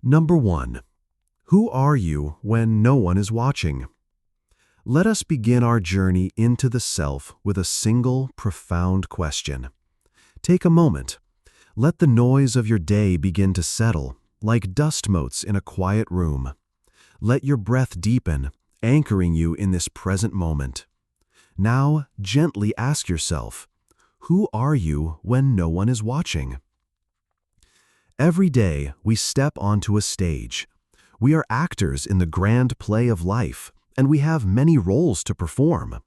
Number 1. Who are you when no one is watching? Let us begin our journey into the self with a single, profound question. Take a moment. Let the noise of your day begin to settle, like dust motes in a quiet room. Let your breath deepen, anchoring you in this present moment. Now, gently ask yourself, who are you when no one is watching? Every day, we step onto a stage. We are actors in the grand play of life, and we have many roles to perform.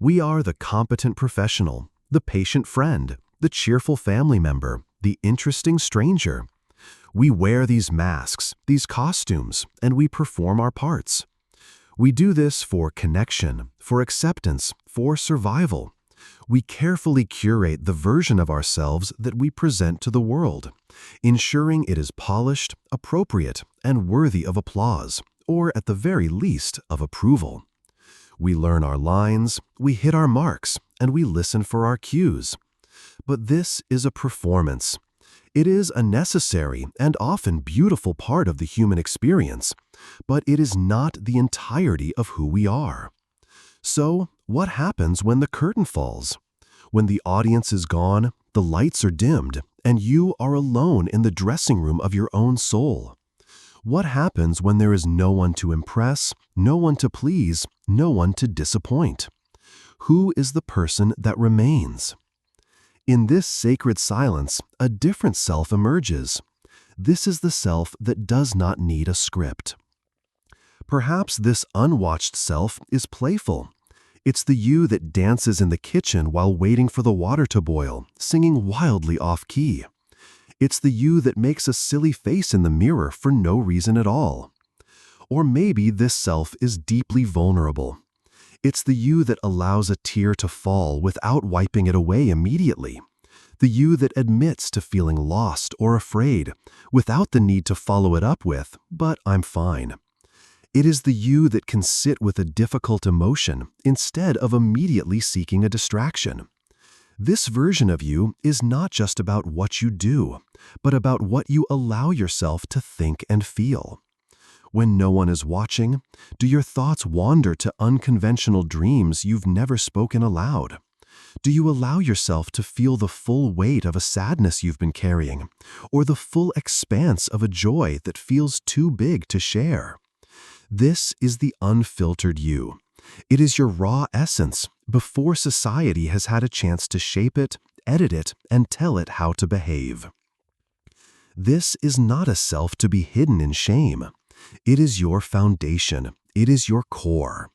We are the competent professional, the patient friend, the cheerful family member, the interesting stranger. We wear these masks, these costumes, and we perform our parts. We do this for connection, for acceptance, for survival. We carefully curate the version of ourselves that we present to the world, ensuring it is polished, appropriate, and worthy of applause, or at the very least of approval. We learn our lines, we hit our marks, and we listen for our cues. But this is a performance. It is a necessary and often beautiful part of the human experience, but it is not the entirety of who we are. So, what happens when the curtain falls? When the audience is gone, the lights are dimmed, and you are alone in the dressing room of your own soul? What happens when there is no one to impress, no one to please, no one to disappoint? Who is the person that remains? In this sacred silence, a different self emerges. This is the self that does not need a script. Perhaps this unwatched self is playful. It's the you that dances in the kitchen while waiting for the water to boil, singing wildly off-key. It's the you that makes a silly face in the mirror for no reason at all. Or maybe this self is deeply vulnerable. It's the you that allows a tear to fall without wiping it away immediately. The you that admits to feeling lost or afraid, without the need to follow it up with, "But I'm fine." It is the you that can sit with a difficult emotion instead of immediately seeking a distraction. This version of you is not just about what you do, but about what you allow yourself to think and feel. When no one is watching, do your thoughts wander to unconventional dreams you've never spoken aloud? Do you allow yourself to feel the full weight of a sadness you've been carrying, or the full expanse of a joy that feels too big to share? This is the unfiltered you. It is your raw essence before society has had a chance to shape it, edit it, and tell it how to behave. This is not a self to be hidden in shame. It is your foundation. It is your core.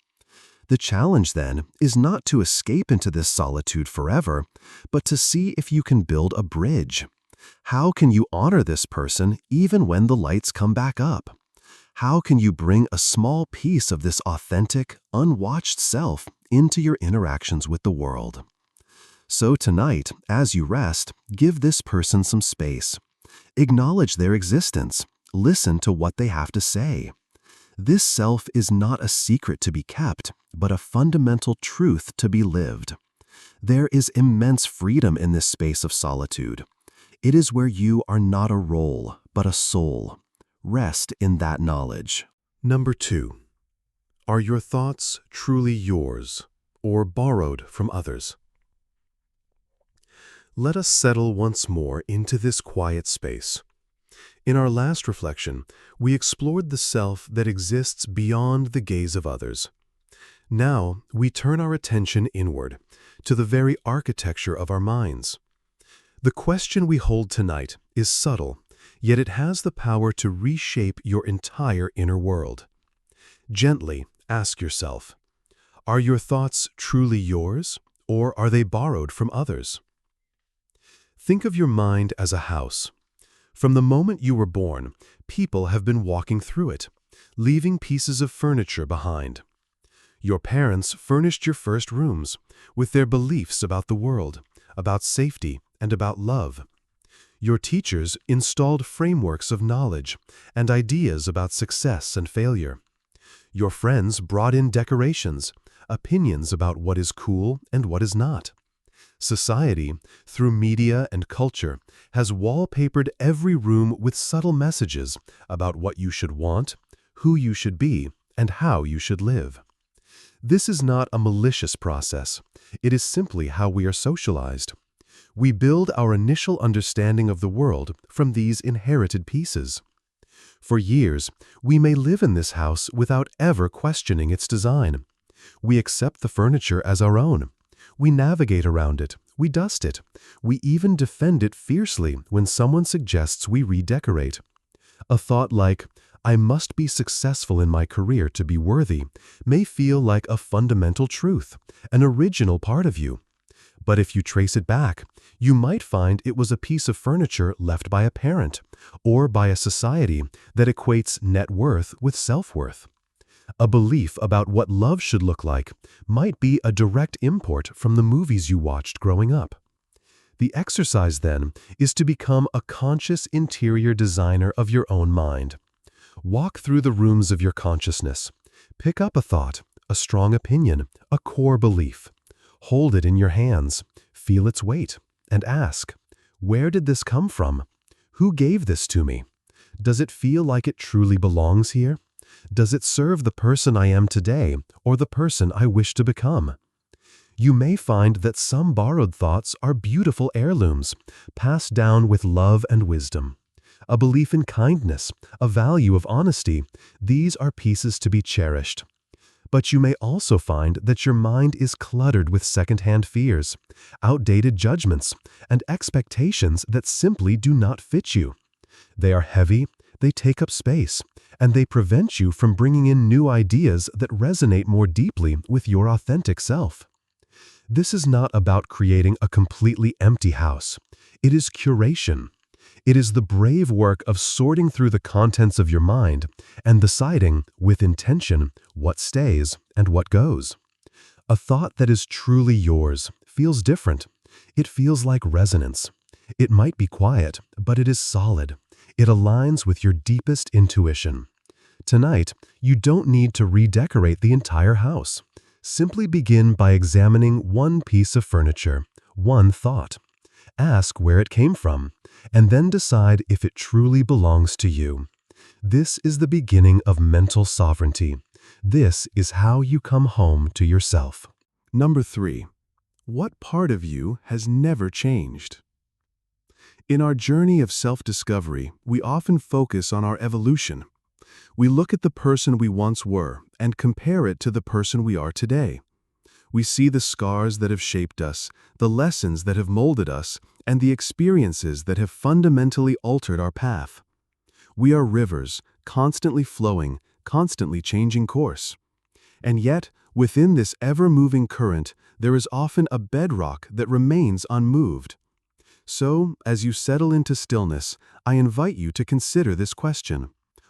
The challenge, then, is not to escape into this solitude forever, but to see if you can build a bridge. How can you honor this person even when the lights come back up? How can you bring a small piece of this authentic, unwatched self into your interactions with the world? So tonight, as you rest, give this person some space. Acknowledge their existence. Listen to what they have to say. This self is not a secret to be kept, but a fundamental truth to be lived. There is immense freedom in this space of solitude. It is where you are not a role, but a soul. Rest in that knowledge. Number 2. Are your thoughts truly yours or borrowed from others? Let us settle once more into this quiet space. In our last reflection, we explored the self that exists beyond the gaze of others. Now, we turn our attention inward, to the very architecture of our minds. The question we hold tonight is subtle, yet it has the power to reshape your entire inner world. Gently ask yourself, are your thoughts truly yours, or are they borrowed from others? Think of your mind as a house. From the moment you were born, people have been walking through it, leaving pieces of furniture behind. Your parents furnished your first rooms with their beliefs about the world, about safety, and about love. Your teachers installed frameworks of knowledge and ideas about success and failure. Your friends brought in decorations, opinions about what is cool and what is not. Society, through media and culture, has wallpapered every room with subtle messages about what you should want, who you should be, and how you should live. This is not a malicious process. It is simply how we are socialized. We build our initial understanding of the world from these inherited pieces. For years, we may live in this house without ever questioning its design. We accept the furniture as our own. We navigate around it. We dust it. We even defend it fiercely when someone suggests we redecorate. A thought like, "I must be successful in my career to be worthy," may feel like a fundamental truth, an original part of you. But if you trace it back, you might find it was a piece of furniture left by a parent or by a society that equates net worth with self-worth. A belief about what love should look like might be a direct import from the movies you watched growing up. The exercise, then, is to become a conscious interior designer of your own mind. Walk through the rooms of your consciousness. Pick up a thought, a strong opinion, a core belief. Hold it in your hands, feel its weight, and ask, where did this come from? Who gave this to me? Does it feel like it truly belongs here? Does it serve the person I am today or the person I wish to become? You may find that some borrowed thoughts are beautiful heirlooms, passed down with love and wisdom. A belief in kindness, a value of honesty, these are pieces to be cherished. But you may also find that your mind is cluttered with secondhand fears, outdated judgments, and expectations that simply do not fit you. They are heavy, they take up space, and they prevent you from bringing in new ideas that resonate more deeply with your authentic self. This is not about creating a completely empty house. It is curation. It is the brave work of sorting through the contents of your mind and deciding, with intention, what stays and what goes. A thought that is truly yours feels different. It feels like resonance. It might be quiet, but it is solid. It aligns with your deepest intuition. Tonight, you don't need to redecorate the entire house. Simply begin by examining one piece of furniture, one thought. Ask where it came from, and then decide if it truly belongs to you. This is the beginning of mental sovereignty. This is how you come home to yourself. Number 3. What part of you has never changed? In our journey of self-discovery, we often focus on our evolution. We look at the person we once were and compare it to the person we are today. We see the scars that have shaped us, the lessons that have molded us, and the experiences that have fundamentally altered our path. We are rivers, constantly flowing, constantly changing course. And yet, within this ever-moving current, there is often a bedrock that remains unmoved. So, as you settle into stillness, I invite you to consider this question.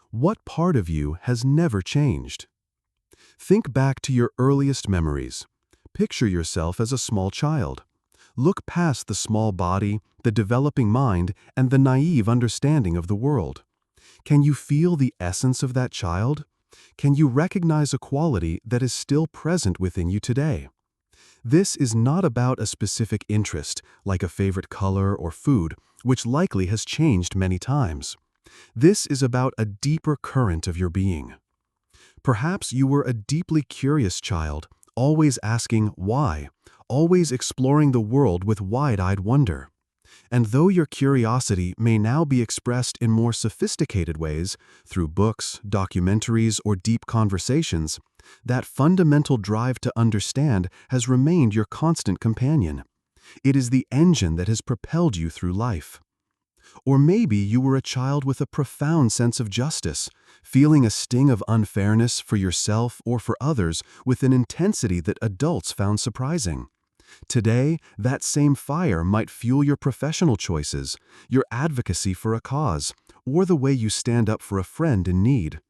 What part of you has never changed? Think back to your earliest memories. Picture yourself as a small child. Look past the small body, the developing mind, and the naive understanding of the world. Can you feel the essence of that child? Can you recognize a quality that is still present within you today? This is not about a specific interest, like a favorite color or food, which likely has changed many times. This is about a deeper current of your being. Perhaps you were a deeply curious child, always asking why, always exploring the world with wide-eyed wonder. And though your curiosity may now be expressed in more sophisticated ways, through books, documentaries, or deep conversations, that fundamental drive to understand has remained your constant companion. It is the engine that has propelled you through life. Or maybe you were a child with a profound sense of justice, feeling a sting of unfairness for yourself or for others with an intensity that adults found surprising. Today, that same fire might fuel your professional choices, your advocacy for a cause, or the way you stand up for a friend in need.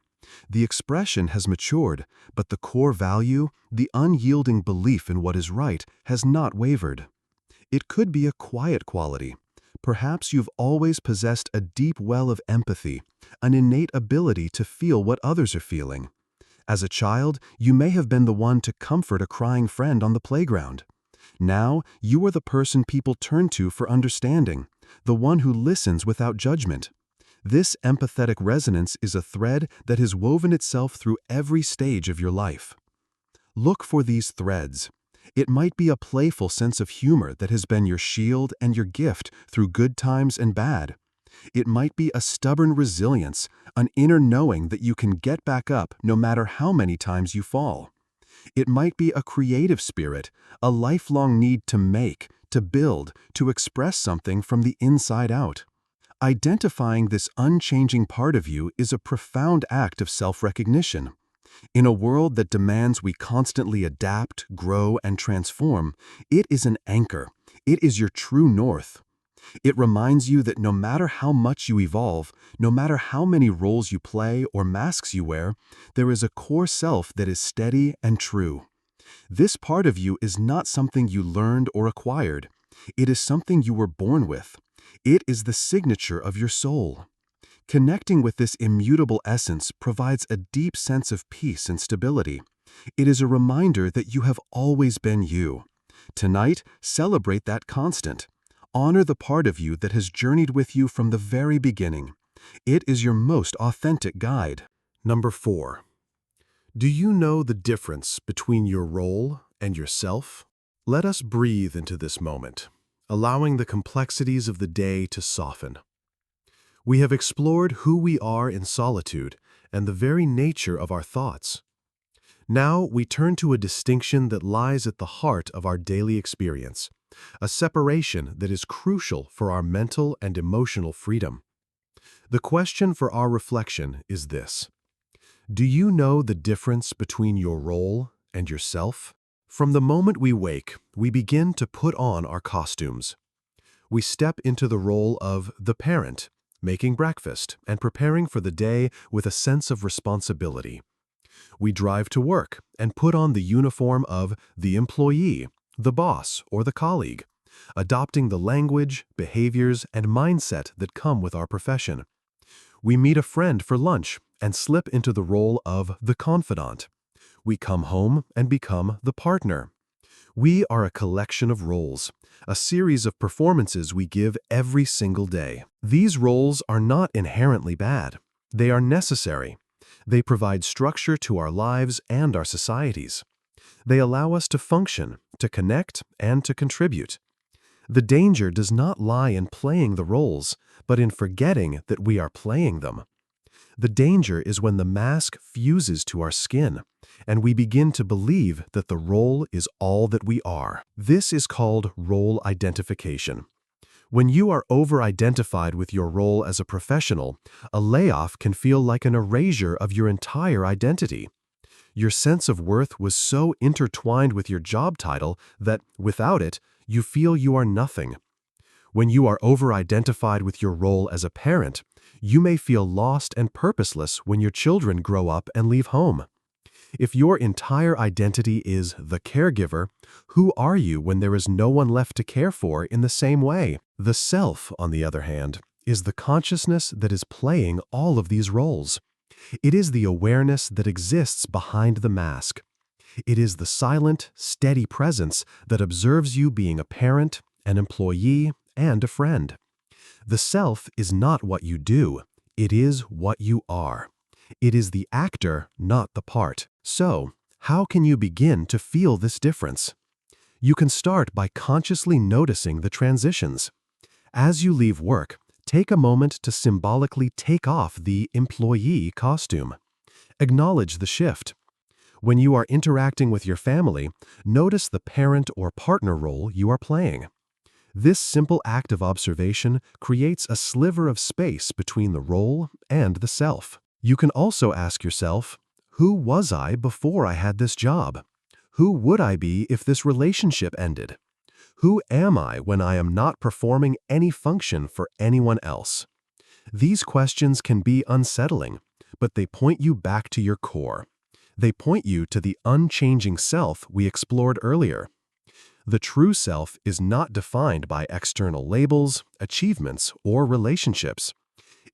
The expression has matured, but the core value, the unyielding belief in what is right, has not wavered. It could be a quiet quality. Perhaps you've always possessed a deep well of empathy, an innate ability to feel what others are feeling. As a child, you may have been the one to comfort a crying friend on the playground. Now, you are the person people turn to for understanding, the one who listens without judgment. This empathetic resonance is a thread that has woven itself through every stage of your life. Look for these threads. It might be a playful sense of humor that has been your shield and your gift through good times and bad. It might be a stubborn resilience, an inner knowing that you can get back up no matter how many times you fall. It might be a creative spirit, a lifelong need to make, to build, to express something from the inside out. Identifying this unchanging part of you is a profound act of self-recognition. In a world that demands we constantly adapt, grow, and transform, it is an anchor. It is your true north. It reminds you that no matter how much you evolve, no matter how many roles you play or masks you wear, there is a core self that is steady and true. This part of you is not something you learned or acquired. It is something you were born with. It is the signature of your soul. Connecting with this immutable essence provides a deep sense of peace and stability. It is a reminder that you have always been you. Tonight, celebrate that constant. Honor the part of you that has journeyed with you from the very beginning. It is your most authentic guide. Number 4. Do you know the difference between your role and yourself? Let us breathe into this moment, allowing the complexities of the day to soften. We have explored who we are in solitude and the very nature of our thoughts. Now we turn to a distinction that lies at the heart of our daily experience, a separation that is crucial for our mental and emotional freedom. The question for our reflection is this: do you know the difference between your role and yourself? From the moment we wake, we begin to put on our costumes. We step into the role of the parent, making breakfast and preparing for the day with a sense of responsibility. We drive to work and put on the uniform of the employee, the boss, or the colleague, adopting the language, behaviors, and mindset that come with our profession. We meet a friend for lunch and slip into the role of the confidant. We come home and become the partner. We are a collection of roles, a series of performances we give every single day. These roles are not inherently bad. They are necessary. They provide structure to our lives and our societies. They allow us to function, to connect, and to contribute. The danger does not lie in playing the roles, but in forgetting that we are playing them. The danger is when the mask fuses to our skin, and we begin to believe that the role is all that we are. This is called role identification. When you are over-identified with your role as a professional, a layoff can feel like an erasure of your entire identity. Your sense of worth was so intertwined with your job title that, without it, you feel you are nothing. When you are over-identified with your role as a parent, you may feel lost and purposeless when your children grow up and leave home. If your entire identity is the caregiver, who are you when there is no one left to care for in the same way? The self, on the other hand, is the consciousness that is playing all of these roles. It is the awareness that exists behind the mask. It is the silent, steady presence that observes you being a parent, an employee, and a friend. The self is not what you do. It is what you are. It is the actor, not the part. So, how can you begin to feel this difference? You can start by consciously noticing the transitions. As you leave work, take a moment to symbolically take off the employee costume. Acknowledge the shift. When you are interacting with your family, notice the parent or partner role you are playing. This simple act of observation creates a sliver of space between the role and the self. You can also ask yourself, who was I before I had this job? Who would I be if this relationship ended? Who am I when I am not performing any function for anyone else? These questions can be unsettling, but they point you back to your core. They point you to the unchanging self we explored earlier. The true self is not defined by external labels, achievements, or relationships.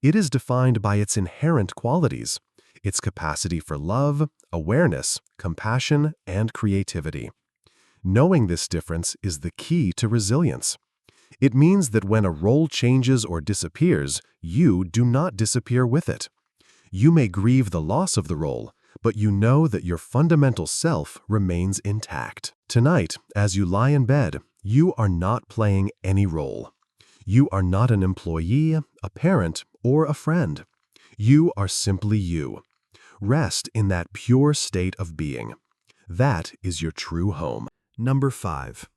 It is defined by its inherent qualities, its capacity for love, awareness, compassion, and creativity. Knowing this difference is the key to resilience. It means that when a role changes or disappears, you do not disappear with it. You may grieve the loss of the role, but you know that your fundamental self remains intact. Tonight, as you lie in bed, you are not playing any role. You are not an employee, a parent, or a friend. You are simply you. Rest in that pure state of being. That is your true home. Number 5.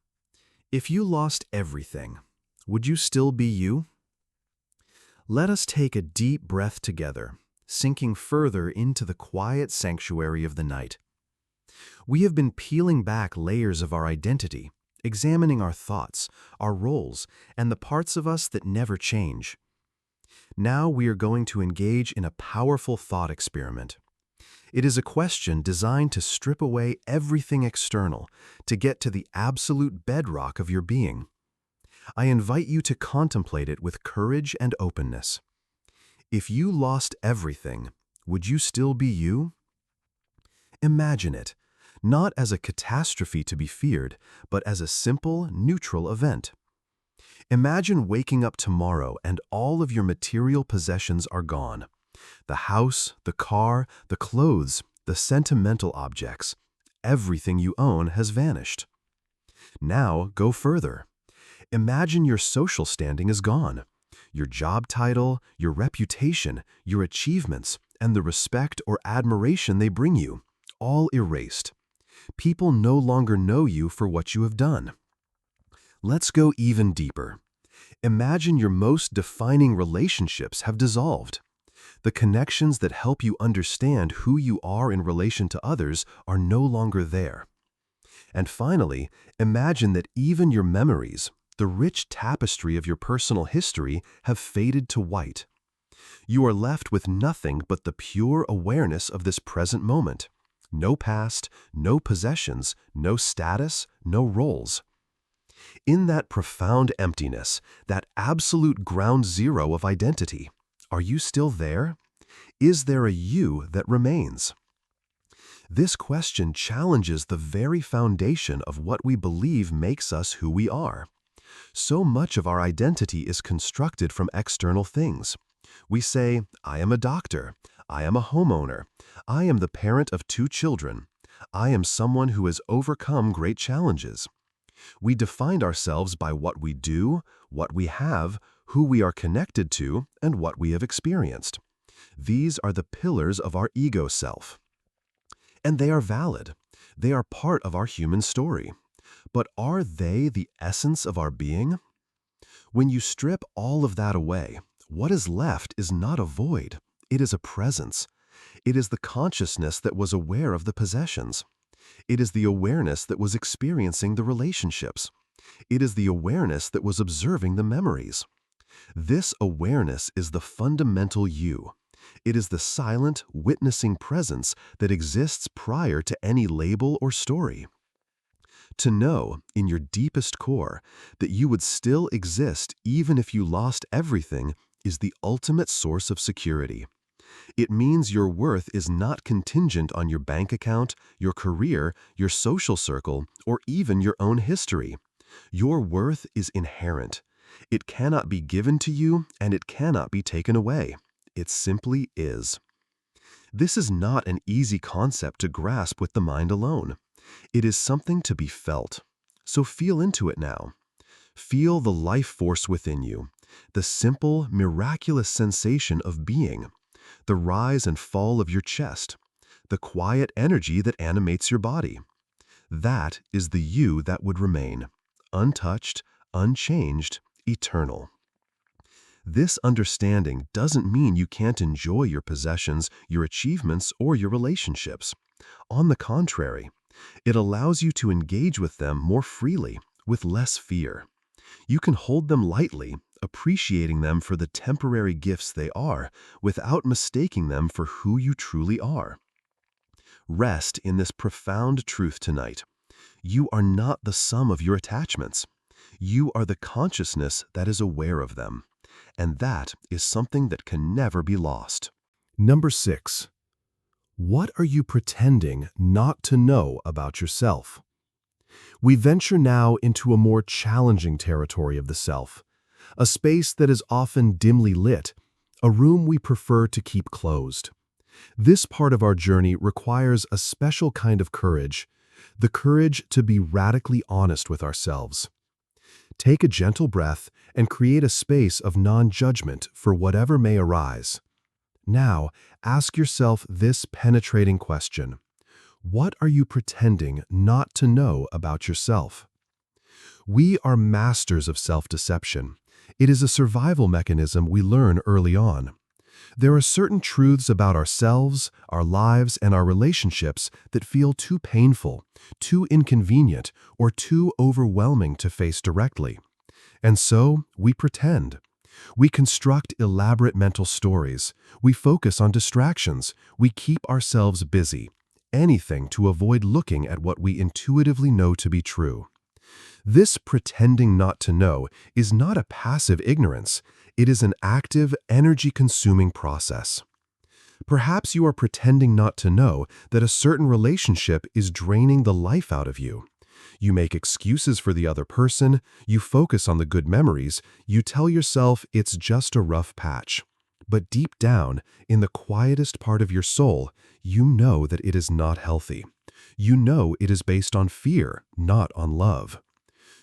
If you lost everything, would you still be you? Let us take a deep breath together, sinking further into the quiet sanctuary of the night. We have been peeling back layers of our identity, examining our thoughts, our roles, and the parts of us that never change. Now we are going to engage in a powerful thought experiment. It is a question designed to strip away everything external, to get to the absolute bedrock of your being. I invite you to contemplate it with courage and openness. If you lost everything, would you still be you? Imagine it, not as a catastrophe to be feared, but as a simple, neutral event. Imagine waking up tomorrow and all of your material possessions are gone. The house, the car, the clothes, the sentimental objects. Everything you own has vanished. Now go further. Imagine your social standing is gone. Your job title, your reputation, your achievements, and the respect or admiration they bring you, all erased. People no longer know you for what you have done. Let's go even deeper. Imagine your most defining relationships have dissolved. The connections that help you understand who you are in relation to others are no longer there. And finally, imagine that even your memories, the rich tapestry of your personal history, have faded to white. You are left with nothing but the pure awareness of this present moment. No past, no possessions, no status, no roles. In that profound emptiness, that absolute ground zero of identity, are you still there? Is there a you that remains? This question challenges the very foundation of what we believe makes us who we are. So much of our identity is constructed from external things. We say, I am a doctor, I am a homeowner, I am the parent of 2 children, I am someone who has overcome great challenges. We define ourselves by what we do, what we have, who we are connected to, and what we have experienced. These are the pillars of our ego self. And they are valid. They are part of our human story. But are they the essence of our being? When you strip all of that away, what is left is not a void. It is a presence. It is the consciousness that was aware of the possessions. It is the awareness that was experiencing the relationships. It is the awareness that was observing the memories. This awareness is the fundamental you. It is the silent, witnessing presence that exists prior to any label or story. To know, in your deepest core, that you would still exist even if you lost everything is the ultimate source of security. It means your worth is not contingent on your bank account, your career, your social circle, or even your own history. Your worth is inherent. It cannot be given to you, and it cannot be taken away. It simply is. This is not an easy concept to grasp with the mind alone. It is something to be felt. So feel into it now. Feel the life force within you, the simple, miraculous sensation of being, the rise and fall of your chest, the quiet energy that animates your body. That is the you that would remain, untouched, unchanged, eternal. This understanding doesn't mean you can't enjoy your possessions, your achievements, or your relationships. On the contrary, it allows you to engage with them more freely, with less fear. You can hold them lightly, appreciating them for the temporary gifts they are, without mistaking them for who you truly are. Rest in this profound truth tonight. You are not the sum of your attachments. You are the consciousness that is aware of them. And that is something that can never be lost. Number 6. What are you pretending not to know about yourself? We venture now into a more challenging territory of the self, a space that is often dimly lit, a room we prefer to keep closed. This part of our journey requires a special kind of courage, the courage to be radically honest with ourselves. Take a gentle breath and create a space of non-judgment for whatever may arise. Now, ask yourself this penetrating question. What are you pretending not to know about yourself? We are masters of self-deception. It is a survival mechanism we learn early on. There are certain truths about ourselves, our lives, and our relationships that feel too painful, too inconvenient, or too overwhelming to face directly. And so, we pretend. We construct elaborate mental stories. We focus on distractions. We keep ourselves busy. Anything to avoid looking at what we intuitively know to be true. This pretending not to know is not a passive ignorance. It is an active, energy-consuming process. Perhaps you are pretending not to know that a certain relationship is draining the life out of you. You make excuses for the other person, you focus on the good memories, you tell yourself it's just a rough patch. But deep down, in the quietest part of your soul, you know that it is not healthy. You know it is based on fear, not on love.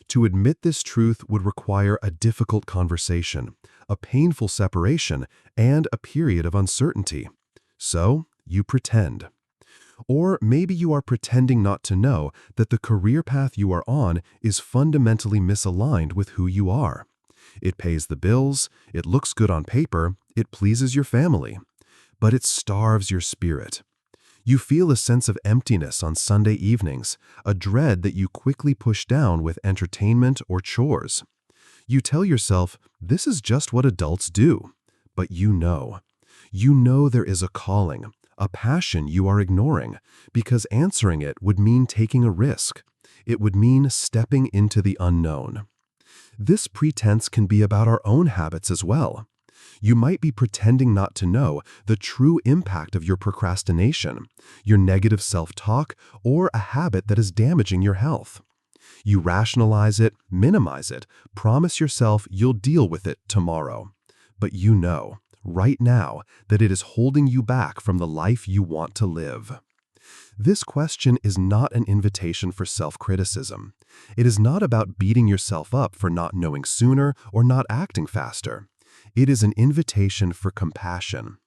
To admit this truth would require a difficult conversation, a painful separation, and a period of uncertainty. So, you pretend. Or maybe you are pretending not to know that the career path you are on is fundamentally misaligned with who you are. It pays the bills, it looks good on paper, it pleases your family, but it starves your spirit. You feel a sense of emptiness on Sunday evenings, a dread that you quickly push down with entertainment or chores. You tell yourself, this is just what adults do. But you know. You know there is a calling, a passion you are ignoring, because answering it would mean taking a risk. It would mean stepping into the unknown. This pretense can be about our own habits as well. You might be pretending not to know the true impact of your procrastination, your negative self-talk, or a habit that is damaging your health. You rationalize it, minimize it, promise yourself you'll deal with it tomorrow. But you know, right now, that it is holding you back from the life you want to live. This question is not an invitation for self-criticism. It is not about beating yourself up for not knowing sooner or not acting faster. It is an invitation for compassion.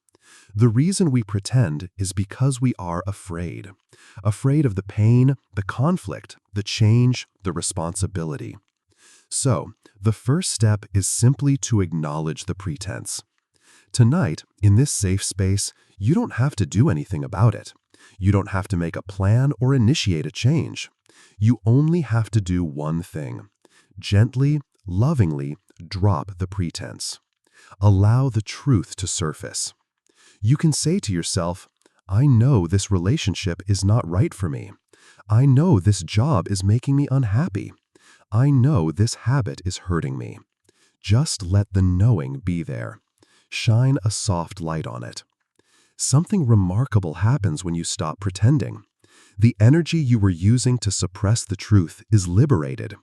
The reason we pretend is because we are afraid. Afraid of the pain, the conflict, the change, the responsibility. So, the first step is simply to acknowledge the pretense. Tonight, in this safe space, you don't have to do anything about it. You don't have to make a plan or initiate a change. You only have to do one thing. Gently, lovingly, drop the pretense. Allow the truth to surface. You can say to yourself, I know this relationship is not right for me. I know this job is making me unhappy. I know this habit is hurting me. Just let the knowing be there. Shine a soft light on it. Something remarkable happens when you stop pretending. The energy you were using to suppress the truth is liberated.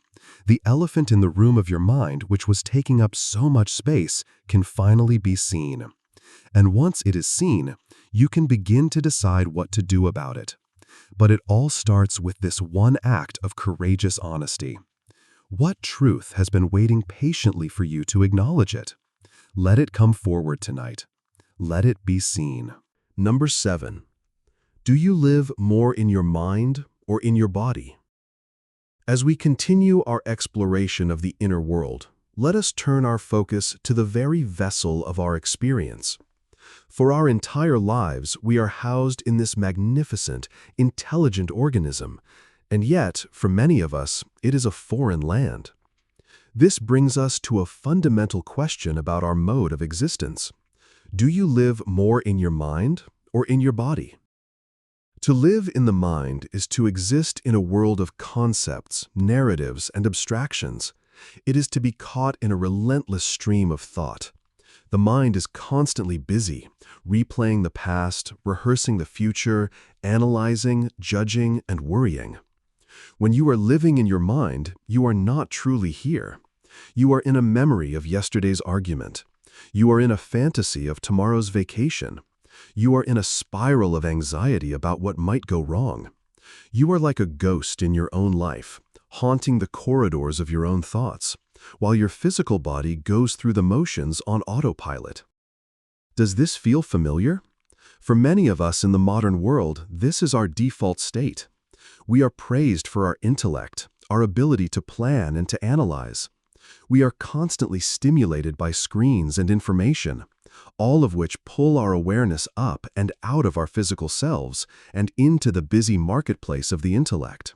The elephant in the room of your mind, which was taking up so much space, can finally be seen. And once it is seen, you can begin to decide what to do about it. But it all starts with this one act of courageous honesty. What truth has been waiting patiently for you to acknowledge it? Let it come forward tonight. Let it be seen. Number 7. Do you live more in your mind or in your body? As we continue our exploration of the inner world, let us turn our focus to the very vessel of our experience. For our entire lives, we are housed in this magnificent, intelligent organism, and yet, for many of us, it is a foreign land. This brings us to a fundamental question about our mode of existence. Do you live more in your mind or in your body? To live in the mind is to exist in a world of concepts, narratives, and abstractions. It is to be caught in a relentless stream of thought. The mind is constantly busy, replaying the past, rehearsing the future, analyzing, judging, and worrying. When you are living in your mind, you are not truly here. You are in a memory of yesterday's argument. You are in a fantasy of tomorrow's vacation. You are in a spiral of anxiety about what might go wrong. You are like a ghost in your own life, haunting the corridors of your own thoughts, while your physical body goes through the motions on autopilot. Does this feel familiar? For many of us in the modern world, this is our default state. We are praised for our intellect, our ability to plan and to analyze. We are constantly stimulated by screens and information, all of which pull our awareness up and out of our physical selves and into the busy marketplace of the intellect.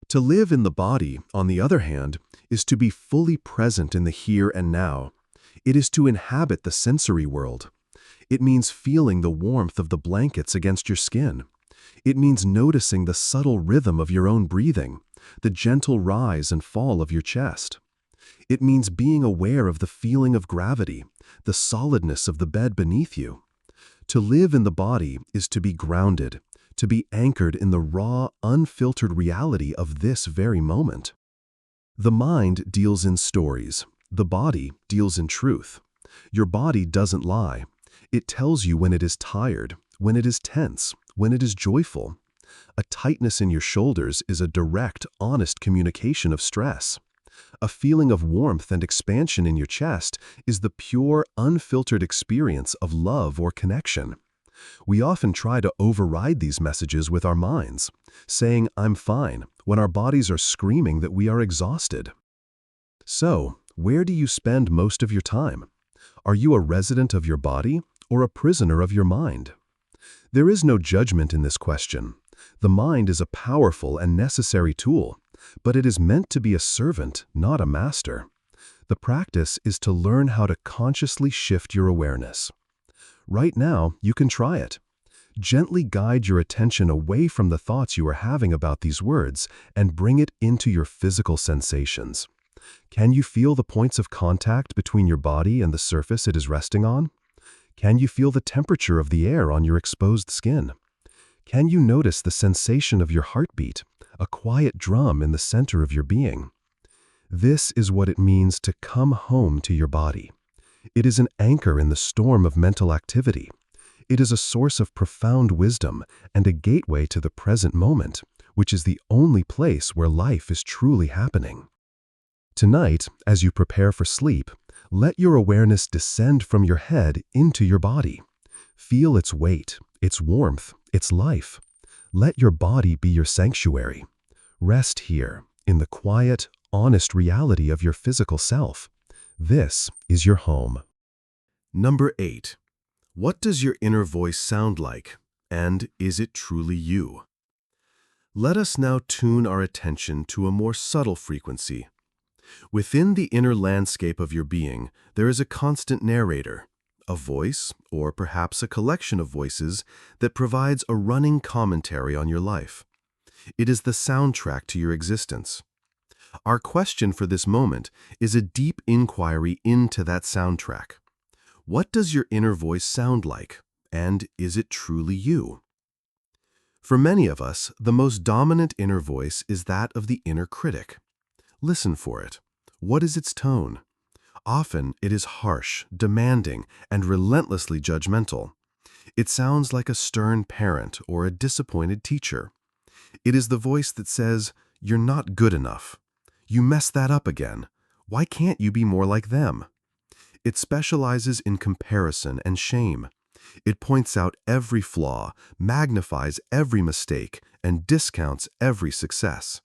To live in the body, on the other hand, is to be fully present in the here and now. It is to inhabit the sensory world. It means feeling the warmth of the blankets against your skin. It means noticing the subtle rhythm of your own breathing, the gentle rise and fall of your chest. It means being aware of the feeling of gravity, the solidness of the bed beneath you. To live in the body is to be grounded, to be anchored in the raw, unfiltered reality of this very moment. The mind deals in stories. The body deals in truth. Your body doesn't lie. It tells you when it is tired, when it is tense, when it is joyful. A tightness in your shoulders is a direct, honest communication of stress. A feeling of warmth and expansion in your chest is the pure, unfiltered experience of love or connection. We often try to override these messages with our minds, saying, "I'm fine," when our bodies are screaming that we are exhausted. So, where do you spend most of your time? Are you a resident of your body or a prisoner of your mind? There is no judgment in this question. The mind is a powerful and necessary tool, but it is meant to be a servant, not a master. The practice is to learn how to consciously shift your awareness. Right now, you can try it. Gently guide your attention away from the thoughts you are having about these words and bring it into your physical sensations. Can you feel the points of contact between your body and the surface it is resting on? Can you feel the temperature of the air on your exposed skin? Can you notice the sensation of your heartbeat, a quiet drum in the center of your being? This is what it means to come home to your body. It is an anchor in the storm of mental activity. It is a source of profound wisdom and a gateway to the present moment, which is the only place where life is truly happening. Tonight, as you prepare for sleep, let your awareness descend from your head into your body. Feel its weight, its warmth, its life. Let your body be your sanctuary. Rest here, in the quiet, honest reality of your physical self. This is your home. Number 8. What does your inner voice sound like? And is it truly you? Let us now tune our attention to a more subtle frequency. Within the inner landscape of your being, there is a constant narrator, a voice, or perhaps a collection of voices, that provides a running commentary on your life. It is the soundtrack to your existence. Our question for this moment is a deep inquiry into that soundtrack. What does your inner voice sound like? And is it truly you? For many of us, the most dominant inner voice is that of the inner critic. Listen for it. What is its tone? Often it is harsh, demanding, and relentlessly judgmental. It sounds like a stern parent or a disappointed teacher. It is the voice that says, "You're not good enough. You messed that up again. Why can't you be more like them?" It specializes in comparison and shame. It points out every flaw, magnifies every mistake, and discounts every success.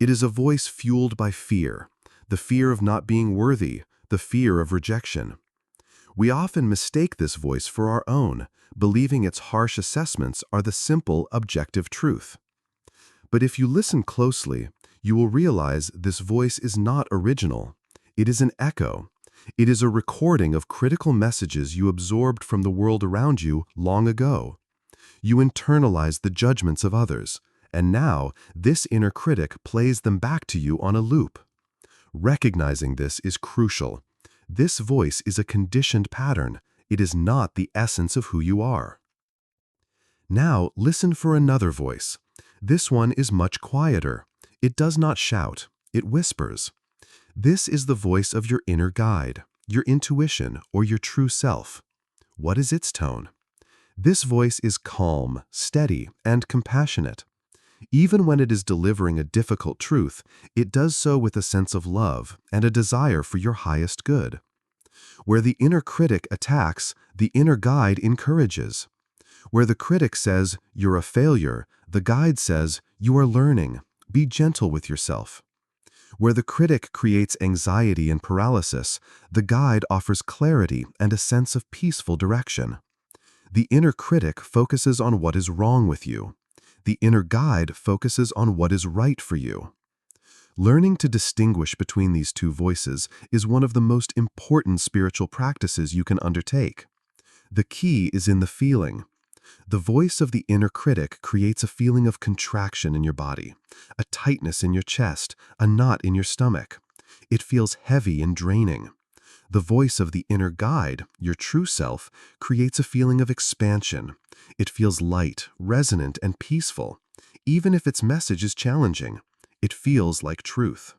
It is a voice fueled by fear, the fear of not being worthy, the fear of rejection. We often mistake this voice for our own, believing its harsh assessments are the simple, objective truth. But if you listen closely, you will realize this voice is not original. It is an echo. It is a recording of critical messages you absorbed from the world around you long ago. You internalized the judgments of others, and now this inner critic plays them back to you on a loop. Recognizing this is crucial. This voice is a conditioned pattern. It is not the essence of who you are. Now listen for another voice. This one is much quieter. It does not shout, it whispers. This is the voice of your inner guide, your intuition, or your true self. What is its tone? This voice is calm, steady, and compassionate. Even when it is delivering a difficult truth, it does so with a sense of love and a desire for your highest good. Where the inner critic attacks, the inner guide encourages. Where the critic says, "You're a failure," the guide says, "You are learning. Be gentle with yourself." Where the critic creates anxiety and paralysis, the guide offers clarity and a sense of peaceful direction. The inner critic focuses on what is wrong with you. The inner guide focuses on what is right for you. Learning to distinguish between these two voices is one of the most important spiritual practices you can undertake. The key is in the feeling. The voice of the inner critic creates a feeling of contraction in your body, a tightness in your chest, a knot in your stomach. It feels heavy and draining. The voice of the inner guide, your true self, creates a feeling of expansion. It feels light, resonant, and peaceful. Even if its message is challenging, it feels like truth.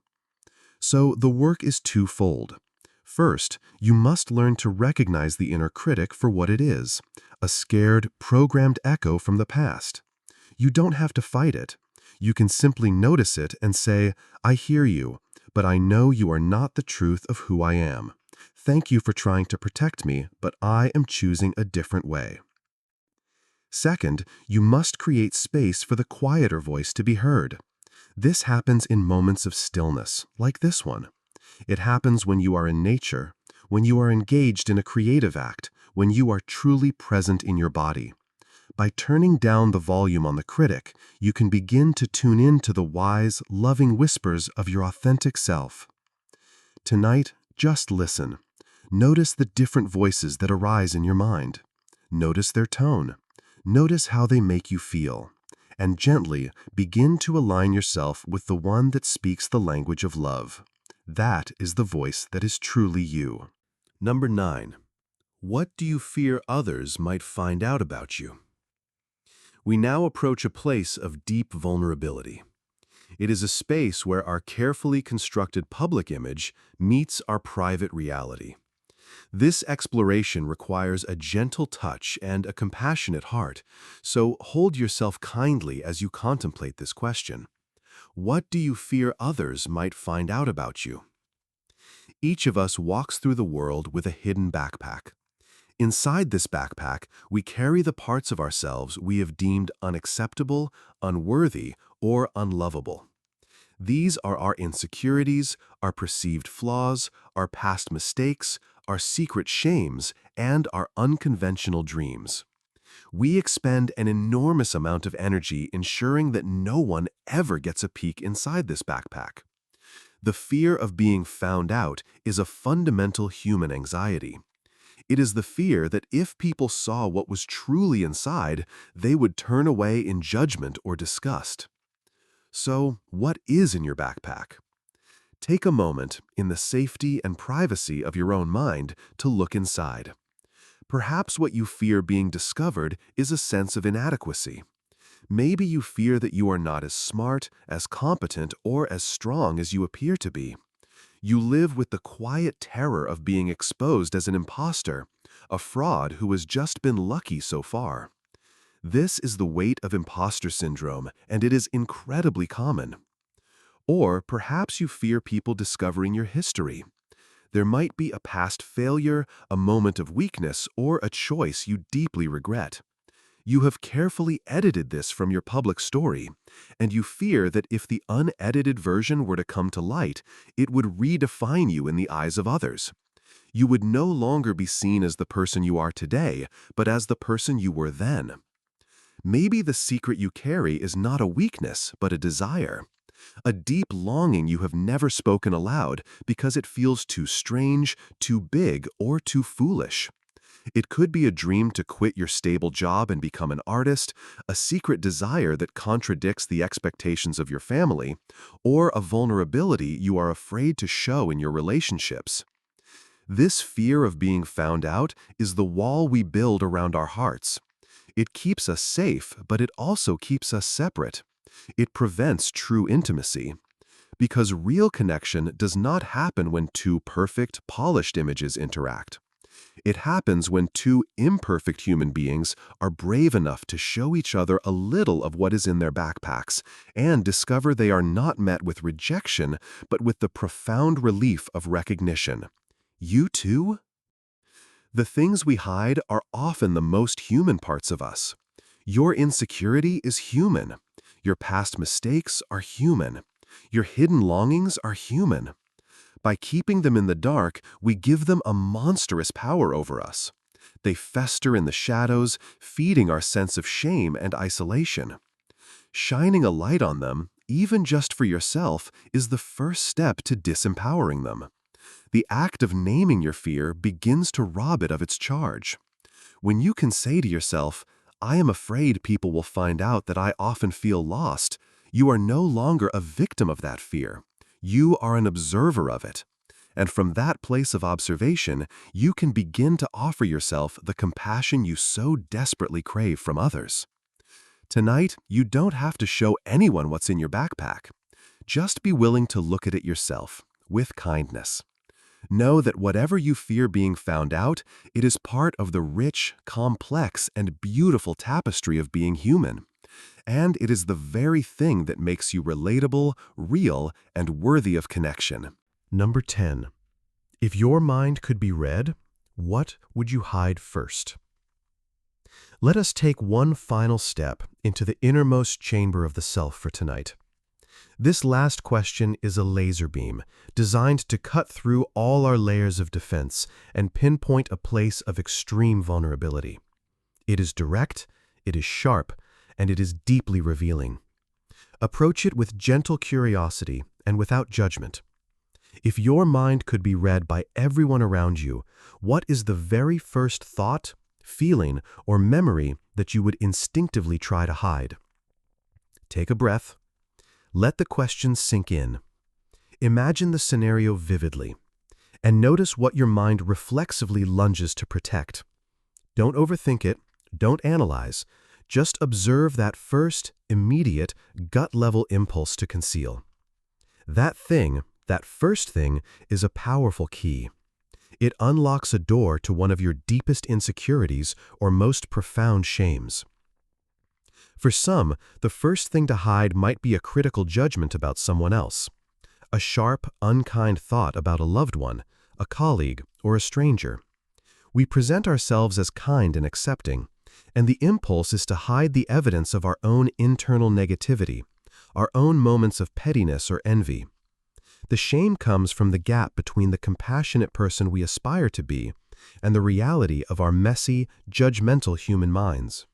So the work is twofold. First, you must learn to recognize the inner critic for what it is, a scared, programmed echo from the past. You don't have to fight it. You can simply notice it and say, "I hear you, but I know you are not the truth of who I am. Thank you for trying to protect me, but I am choosing a different way." Second, you must create space for the quieter voice to be heard. This happens in moments of stillness, like this one. It happens when you are in nature, when you are engaged in a creative act, when you are truly present in your body. By turning down the volume on the critic, you can begin to tune in to the wise, loving whispers of your authentic self. Tonight, just listen. Notice the different voices that arise in your mind. Notice their tone. Notice how they make you feel. And gently begin to align yourself with the one that speaks the language of love. That is the voice that is truly you. Number 9. What do you fear others might find out about you? We now approach a place of deep vulnerability. It is a space where our carefully constructed public image meets our private reality. This exploration requires a gentle touch and a compassionate heart, so hold yourself kindly as you contemplate this question. What do you fear others might find out about you? Each of us walks through the world with a hidden backpack. Inside this backpack, we carry the parts of ourselves we have deemed unacceptable, unworthy, or unlovable. These are our insecurities, our perceived flaws, our past mistakes, our secret shames, and our unconventional dreams. We expend an enormous amount of energy ensuring that no one ever gets a peek inside this backpack. The fear of being found out is a fundamental human anxiety. It is the fear that if people saw what was truly inside, they would turn away in judgment or disgust. So, what is in your backpack? Take a moment, in the safety and privacy of your own mind, to look inside. Perhaps what you fear being discovered is a sense of inadequacy. Maybe you fear that you are not as smart, as competent, or as strong as you appear to be. You live with the quiet terror of being exposed as an imposter, a fraud who has just been lucky so far. This is the weight of imposter syndrome, and it is incredibly common. Or perhaps you fear people discovering your history. There might be a past failure, a moment of weakness, or a choice you deeply regret. You have carefully edited this from your public story, and you fear that if the unedited version were to come to light, it would redefine you in the eyes of others. You would no longer be seen as the person you are today, but as the person you were then. Maybe the secret you carry is not a weakness, but a desire. A deep longing you have never spoken aloud because it feels too strange, too big, or too foolish. It could be a dream to quit your stable job and become an artist, a secret desire that contradicts the expectations of your family, or a vulnerability you are afraid to show in your relationships. This fear of being found out is the wall we build around our hearts. It keeps us safe, but it also keeps us separate. It prevents true intimacy. Because real connection does not happen when two perfect, polished images interact. It happens when two imperfect human beings are brave enough to show each other a little of what is in their backpacks and discover they are not met with rejection, but with the profound relief of recognition. You too? The things we hide are often the most human parts of us. Your insecurity is human. Your past mistakes are human. Your hidden longings are human. By keeping them in the dark, we give them a monstrous power over us. They fester in the shadows, feeding our sense of shame and isolation. Shining a light on them, even just for yourself, is the first step to disempowering them. The act of naming your fear begins to rob it of its charge. When you can say to yourself, "I am afraid people will find out that I often feel lost," you are no longer a victim of that fear. You are an observer of it. And from that place of observation, you can begin to offer yourself the compassion you so desperately crave from others. Tonight, you don't have to show anyone what's in your backpack. Just be willing to look at it yourself, with kindness. Know that whatever you fear being found out, it is part of the rich, complex, and beautiful tapestry of being human. And it is the very thing that makes you relatable, real, and worthy of connection. Number 10. If your mind could be read, what would you hide first? Let us take one final step into the innermost chamber of the self for tonight. This last question is a laser beam designed to cut through all our layers of defense and pinpoint a place of extreme vulnerability. It is direct, it is sharp, and it is deeply revealing. Approach it with gentle curiosity and without judgment. If your mind could be read by everyone around you, what is the very first thought, feeling, or memory that you would instinctively try to hide? Take a breath. Let the question sink in. Imagine the scenario vividly, and notice what your mind reflexively lunges to protect. Don't overthink it, don't analyze. Just observe that first, immediate, gut-level impulse to conceal. That first thing, is a powerful key. It unlocks a door to one of your deepest insecurities or most profound shames. For some, the first thing to hide might be a critical judgment about someone else. A sharp, unkind thought about a loved one, a colleague, or a stranger. We present ourselves as kind and accepting, and the impulse is to hide the evidence of our own internal negativity, our own moments of pettiness or envy. The shame comes from the gap between the compassionate person we aspire to be and the reality of our messy, judgmental human minds.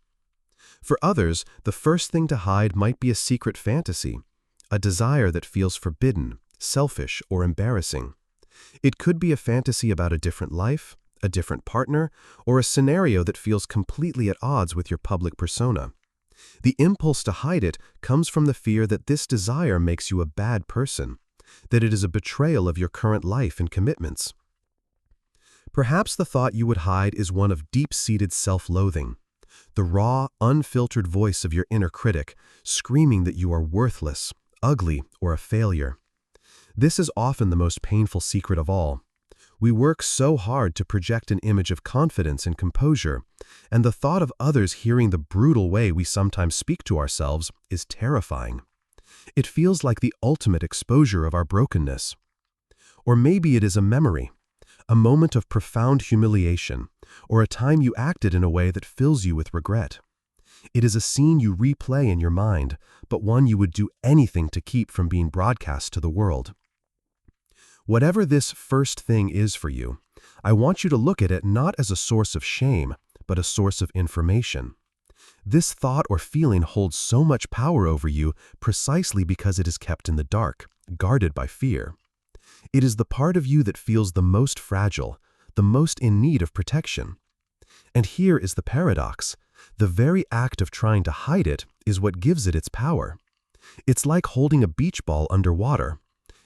For others, the first thing to hide might be a secret fantasy, a desire that feels forbidden, selfish, or embarrassing. It could be a fantasy about a different life, a different partner, or a scenario that feels completely at odds with your public persona. The impulse to hide it comes from the fear that this desire makes you a bad person, that it is a betrayal of your current life and commitments. Perhaps the thought you would hide is one of deep-seated self-loathing, the raw, unfiltered voice of your inner critic, screaming that you are worthless, ugly, or a failure. This is often the most painful secret of all. We work so hard to project an image of confidence and composure, and the thought of others hearing the brutal way we sometimes speak to ourselves is terrifying. It feels like the ultimate exposure of our brokenness. Or maybe it is a memory, a moment of profound humiliation, or a time you acted in a way that fills you with regret. It is a scene you replay in your mind, but one you would do anything to keep from being broadcast to the world. Whatever this first thing is for you, I want you to look at it not as a source of shame, but a source of information. This thought or feeling holds so much power over you precisely because it is kept in the dark, guarded by fear. It is the part of you that feels the most fragile, the most in need of protection. And here is the paradox. The very act of trying to hide it is what gives it its power. It's like holding a beach ball underwater.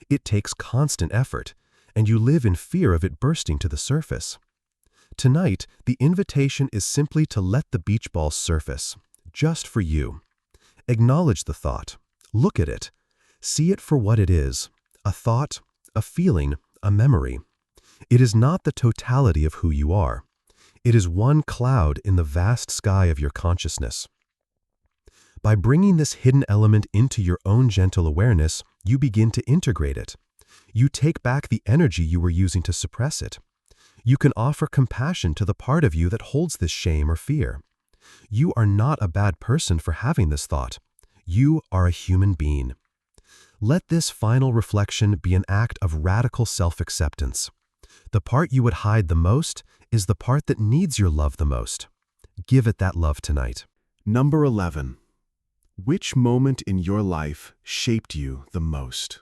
It takes constant effort, and you live in fear of it bursting to the surface. Tonight, the invitation is simply to let the beach ball surface, just for you. Acknowledge the thought. Look at it. See it for what it is: a thought, a feeling, a memory. It is not the totality of who you are. It is one cloud in the vast sky of your consciousness. By bringing this hidden element into your own gentle awareness, you begin to integrate it. You take back the energy you were using to suppress it. You can offer compassion to the part of you that holds this shame or fear. You are not a bad person for having this thought. You are a human being. Let this final reflection be an act of radical self-acceptance. The part you would hide the most is the part that needs your love the most. Give it that love tonight. Number 11. Which moment in your life shaped you the most?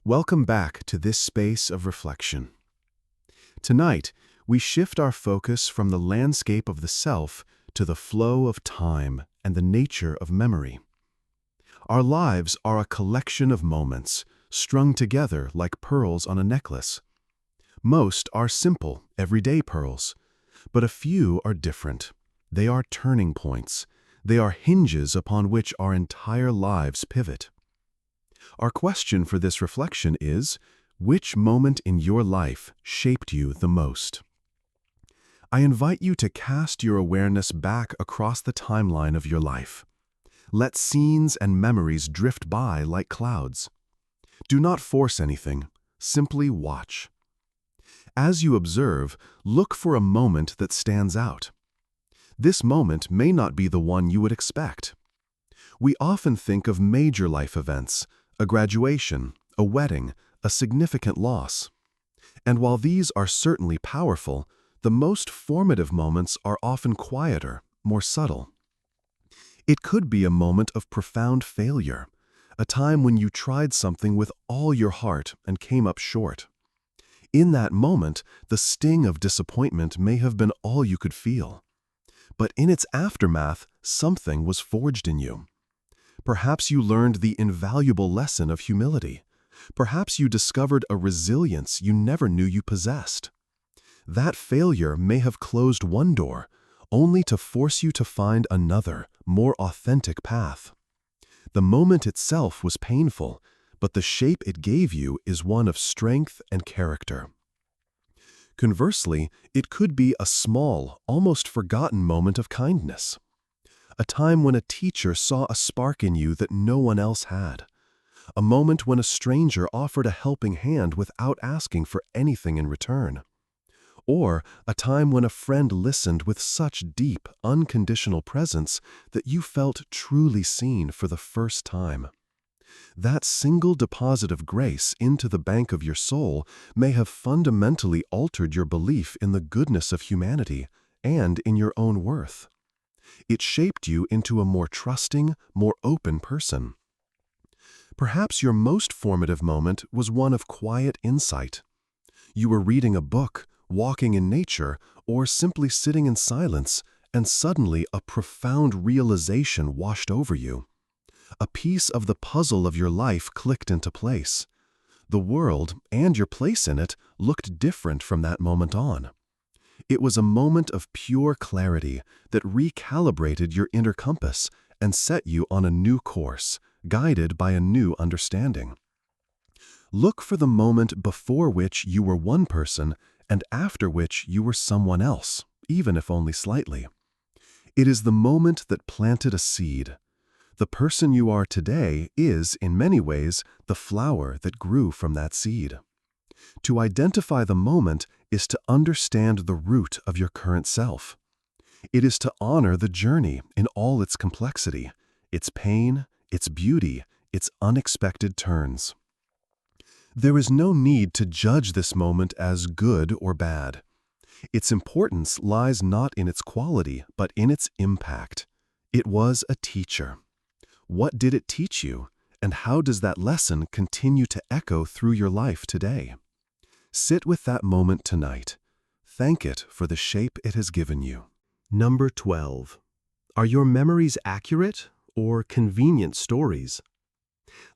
Welcome back to this space of reflection. Tonight, we shift our focus from the landscape of the self to the flow of time and the nature of memory. Our lives are a collection of moments, strung together like pearls on a necklace. Most are simple, everyday pearls, but a few are different. They are turning points. They are hinges upon which our entire lives pivot. Our question for this reflection is, which moment in your life shaped you the most? I invite you to cast your awareness back across the timeline of your life. Let scenes and memories drift by like clouds. Do not force anything, simply watch. As you observe, look for a moment that stands out. This moment may not be the one you would expect. We often think of major life events, a graduation, a wedding, a significant loss. And while these are certainly powerful, the most formative moments are often quieter, more subtle. It could be a moment of profound failure, a time when you tried something with all your heart and came up short. In that moment, the sting of disappointment may have been all you could feel. But in its aftermath, something was forged in you. Perhaps you learned the invaluable lesson of humility. Perhaps you discovered a resilience you never knew you possessed. That failure may have closed one door, only to force you to find another, more authentic path. The moment itself was painful, but the shape it gave you is one of strength and character. Conversely, it could be a small, almost forgotten moment of kindness. A time when a teacher saw a spark in you that no one else had. A moment when a stranger offered a helping hand without asking for anything in return. Or a time when a friend listened with such deep, unconditional presence that you felt truly seen for the first time. That single deposit of grace into the bank of your soul may have fundamentally altered your belief in the goodness of humanity and in your own worth. It shaped you into a more trusting, more open person. Perhaps your most formative moment was one of quiet insight. You were reading a book, walking in nature, or simply sitting in silence, and suddenly a profound realization washed over you. A piece of the puzzle of your life clicked into place. The world, and your place in it, looked different from that moment on. It was a moment of pure clarity that recalibrated your inner compass and set you on a new course, guided by a new understanding. Look for the moment before which you were one person and after which you were someone else, even if only slightly. It is the moment that planted a seed. The person you are today is, in many ways, the flower that grew from that seed. To identify the moment is to understand the root of your current self. It is to honor the journey in all its complexity, its pain, its beauty, its unexpected turns. There is no need to judge this moment as good or bad. Its importance lies not in its quality, but in its impact. It was a teacher. What did it teach you, and how does that lesson continue to echo through your life today? Sit with that moment tonight. Thank it for the shape it has given you. Number 12. Are your memories accurate or convenient stories?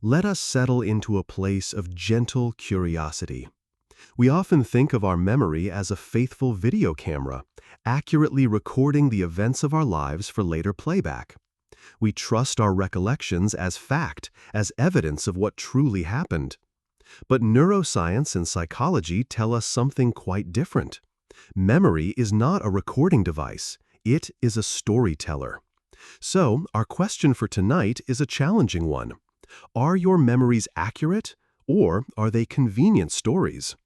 Let us settle into a place of gentle curiosity. We often think of our memory as a faithful video camera, accurately recording the events of our lives for later playback. We trust our recollections as fact, as evidence of what truly happened. But neuroscience and psychology tell us something quite different. Memory is not a recording device. It is a storyteller. So, our question for tonight is a challenging one. Are your memories accurate, or are they convenient stories?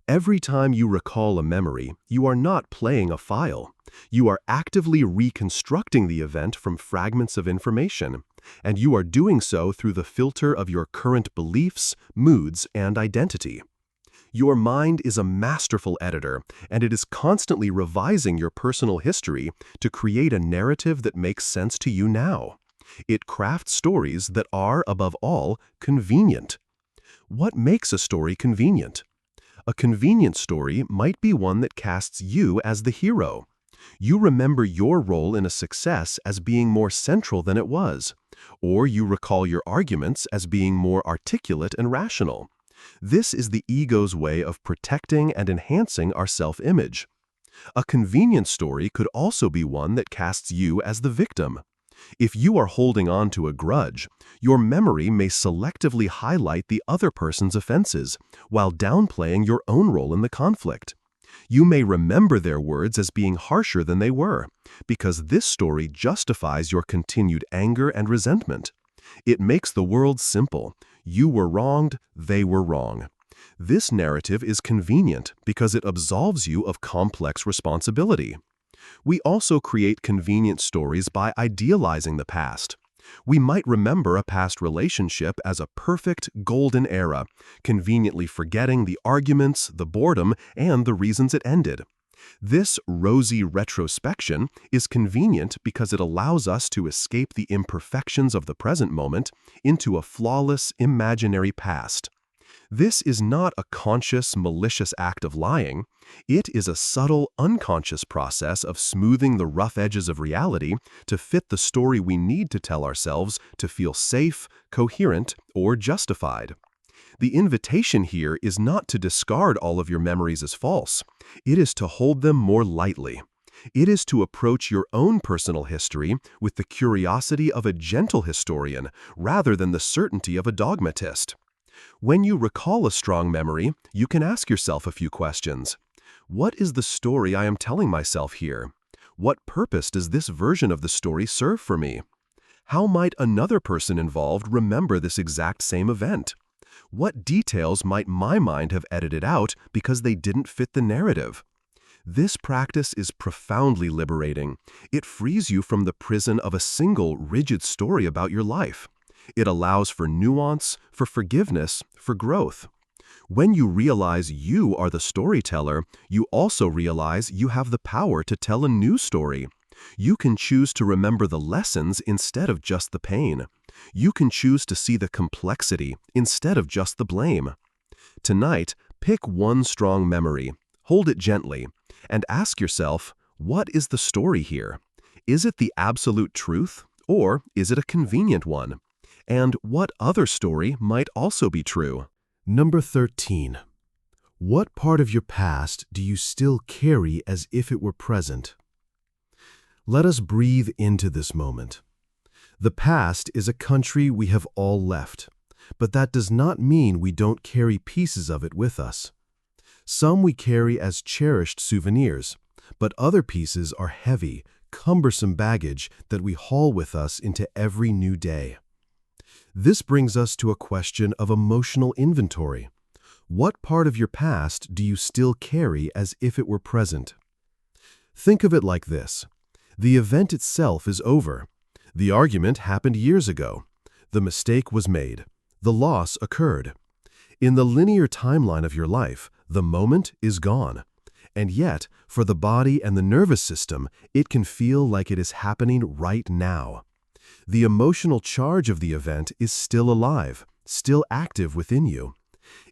Every time you recall a memory, you are not playing a file. You are actively reconstructing the event from fragments of information, and you are doing so through the filter of your current beliefs, moods, and identity. Your mind is a masterful editor, and it is constantly revising your personal history to create a narrative that makes sense to you now. It crafts stories that are, above all, convenient. What makes a story convenient? A convenient story might be one that casts you as the hero. You remember your role in a success as being more central than it was, or you recall your arguments as being more articulate and rational. This is the ego's way of protecting and enhancing our self-image. A convenient story could also be one that casts you as the victim. If you are holding on to a grudge, your memory may selectively highlight the other person's offenses, while downplaying your own role in the conflict. You may remember their words as being harsher than they were, because this story justifies your continued anger and resentment. It makes the world simple. You were wronged, they were wrong. This narrative is convenient because it absolves you of complex responsibility. We also create convenient stories by idealizing the past. We might remember a past relationship as a perfect, golden era, conveniently forgetting the arguments, the boredom, and the reasons it ended. This rosy retrospection is convenient because it allows us to escape the imperfections of the present moment into a flawless, imaginary past. This is not a conscious, malicious act of lying. It is a subtle, unconscious process of smoothing the rough edges of reality to fit the story we need to tell ourselves to feel safe, coherent, or justified. The invitation here is not to discard all of your memories as false. It is to hold them more lightly. It is to approach your own personal history with the curiosity of a gentle historian rather than the certainty of a dogmatist. When you recall a strong memory, you can ask yourself a few questions. What is the story I am telling myself here? What purpose does this version of the story serve for me? How might another person involved remember this exact same event? What details might my mind have edited out because they didn't fit the narrative? This practice is profoundly liberating. It frees you from the prison of a single, rigid story about your life. It allows for nuance, for forgiveness, for growth. When you realize you are the storyteller, you also realize you have the power to tell a new story. You can choose to remember the lessons instead of just the pain. You can choose to see the complexity instead of just the blame. Tonight, pick one strong memory, hold it gently, and ask yourself, what is the story here? Is it the absolute truth, or is it a convenient one? And what other story might also be true? Number 13. What part of your past do you still carry as if it were present? Let us breathe into this moment. The past is a country we have all left, but that does not mean we don't carry pieces of it with us. Some we carry as cherished souvenirs, but other pieces are heavy, cumbersome baggage that we haul with us into every new day. This brings us to a question of emotional inventory. What part of your past do you still carry as if it were present? Think of it like this. The event itself is over. The argument happened years ago. The mistake was made. The loss occurred. In the linear timeline of your life, the moment is gone. And yet, for the body and the nervous system, it can feel like it is happening right now. The emotional charge of the event is still alive, still active within you.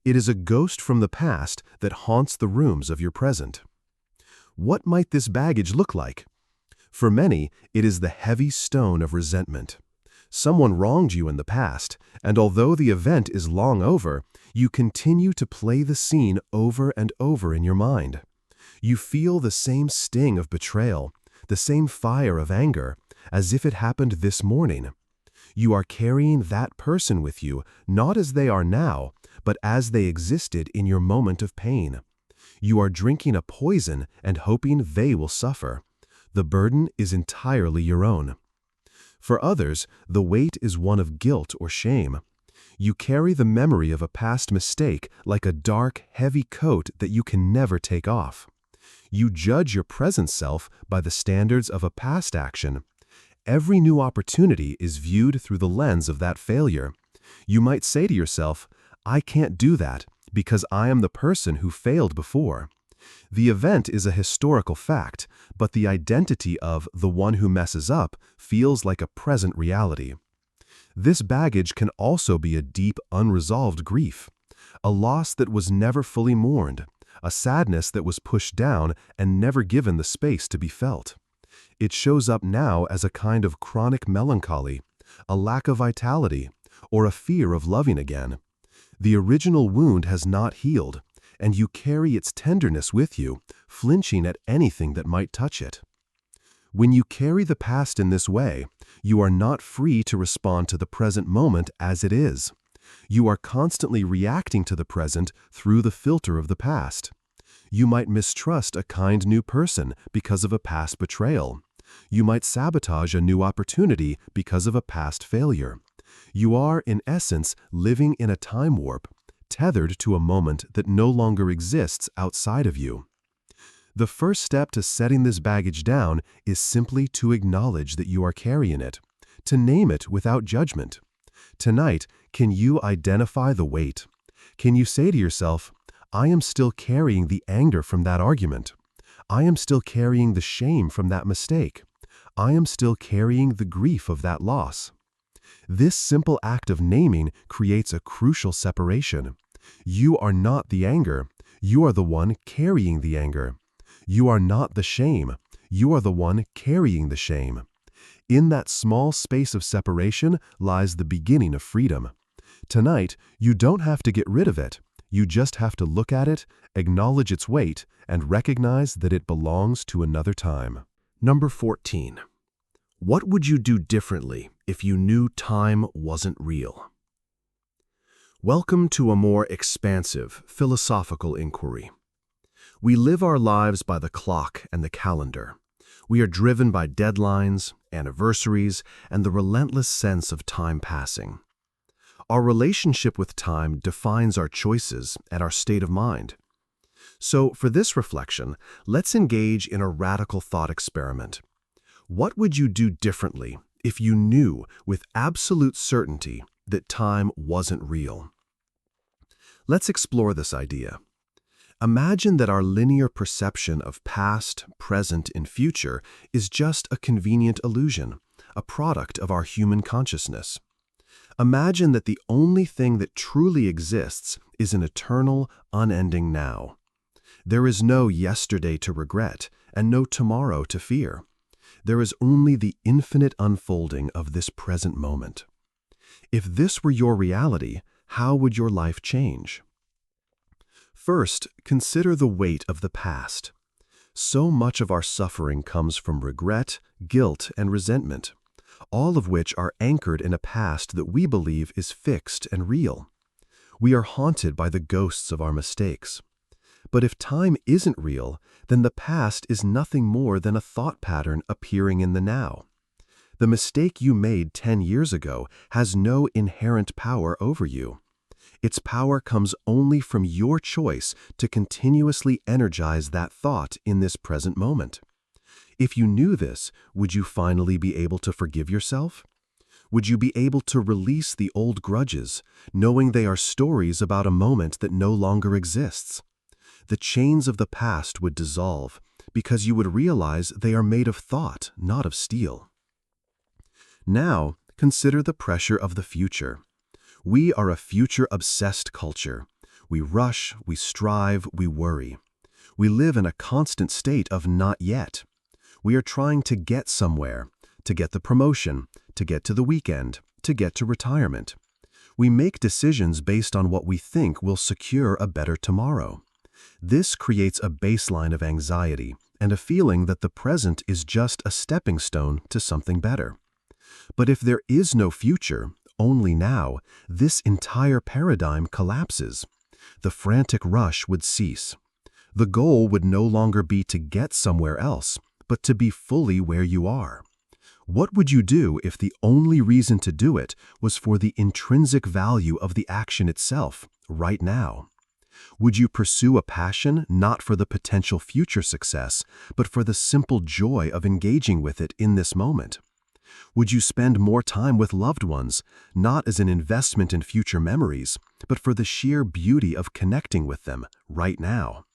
It is a ghost from the past that haunts the rooms of your present. What might this baggage look like? For many, it is the heavy stone of resentment. Someone wronged you in the past, and although the event is long over, you continue to play the scene over and over in your mind. You feel the same sting of betrayal, the same fire of anger, as if it happened this morning. You are carrying that person with you, not as they are now, but as they existed in your moment of pain. You are drinking a poison and hoping they will suffer. The burden is entirely your own. For others, the weight is one of guilt or shame. You carry the memory of a past mistake like a dark, heavy coat that you can never take off. You judge your present self by the standards of a past action. Every new opportunity is viewed through the lens of that failure. You might say to yourself, "I can't do that because I am the person who failed before." The event is a historical fact, but the identity of the one who messes up feels like a present reality. This baggage can also be a deep, unresolved grief, a loss that was never fully mourned, a sadness that was pushed down and never given the space to be felt. It shows up now as a kind of chronic melancholy, a lack of vitality, or a fear of loving again. The original wound has not healed, and you carry its tenderness with you, flinching at anything that might touch it. When you carry the past in this way, you are not free to respond to the present moment as it is. You are constantly reacting to the present through the filter of the past. You might mistrust a kind new person because of a past betrayal. You might sabotage a new opportunity because of a past failure. You are, in essence, living in a time warp, tethered to a moment that no longer exists outside of you. The first step to setting this baggage down is simply to acknowledge that you are carrying it, to name it without judgment. Tonight, can you identify the weight? Can you say to yourself, "I am still carrying the anger from that argument. I am still carrying the shame from that mistake. I am still carrying the grief of that loss." This simple act of naming creates a crucial separation. You are not the anger. You are the one carrying the anger. You are not the shame. You are the one carrying the shame. In that small space of separation lies the beginning of freedom. Tonight, you don't have to get rid of it. You just have to look at it, acknowledge its weight, and recognize that it belongs to another time. Number 14. What would you do differently if you knew time wasn't real? Welcome to a more expansive, philosophical inquiry. We live our lives by the clock and the calendar. We are driven by deadlines, anniversaries, and the relentless sense of time passing. Our relationship with time defines our choices and our state of mind. So, for this reflection, let's engage in a radical thought experiment. What would you do differently if you knew with absolute certainty that time wasn't real? Let's explore this idea. Imagine that our linear perception of past, present, and future is just a convenient illusion, a product of our human consciousness. Imagine that the only thing that truly exists is an eternal, unending now. There is no yesterday to regret and no tomorrow to fear. There is only the infinite unfolding of this present moment. If this were your reality, how would your life change? First, consider the weight of the past. So much of our suffering comes from regret, guilt, and resentment, all of which are anchored in a past that we believe is fixed and real. We are haunted by the ghosts of our mistakes. But if time isn't real, then the past is nothing more than a thought pattern appearing in the now. The mistake you made 10 years ago has no inherent power over you. Its power comes only from your choice to continuously energize that thought in this present moment. If you knew this, would you finally be able to forgive yourself? Would you be able to release the old grudges, knowing they are stories about a moment that no longer exists? The chains of the past would dissolve because you would realize they are made of thought, not of steel. Now, consider the pressure of the future. We are a future-obsessed culture. We rush, we strive, we worry. We live in a constant state of not yet. We are trying to get somewhere, to get the promotion, to get to the weekend, to get to retirement. We make decisions based on what we think will secure a better tomorrow. This creates a baseline of anxiety, and a feeling that the present is just a stepping stone to something better. But if there is no future, only now, this entire paradigm collapses. The frantic rush would cease. The goal would no longer be to get somewhere else, but to be fully where you are. What would you do if the only reason to do it was for the intrinsic value of the action itself, right now? Would you pursue a passion not for the potential future success, but for the simple joy of engaging with it in this moment? Would you spend more time with loved ones, not as an investment in future memories, but for the sheer beauty of connecting with them right now?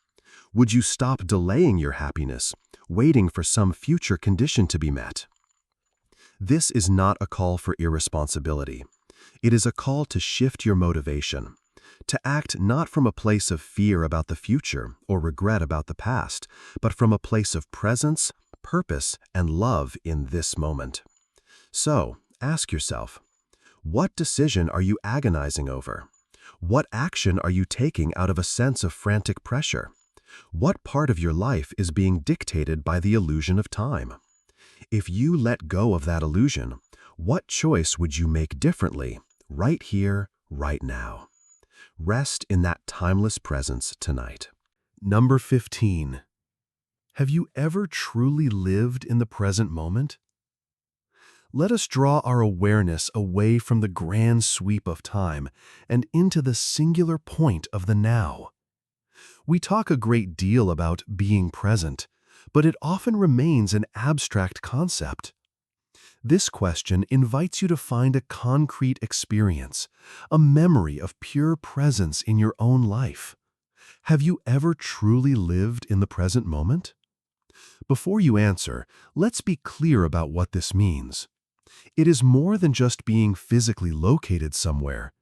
Would you stop delaying your happiness, waiting for some future condition to be met? This is not a call for irresponsibility. It is a call to shift your motivation, to act not from a place of fear about the future or regret about the past, but from a place of presence, purpose, and love in this moment. So, ask yourself, what decision are you agonizing over? What action are you taking out of a sense of frantic pressure? What part of your life is being dictated by the illusion of time? If you let go of that illusion, what choice would you make differently, right here, right now? Rest in that timeless presence tonight. Number 15. Have you ever truly lived in the present moment? Let us draw our awareness away from the grand sweep of time and into the singular point of the now. We talk a great deal about being present, but it often remains an abstract concept. This question invites you to find a concrete experience, a memory of pure presence in your own life. Have you ever truly lived in the present moment? Before you answer, let's be clear about what this means. It is more than just being physically located somewhere.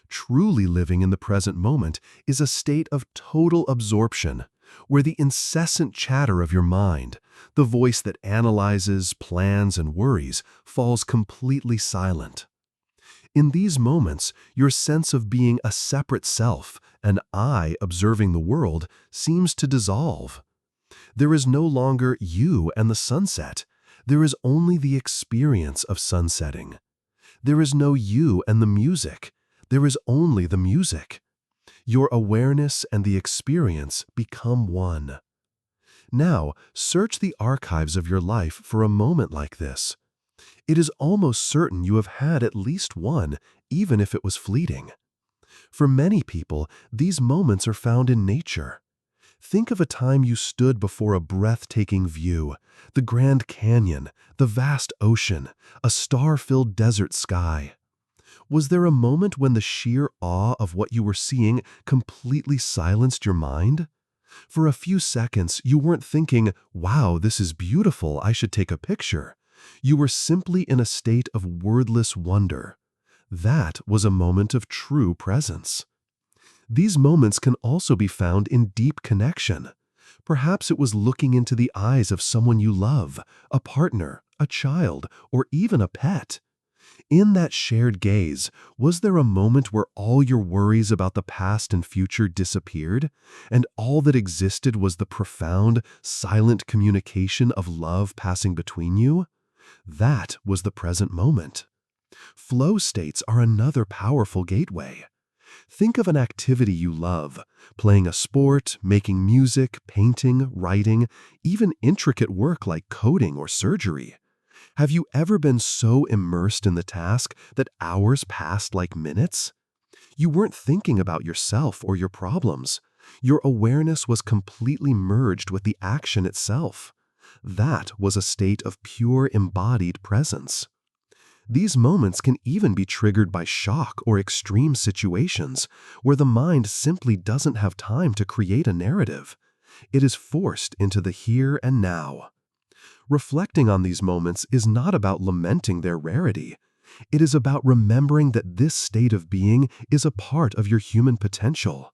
Truly living in the present moment is a state of total absorption, where the incessant chatter of your mind, the voice that analyzes, plans, and worries, falls completely silent. In these moments, your sense of being a separate self, an I observing the world, seems to dissolve. There is no longer you and the sunset. There is only the experience of sunsetting. There is no you and the music. There is only the music. Your awareness and the experience become one. Now, search the archives of your life for a moment like this. It is almost certain you have had at least one, even if it was fleeting. For many people, these moments are found in nature. Think of a time you stood before a breathtaking view, the Grand Canyon, the vast ocean, a star-filled desert sky. Was there a moment when the sheer awe of what you were seeing completely silenced your mind? For a few seconds, you weren't thinking, "Wow, this is beautiful, I should take a picture." You were simply in a state of wordless wonder. That was a moment of true presence. These moments can also be found in deep connection. Perhaps it was looking into the eyes of someone you love, a partner, a child, or even a pet. In that shared gaze, was there a moment where all your worries about the past and future disappeared, and all that existed was the profound, silent communication of love passing between you? That was the present moment. Flow states are another powerful gateway. Think of an activity you love, playing a sport, making music, painting, writing, even intricate work like coding or surgery. Have you ever been so immersed in the task that hours passed like minutes? You weren't thinking about yourself or your problems. Your awareness was completely merged with the action itself. That was a state of pure embodied presence. These moments can even be triggered by shock or extreme situations, where the mind simply doesn't have time to create a narrative. It is forced into the here and now. Reflecting on these moments is not about lamenting their rarity. It is about remembering that this state of being is a part of your human potential.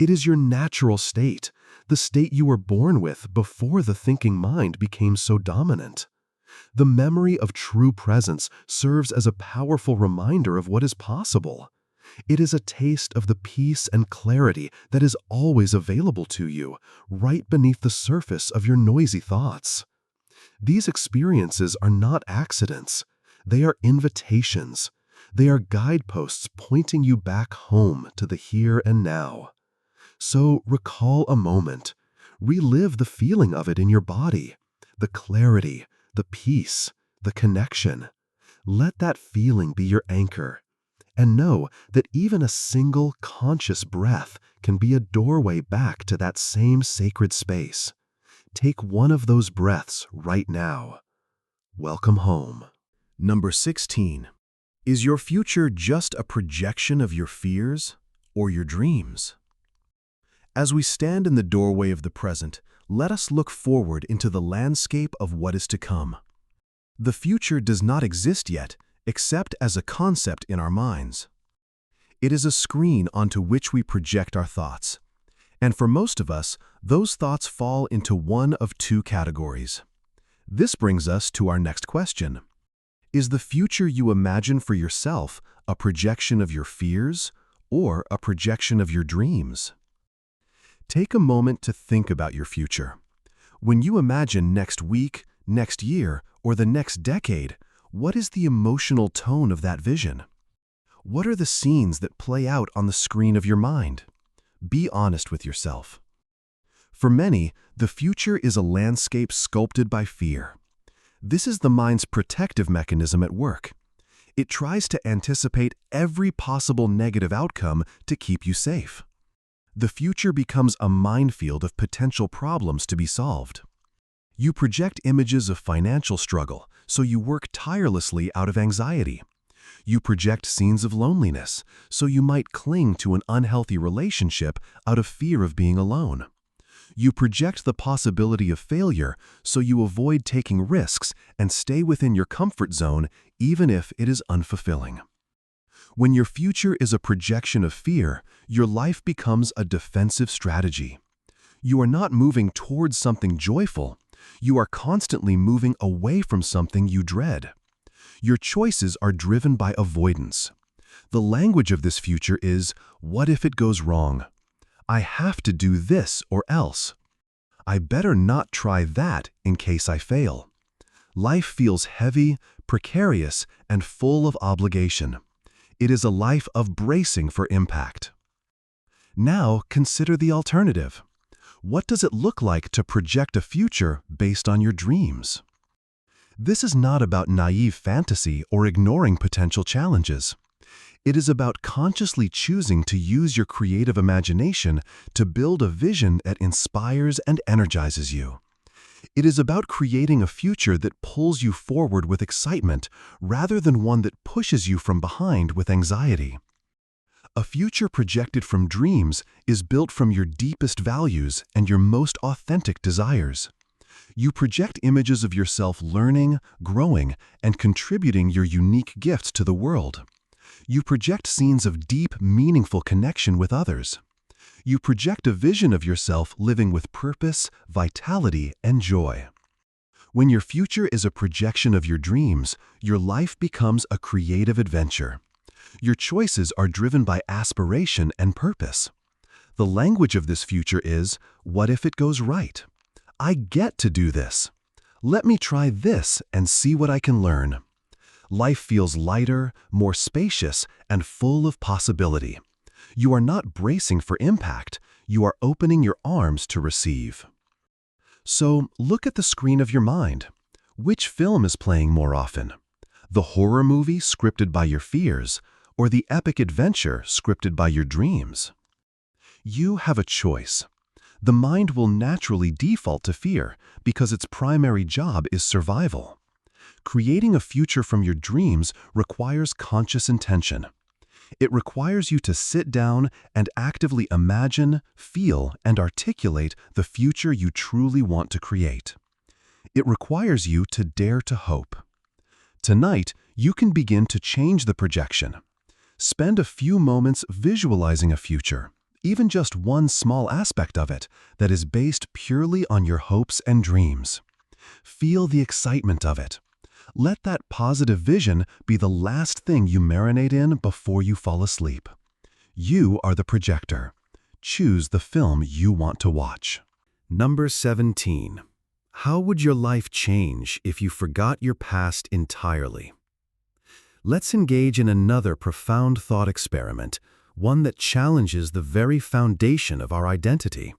It is your natural state, the state you were born with before the thinking mind became so dominant. The memory of true presence serves as a powerful reminder of what is possible. It is a taste of the peace and clarity that is always available to you, right beneath the surface of your noisy thoughts. These experiences are not accidents. They are invitations. They are guideposts pointing you back home to the here and now. So recall a moment. Relive the feeling of it in your body, the clarity, the peace, the connection. Let that feeling be your anchor. And know that even a single conscious breath can be a doorway back to that same sacred space. Take one of those breaths right now. Welcome home. Number 16. Is your future just a projection of your fears or your dreams? As we stand in the doorway of the present, let us look forward into the landscape of what is to come. The future does not exist yet, except as a concept in our minds. It is a screen onto which we project our thoughts. And for most of us, those thoughts fall into one of two categories. This brings us to our next question. Is the future you imagine for yourself a projection of your fears or a projection of your dreams? Take a moment to think about your future. When you imagine next week, next year, or the next decade, what is the emotional tone of that vision? What are the scenes that play out on the screen of your mind? Be honest with yourself. For many, the future is a landscape sculpted by fear. This is the mind's protective mechanism at work. It tries to anticipate every possible negative outcome to keep you safe. The future becomes a minefield of potential problems to be solved. You project images of financial struggle, so you work tirelessly out of anxiety. You project scenes of loneliness, so you might cling to an unhealthy relationship out of fear of being alone. You project the possibility of failure, so you avoid taking risks and stay within your comfort zone even if it is unfulfilling. When your future is a projection of fear, your life becomes a defensive strategy. You are not moving towards something joyful. You are constantly moving away from something you dread. Your choices are driven by avoidance. The language of this future is, what if it goes wrong? I have to do this or else. I better not try that in case I fail. Life feels heavy, precarious, and full of obligation. It is a life of bracing for impact. Now consider the alternative. What does it look like to project a future based on your dreams? This is not about naive fantasy or ignoring potential challenges. It is about consciously choosing to use your creative imagination to build a vision that inspires and energizes you. It is about creating a future that pulls you forward with excitement rather than one that pushes you from behind with anxiety. A future projected from dreams is built from your deepest values and your most authentic desires. You project images of yourself learning, growing, and contributing your unique gifts to the world. You project scenes of deep, meaningful connection with others. You project a vision of yourself living with purpose, vitality, and joy. When your future is a projection of your dreams, your life becomes a creative adventure. Your choices are driven by aspiration and purpose. The language of this future is, what if it goes right? I get to do this. Let me try this and see what I can learn. Life feels lighter, more spacious, and full of possibility. You are not bracing for impact. You are opening your arms to receive. So look at the screen of your mind. Which film is playing more often? The horror movie scripted by your fears, or the epic adventure scripted by your dreams? You have a choice. The mind will naturally default to fear because its primary job is survival. Creating a future from your dreams requires conscious intention. It requires you to sit down and actively imagine, feel, and articulate the future you truly want to create. It requires you to dare to hope. Tonight, you can begin to change the projection. Spend a few moments visualizing a future, even just one small aspect of it that is based purely on your hopes and dreams. Feel the excitement of it. Let that positive vision be the last thing you marinate in before you fall asleep. You are the projector. Choose the film you want to watch. Number 17. How would your life change if you forgot your past entirely? Let's engage in another profound thought experiment, one that challenges the very foundation of our identity.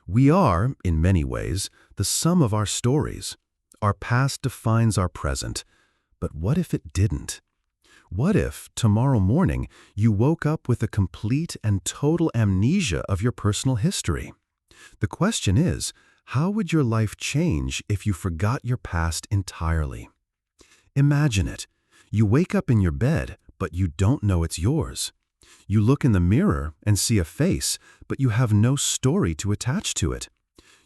We are, in many ways, the sum of our stories. Our past defines our present. But what if it didn't? What if, tomorrow morning, you woke up with a complete and total amnesia of your personal history? The question is, how would your life change if you forgot your past entirely? Imagine it. You wake up in your bed, but you don't know it's yours. You look in the mirror and see a face, but you have no story to attach to it.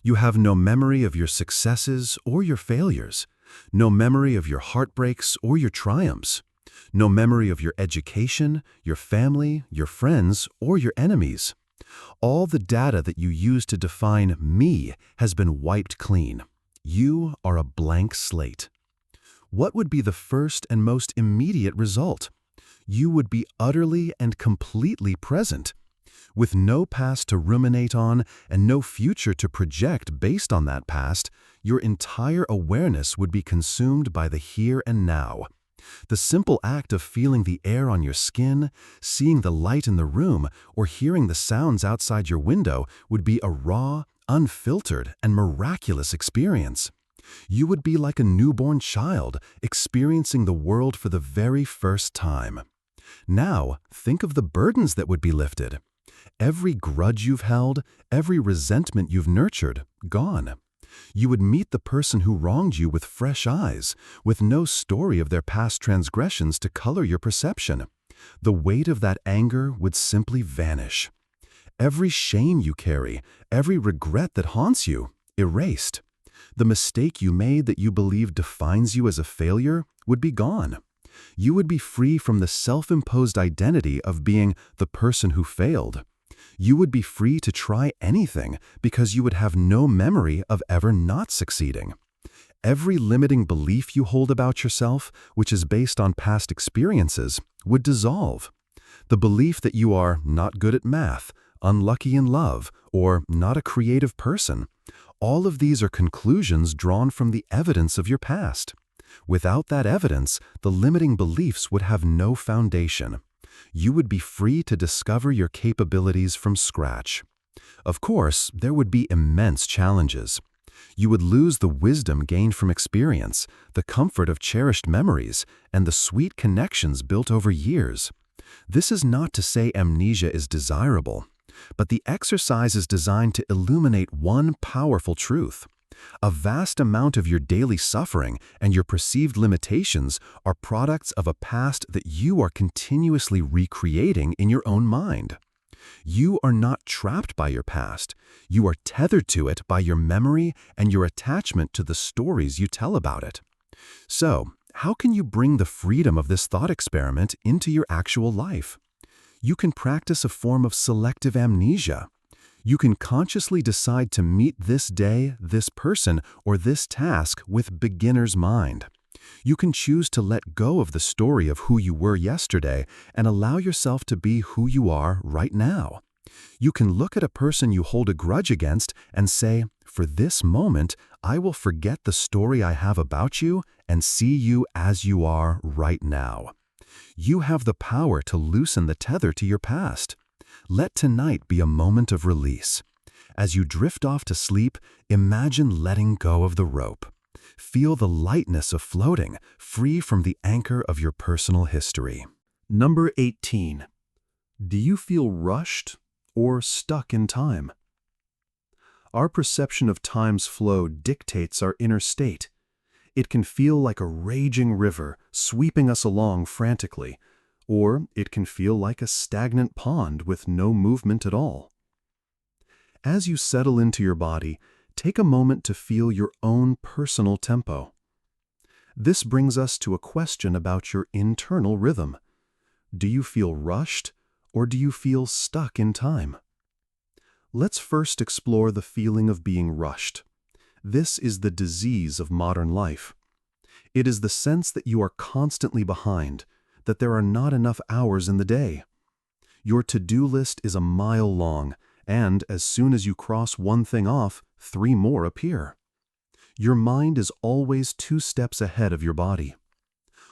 You have no memory of your successes or your failures, no memory of your heartbreaks or your triumphs, no memory of your education, your family, your friends, or your enemies. All the data that you use to define me has been wiped clean. You are a blank slate. What would be the first and most immediate result? You would be utterly and completely present. With no past to ruminate on and no future to project based on that past, your entire awareness would be consumed by the here and now. The simple act of feeling the air on your skin, seeing the light in the room, or hearing the sounds outside your window would be a raw, unfiltered, and miraculous experience. You would be like a newborn child experiencing the world for the very first time. Now, think of the burdens that would be lifted. Every grudge you've held, every resentment you've nurtured, gone. You would meet the person who wronged you with fresh eyes, with no story of their past transgressions to color your perception. The weight of that anger would simply vanish. Every shame you carry, every regret that haunts you, erased. The mistake you made that you believe defines you as a failure would be gone. You would be free from the self-imposed identity of being the person who failed. You would be free to try anything because you would have no memory of ever not succeeding. Every limiting belief you hold about yourself, which is based on past experiences, would dissolve. The belief that you are not good at math, unlucky in love, or not a creative person, all of these are conclusions drawn from the evidence of your past. Without that evidence, the limiting beliefs would have no foundation. You would be free to discover your capabilities from scratch. Of course, there would be immense challenges. You would lose the wisdom gained from experience, the comfort of cherished memories, and the sweet connections built over years. This is not to say amnesia is desirable, but the exercise is designed to illuminate one powerful truth. A vast amount of your daily suffering and your perceived limitations are products of a past that you are continuously recreating in your own mind. You are not trapped by your past. You are tethered to it by your memory and your attachment to the stories you tell about it. So, how can you bring the freedom of this thought experiment into your actual life? You can practice a form of selective amnesia. You can consciously decide to meet this day, this person, or this task with beginner's mind. You can choose to let go of the story of who you were yesterday and allow yourself to be who you are right now. You can look at a person you hold a grudge against and say, "For this moment, I will forget the story I have about you and see you as you are right now." You have the power to loosen the tether to your past. Let tonight be a moment of release. As you drift off to sleep, imagine letting go of the rope. Feel the lightness of floating, free from the anchor of your personal history. Number 18. Do you feel rushed or stuck in time? Our perception of time's flow dictates our inner state. It can feel like a raging river sweeping us along frantically, or it can feel like a stagnant pond with no movement at all. As you settle into your body, take a moment to feel your own personal tempo. This brings us to a question about your internal rhythm. Do you feel rushed, or do you feel stuck in time? Let's first explore the feeling of being rushed. This is the disease of modern life. It is the sense that you are constantly behind, that there are not enough hours in the day. Your to-do list is a mile long, and as soon as you cross one thing off, 3 more appear. Your mind is always 2 steps ahead of your body.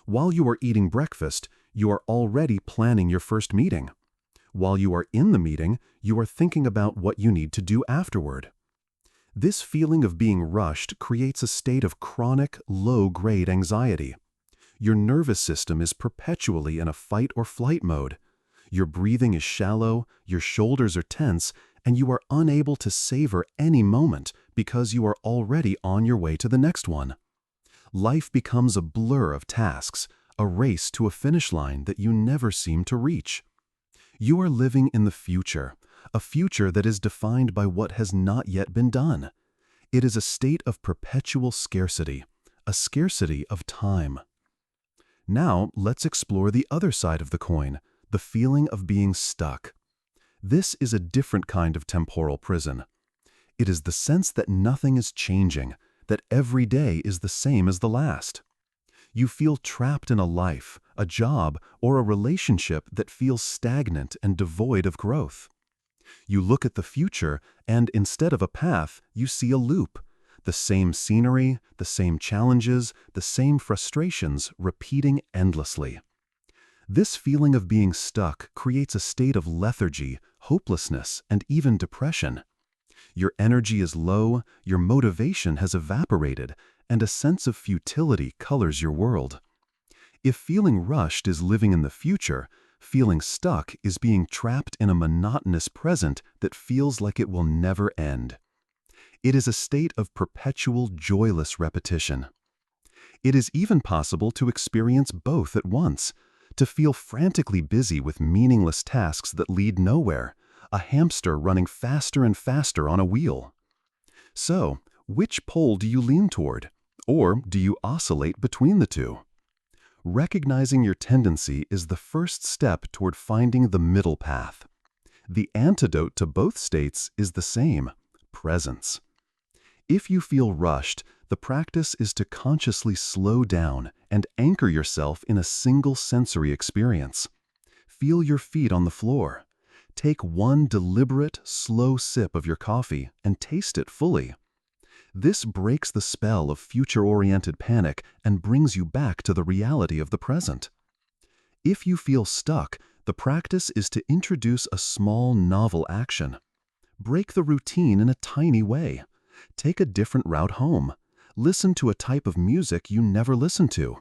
While you are eating breakfast, you are already planning your first meeting. While you are in the meeting, you are thinking about what you need to do afterward. This feeling of being rushed creates a state of chronic, low-grade anxiety. Your nervous system is perpetually in a fight or flight mode. Your breathing is shallow, your shoulders are tense, and you are unable to savor any moment because you are already on your way to the next one. Life becomes a blur of tasks, a race to a finish line that you never seem to reach. You are living in the future, a future that is defined by what has not yet been done. It is a state of perpetual scarcity, a scarcity of time. Now, let's explore the other side of the coin, the feeling of being stuck. This is a different kind of temporal prison. It is the sense that nothing is changing, that every day is the same as the last. You feel trapped in a life, a job, or a relationship that feels stagnant and devoid of growth. You look at the future, and instead of a path, you see a loop. The same scenery, the same challenges, the same frustrations repeating endlessly. This feeling of being stuck creates a state of lethargy, hopelessness, and even depression. Your energy is low, your motivation has evaporated, and a sense of futility colors your world. If feeling rushed is living in the future, feeling stuck is being trapped in a monotonous present that feels like it will never end. It is a state of perpetual joyless repetition. It is even possible to experience both at once, to feel frantically busy with meaningless tasks that lead nowhere, a hamster running faster and faster on a wheel. So, which pole do you lean toward? Or do you oscillate between the two? Recognizing your tendency is the first step toward finding the middle path. The antidote to both states is the same: presence. If you feel rushed, the practice is to consciously slow down and anchor yourself in a single sensory experience. Feel your feet on the floor. Take one deliberate, slow sip of your coffee and taste it fully. This breaks the spell of future-oriented panic and brings you back to the reality of the present. If you feel stuck, the practice is to introduce a small, novel action. Break the routine in a tiny way. Take a different route home. Listen to a type of music you never listened to.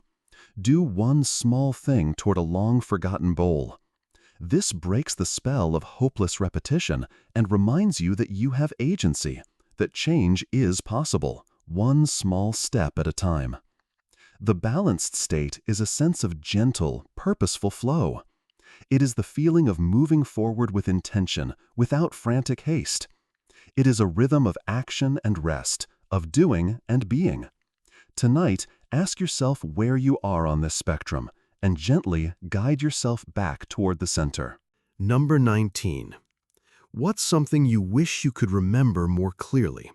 Do one small thing toward a long-forgotten goal. This breaks the spell of hopeless repetition and reminds you that you have agency, that change is possible, one small step at a time. The balanced state is a sense of gentle, purposeful flow. It is the feeling of moving forward with intention, without frantic haste. It is a rhythm of action and rest, of doing and being. Tonight, ask yourself where you are on this spectrum, and gently guide yourself back toward the center. Number 19. What's something you wish you could remember more clearly?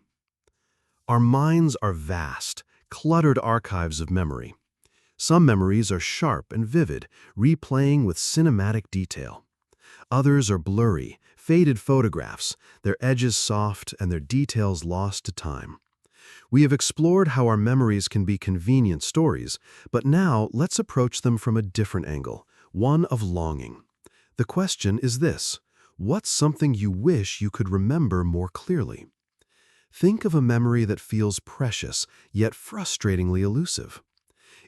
Our minds are vast, cluttered archives of memory. Some memories are sharp and vivid, replaying with cinematic detail. Others are blurry, faded photographs, their edges soft and their details lost to time. We have explored how our memories can be convenient stories, but now let's approach them from a different angle, one of longing. The question is this: what's something you wish you could remember more clearly? Think of a memory that feels precious, yet frustratingly elusive.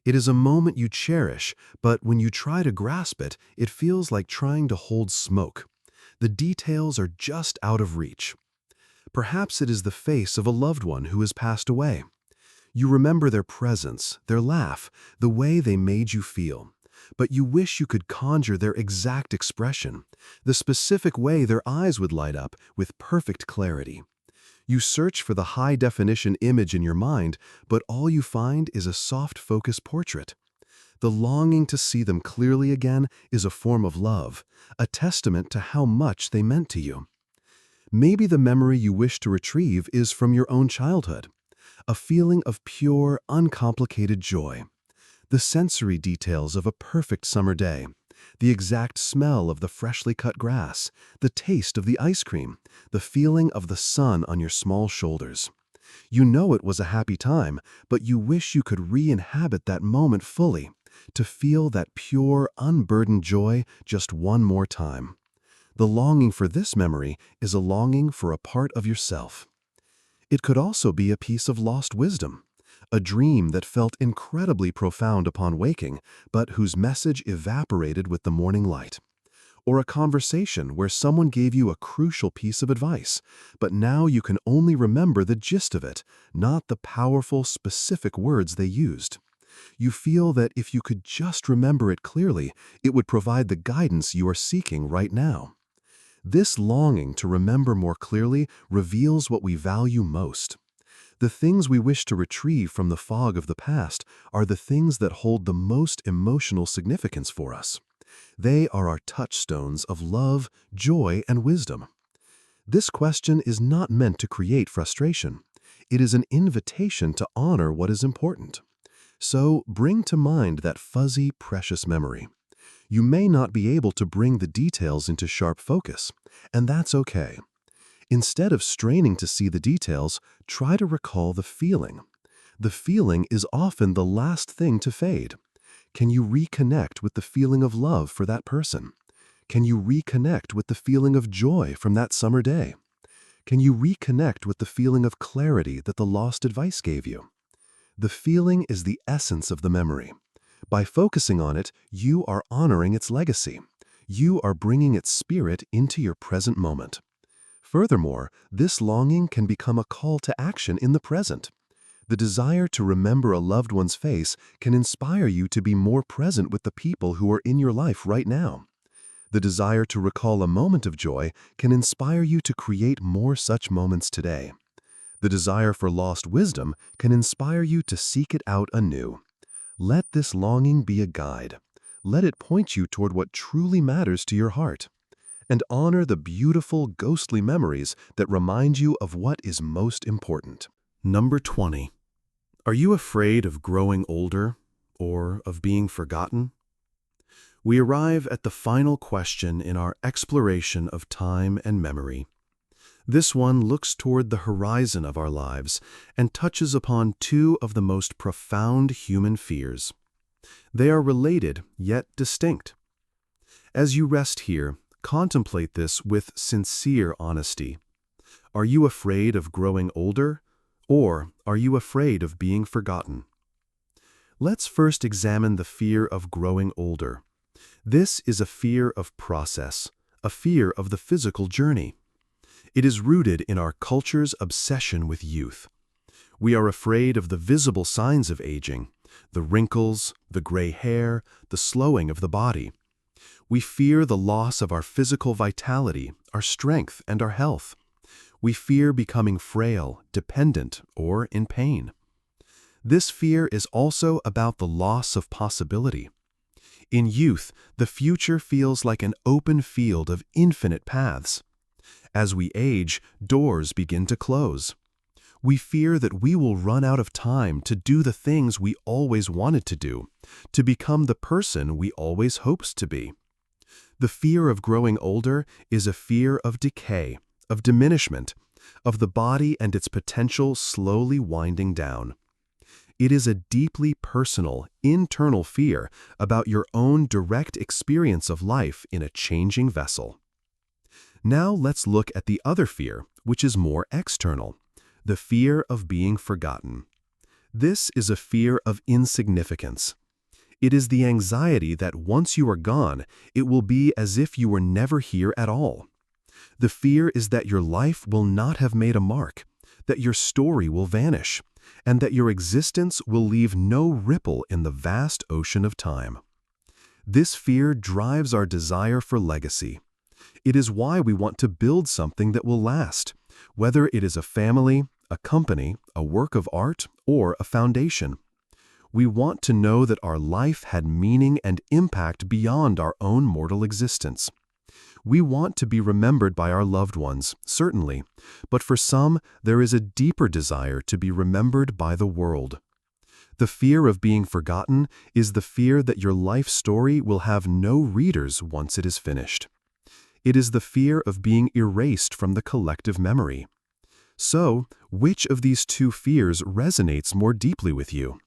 It is a moment you cherish, but when you try to grasp it, it feels like trying to hold smoke. The details are just out of reach. Perhaps it is the face of a loved one who has passed away. You remember their presence, their laugh, the way they made you feel. But you wish you could conjure their exact expression, the specific way their eyes would light up with perfect clarity. You search for the high-definition image in your mind, but all you find is a soft-focus portrait. The longing to see them clearly again is a form of love, a testament to how much they meant to you. Maybe the memory you wish to retrieve is from your own childhood, a feeling of pure, uncomplicated joy. The sensory details of a perfect summer day, the exact smell of the freshly cut grass, the taste of the ice cream, the feeling of the sun on your small shoulders. You know it was a happy time, but you wish you could re-inhabit that moment fully, to feel that pure, unburdened joy just one more time. The longing for this memory is a longing for a part of yourself. It could also be a piece of lost wisdom, a dream that felt incredibly profound upon waking, but whose message evaporated with the morning light. Or a conversation where someone gave you a crucial piece of advice, but now you can only remember the gist of it, not the powerful, specific words they used. You feel that if you could just remember it clearly, it would provide the guidance you are seeking right now. This longing to remember more clearly reveals what we value most. The things we wish to retrieve from the fog of the past are the things that hold the most emotional significance for us. They are our touchstones of love, joy, and wisdom. This question is not meant to create frustration. It is an invitation to honor what is important. So bring to mind that fuzzy, precious memory. You may not be able to bring the details into sharp focus, and that's okay. Instead of straining to see the details, try to recall the feeling. The feeling is often the last thing to fade. Can you reconnect with the feeling of love for that person? Can you reconnect with the feeling of joy from that summer day? Can you reconnect with the feeling of clarity that the lost advice gave you? The feeling is the essence of the memory. By focusing on it, you are honoring its legacy. You are bringing its spirit into your present moment. Furthermore, this longing can become a call to action in the present. The desire to remember a loved one's face can inspire you to be more present with the people who are in your life right now. The desire to recall a moment of joy can inspire you to create more such moments today. The desire for lost wisdom can inspire you to seek it out anew. Let this longing be a guide. Let it point you toward what truly matters to your heart. And honor the beautiful, ghostly memories that remind you of what is most important. Number 20. Are you afraid of growing older or of being forgotten? We arrive at the final question in our exploration of time and memory. This one looks toward the horizon of our lives and touches upon two of the most profound human fears. They are related yet distinct. As you rest here, contemplate this with sincere honesty. Are you afraid of growing older, or are you afraid of being forgotten? Let's first examine the fear of growing older. This is a fear of process, a fear of the physical journey. It is rooted in our culture's obsession with youth. We are afraid of the visible signs of aging, the wrinkles, the gray hair, the slowing of the body. We fear the loss of our physical vitality, our strength, and our health. We fear becoming frail, dependent, or in pain. This fear is also about the loss of possibility. In youth, the future feels like an open field of infinite paths. As we age, doors begin to close. We fear that we will run out of time to do the things we always wanted to do, to become the person we always hoped to be. The fear of growing older is a fear of decay, of diminishment, of the body and its potential slowly winding down. It is a deeply personal, internal fear about your own direct experience of life in a changing vessel. Now let's look at the other fear, which is more external, the fear of being forgotten. This is a fear of insignificance. It is the anxiety that once you are gone, it will be as if you were never here at all. The fear is that your life will not have made a mark, that your story will vanish, and that your existence will leave no ripple in the vast ocean of time. This fear drives our desire for legacy. It is why we want to build something that will last, whether it is a family, a company, a work of art, or a foundation. We want to know that our life had meaning and impact beyond our own mortal existence. We want to be remembered by our loved ones, certainly, but for some, there is a deeper desire to be remembered by the world. The fear of being forgotten is the fear that your life story will have no readers once it is finished. It is the fear of being erased from the collective memory. So, which of these two fears resonates more deeply with you?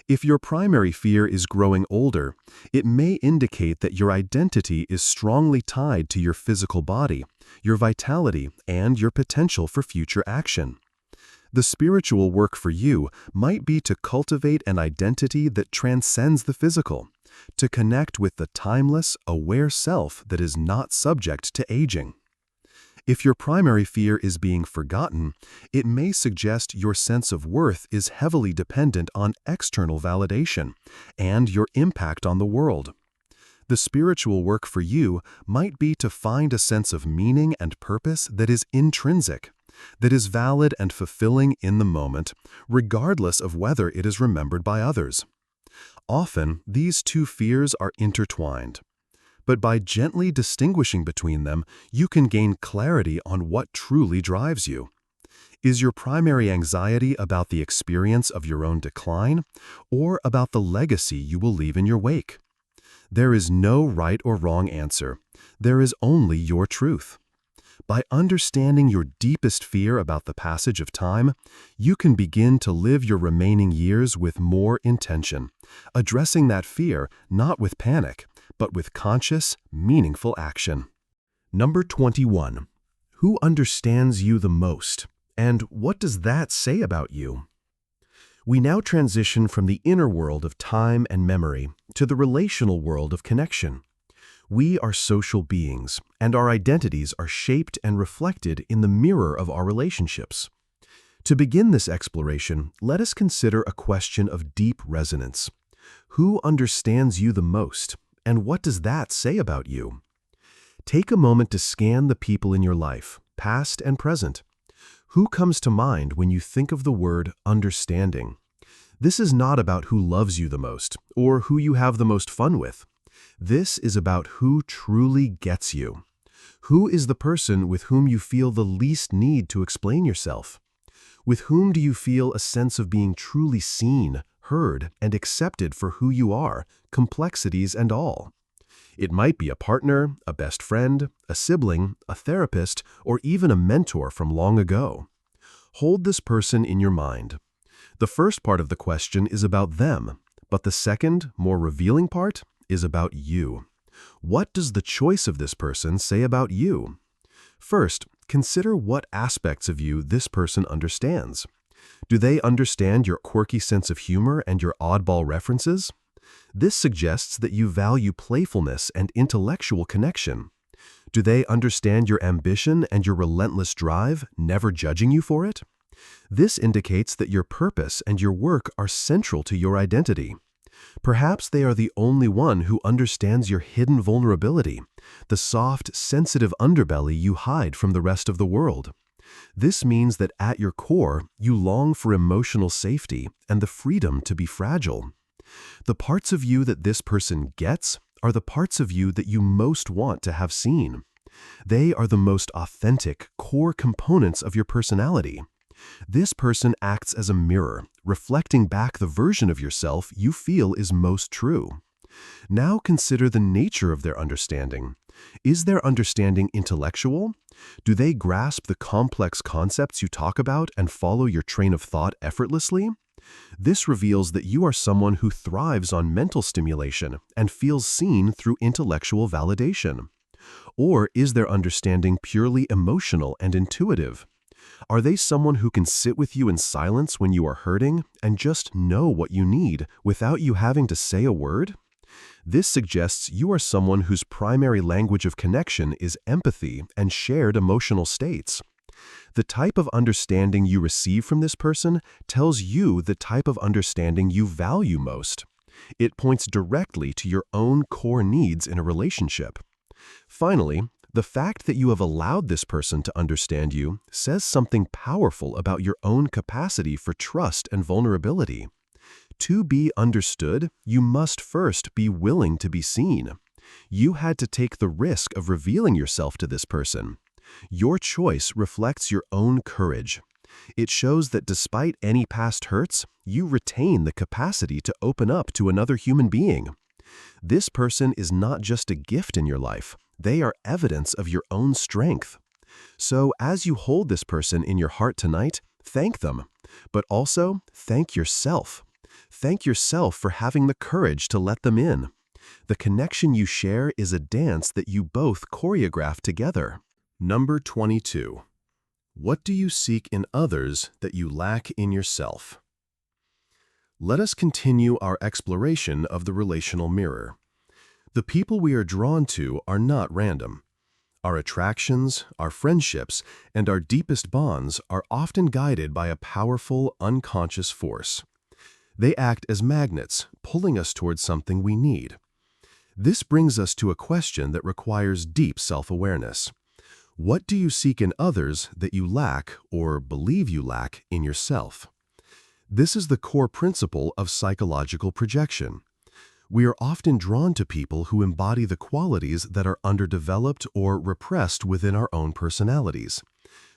If your primary fear is growing older, it may indicate that your identity is strongly tied to your physical body, your vitality, and your potential for future action. The spiritual work for you might be to cultivate an identity that transcends the physical, to connect with the timeless, aware self that is not subject to aging. If your primary fear is being forgotten, it may suggest your sense of worth is heavily dependent on external validation and your impact on the world. The spiritual work for you might be to find a sense of meaning and purpose that is intrinsic, that is valid and fulfilling in the moment, regardless of whether it is remembered by others. Often, these two fears are intertwined. But by gently distinguishing between them, you can gain clarity on what truly drives you. Is your primary anxiety about the experience of your own decline, or about the legacy you will leave in your wake? There is no right or wrong answer. There is only your truth. By understanding your deepest fear about the passage of time, you can begin to live your remaining years with more intention, addressing that fear not with panic, but with conscious, meaningful action. Number 21. Who understands you the most? And what does that say about you? We now transition from the inner world of time and memory to the relational world of connection. We are social beings, and our identities are shaped and reflected in the mirror of our relationships. To begin this exploration, let us consider a question of deep resonance. Who understands you the most? And what does that say about you? Take a moment to scan the people in your life, past and present. Who comes to mind when you think of the word understanding? This is not about who loves you the most or who you have the most fun with. This is about who truly gets you. Who is the person with whom you feel the least need to explain yourself? With whom do you feel a sense of being truly seen, heard, and accepted for who you are, complexities and all? It might be a partner, a best friend, a sibling, a therapist, or even a mentor from long ago. Hold this person in your mind. The first part of the question is about them, but the second, more revealing part is about you. What does the choice of this person say about you? First, consider what aspects of you this person understands. Do they understand your quirky sense of humor and your oddball references? This suggests that you value playfulness and intellectual connection. Do they understand your ambition and your relentless drive, never judging you for it? This indicates that your purpose and your work are central to your identity. Perhaps they are the only one who understands your hidden vulnerability, the soft, sensitive underbelly you hide from the rest of the world. This means that at your core, you long for emotional safety and the freedom to be fragile. The parts of you that this person gets are the parts of you that you most want to have seen. They are the most authentic, core components of your personality. This person acts as a mirror, reflecting back the version of yourself you feel is most true. Now consider the nature of their understanding. Is their understanding intellectual? Do they grasp the complex concepts you talk about and follow your train of thought effortlessly? This reveals that you are someone who thrives on mental stimulation and feels seen through intellectual validation. Or is their understanding purely emotional and intuitive? Are they someone who can sit with you in silence when you are hurting and just know what you need without you having to say a word? This suggests you are someone whose primary language of connection is empathy and shared emotional states. The type of understanding you receive from this person tells you the type of understanding you value most. It points directly to your own core needs in a relationship. Finally, the fact that you have allowed this person to understand you says something powerful about your own capacity for trust and vulnerability. To be understood, you must first be willing to be seen. You had to take the risk of revealing yourself to this person. Your choice reflects your own courage. It shows that despite any past hurts, you retain the capacity to open up to another human being. This person is not just a gift in your life, they are evidence of your own strength. So as you hold this person in your heart tonight, thank them, but also thank yourself. Thank yourself for having the courage to let them in. The connection you share is a dance that you both choreograph together. Number 22. What do you seek in others that you lack in yourself? Let us continue our exploration of the relational mirror. The people we are drawn to are not random. Our attractions, our friendships, and our deepest bonds are often guided by a powerful, unconscious force. They act as magnets, pulling us towards something we need. This brings us to a question that requires deep self-awareness. What do you seek in others that you lack or believe you lack in yourself? This is the core principle of psychological projection. We are often drawn to people who embody the qualities that are underdeveloped or repressed within our own personalities.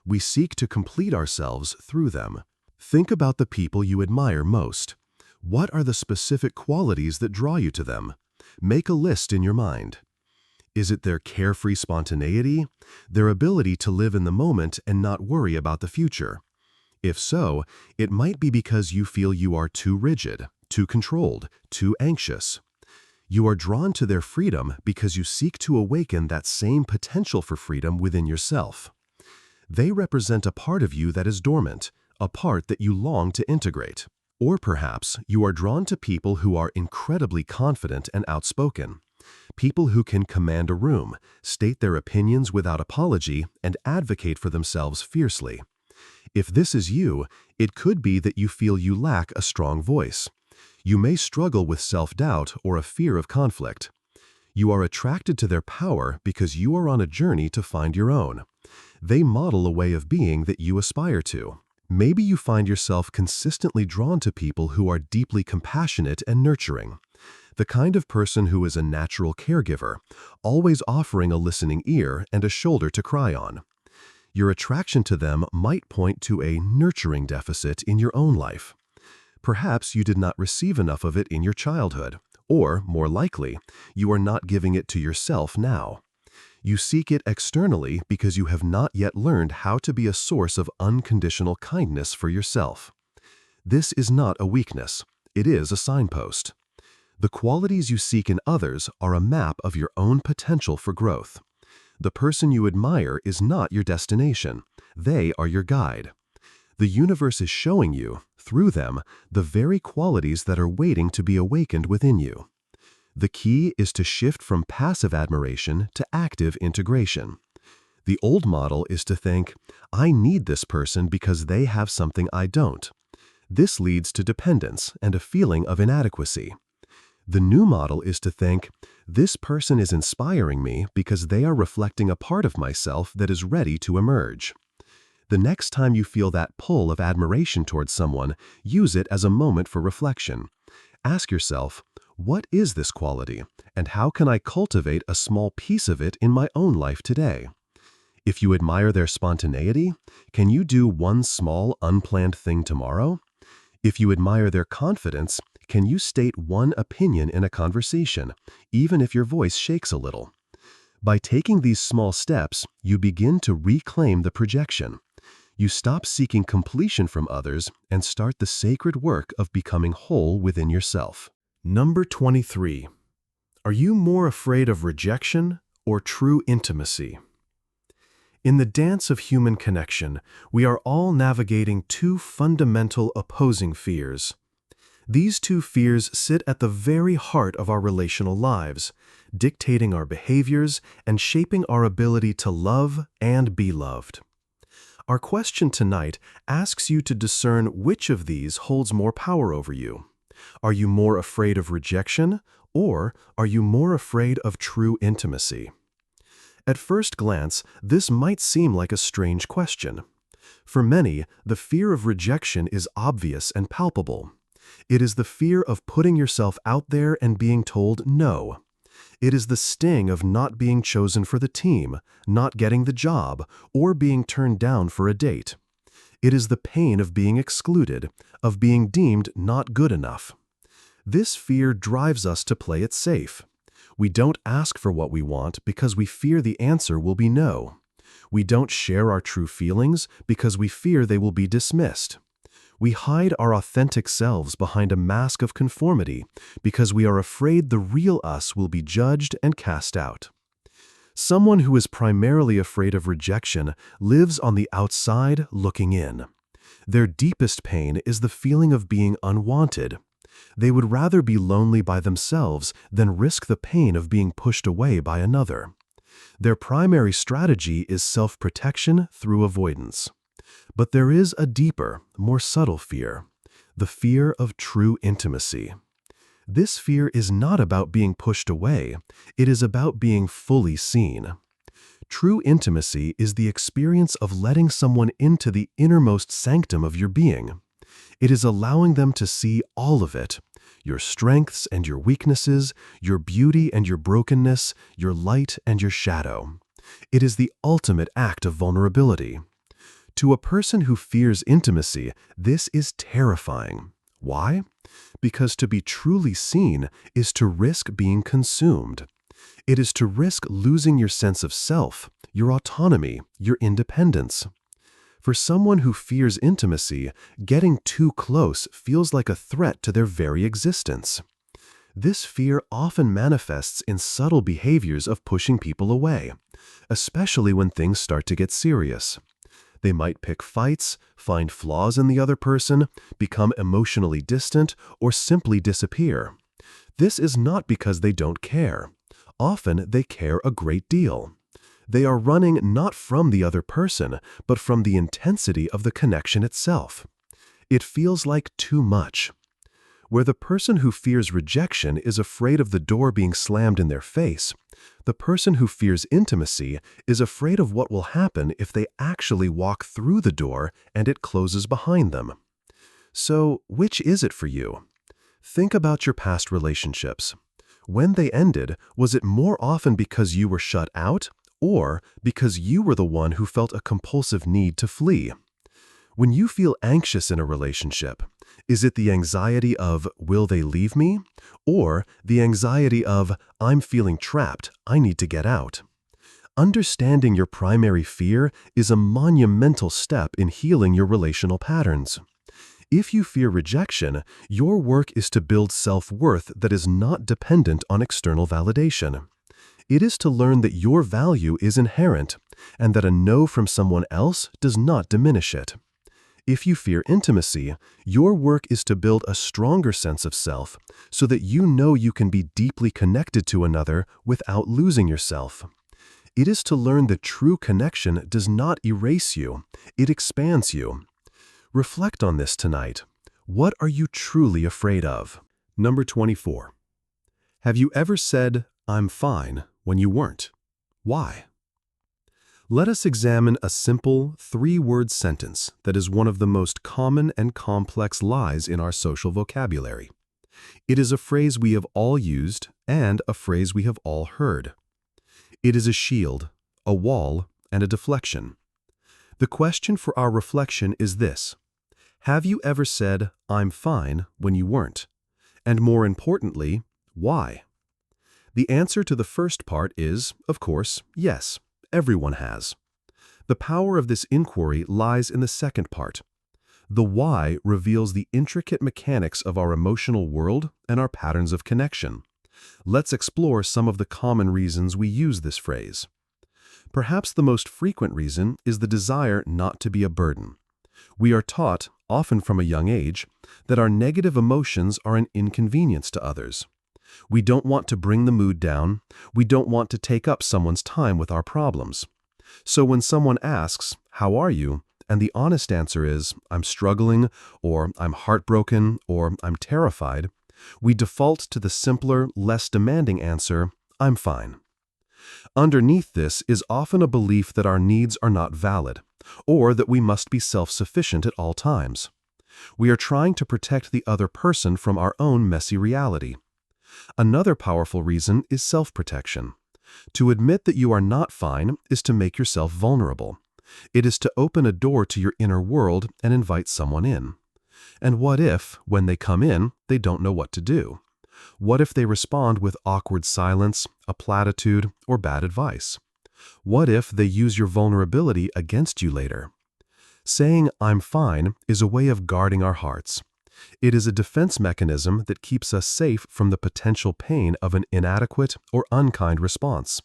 We seek to complete ourselves through them. Think about the people you admire most. What are the specific qualities that draw you to them? Make a list in your mind. Is it their carefree spontaneity, their ability to live in the moment and not worry about the future? If so, it might be because you feel you are too rigid, too controlled, too anxious. You are drawn to their freedom because you seek to awaken that same potential for freedom within yourself. They represent a part of you that is dormant, a part that you long to integrate. Or perhaps you are drawn to people who are incredibly confident and outspoken. People who can command a room, state their opinions without apology, and advocate for themselves fiercely. If this is you, it could be that you feel you lack a strong voice. You may struggle with self-doubt or a fear of conflict. You are attracted to their power because you are on a journey to find your own. They model a way of being that you aspire to. Maybe you find yourself consistently drawn to people who are deeply compassionate and nurturing. The kind of person who is a natural caregiver, always offering a listening ear and a shoulder to cry on. Your attraction to them might point to a nurturing deficit in your own life. Perhaps you did not receive enough of it in your childhood, or, more likely, you are not giving it to yourself now. You seek it externally because you have not yet learned how to be a source of unconditional kindness for yourself. This is not a weakness, it is a signpost. The qualities you seek in others are a map of your own potential for growth. The person you admire is not your destination, they are your guide. The universe is showing you, through them, the very qualities that are waiting to be awakened within you. The key is to shift from passive admiration to active integration. The old model is to think, I need this person because they have something I don't. This leads to dependence and a feeling of inadequacy. The new model is to think, this person is inspiring me because they are reflecting a part of myself that is ready to emerge. The next time you feel that pull of admiration towards someone, use it as a moment for reflection. Ask yourself, what is this quality, and how can I cultivate a small piece of it in my own life today? If you admire their spontaneity, can you do one small, unplanned thing tomorrow? If you admire their confidence, can you state one opinion in a conversation, even if your voice shakes a little? By taking these small steps, you begin to reclaim the projection. You stop seeking completion from others and start the sacred work of becoming whole within yourself. Number 23. Are you more afraid of rejection or true intimacy? In the dance of human connection, we are all navigating two fundamental opposing fears. These two fears sit at the very heart of our relational lives, dictating our behaviors and shaping our ability to love and be loved. Our question tonight asks you to discern which of these holds more power over you. Are you more afraid of rejection, or are you more afraid of true intimacy? At first glance, this might seem like a strange question. For many, the fear of rejection is obvious and palpable. It is the fear of putting yourself out there and being told no. It is the sting of not being chosen for the team, not getting the job, or being turned down for a date. It is the pain of being excluded, of being deemed not good enough. This fear drives us to play it safe. We don't ask for what we want because we fear the answer will be no. We don't share our true feelings because we fear they will be dismissed. We hide our authentic selves behind a mask of conformity because we are afraid the real us will be judged and cast out. Someone who is primarily afraid of rejection lives on the outside looking in. Their deepest pain is the feeling of being unwanted. They would rather be lonely by themselves than risk the pain of being pushed away by another. Their primary strategy is self-protection through avoidance. But there is a deeper, more subtle fear, the fear of true intimacy. This fear is not about being pushed away, it is about being fully seen. True intimacy is the experience of letting someone into the innermost sanctum of your being. It is allowing them to see all of it, your strengths and your weaknesses, your beauty and your brokenness, your light and your shadow. It is the ultimate act of vulnerability. To a person who fears intimacy, this is terrifying. Why? Because to be truly seen is to risk being consumed. It is to risk losing your sense of self, your autonomy, your independence. For someone who fears intimacy, getting too close feels like a threat to their very existence. This fear often manifests in subtle behaviors of pushing people away, especially when things start to get serious. They might pick fights, find flaws in the other person, become emotionally distant, or simply disappear. This is not because they don't care. Often they care a great deal. They are running not from the other person, but from the intensity of the connection itself. It feels like too much. Where the person who fears rejection is afraid of the door being slammed in their face, the person who fears intimacy is afraid of what will happen if they actually walk through the door and it closes behind them. So, which is it for you? Think about your past relationships. When they ended, was it more often because you were shut out, or because you were the one who felt a compulsive need to flee? When you feel anxious in a relationship, is it the anxiety of, will they leave me? Or the anxiety of, I'm feeling trapped, I need to get out? Understanding your primary fear is a monumental step in healing your relational patterns. If you fear rejection, your work is to build self-worth that is not dependent on external validation. It is to learn that your value is inherent, and that a no from someone else does not diminish it. If you fear intimacy, your work is to build a stronger sense of self so that you know you can be deeply connected to another without losing yourself. It is to learn that true connection does not erase you, it expands you. Reflect on this tonight. What are you truly afraid of? Number 24. Have you ever said, I'm fine, when you weren't? Why? Let us examine a simple, three-word sentence that is one of the most common and complex lies in our social vocabulary. It is a phrase we have all used and a phrase we have all heard. It is a shield, a wall, and a deflection. The question for our reflection is this: have you ever said, I'm fine, when you weren't? And more importantly, why? The answer to the first part is, of course, yes. Everyone has. The power of this inquiry lies in the second part. The why reveals the intricate mechanics of our emotional world and our patterns of connection. Let's explore some of the common reasons we use this phrase. Perhaps the most frequent reason is the desire not to be a burden. We are taught, often from a young age, that our negative emotions are an inconvenience to others. We don't want to bring the mood down. We don't want to take up someone's time with our problems. So when someone asks, how are you? And the honest answer is, I'm struggling, or I'm heartbroken, or I'm terrified, we default to the simpler, less demanding answer, I'm fine. Underneath this is often a belief that our needs are not valid, or that we must be self-sufficient at all times. We are trying to protect the other person from our own messy reality. Another powerful reason is self-protection. To admit that you are not fine is to make yourself vulnerable. It is to open a door to your inner world and invite someone in. And what if, when they come in, they don't know what to do? What if they respond with awkward silence, a platitude, or bad advice? What if they use your vulnerability against you later? Saying, "I'm fine," is a way of guarding our hearts. It is a defense mechanism that keeps us safe from the potential pain of an inadequate or unkind response.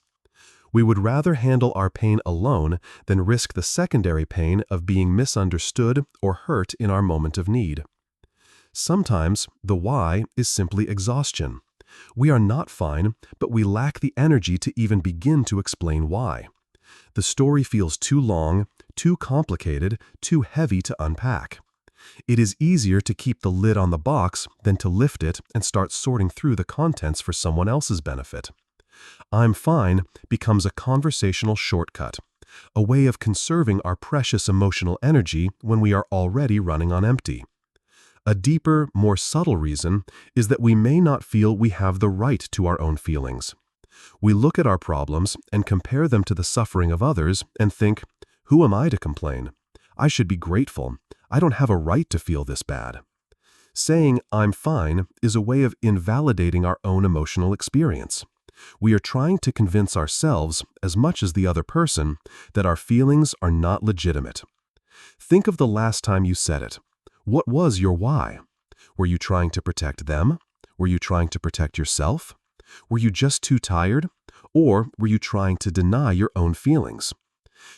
We would rather handle our pain alone than risk the secondary pain of being misunderstood or hurt in our moment of need. Sometimes the why is simply exhaustion. We are not fine, but we lack the energy to even begin to explain why. The story feels too long, too complicated, too heavy to unpack. It is easier to keep the lid on the box than to lift it and start sorting through the contents for someone else's benefit. "I'm fine" becomes a conversational shortcut, a way of conserving our precious emotional energy when we are already running on empty. A deeper, more subtle reason is that we may not feel we have the right to our own feelings. We look at our problems and compare them to the suffering of others and think, "Who am I to complain? I should be grateful. I don't have a right to feel this bad." Saying, "I'm fine" is a way of invalidating our own emotional experience. We are trying to convince ourselves, as much as the other person, that our feelings are not legitimate. Think of the last time you said it. What was your why? Were you trying to protect them? Were you trying to protect yourself? Were you just too tired? Or were you trying to deny your own feelings?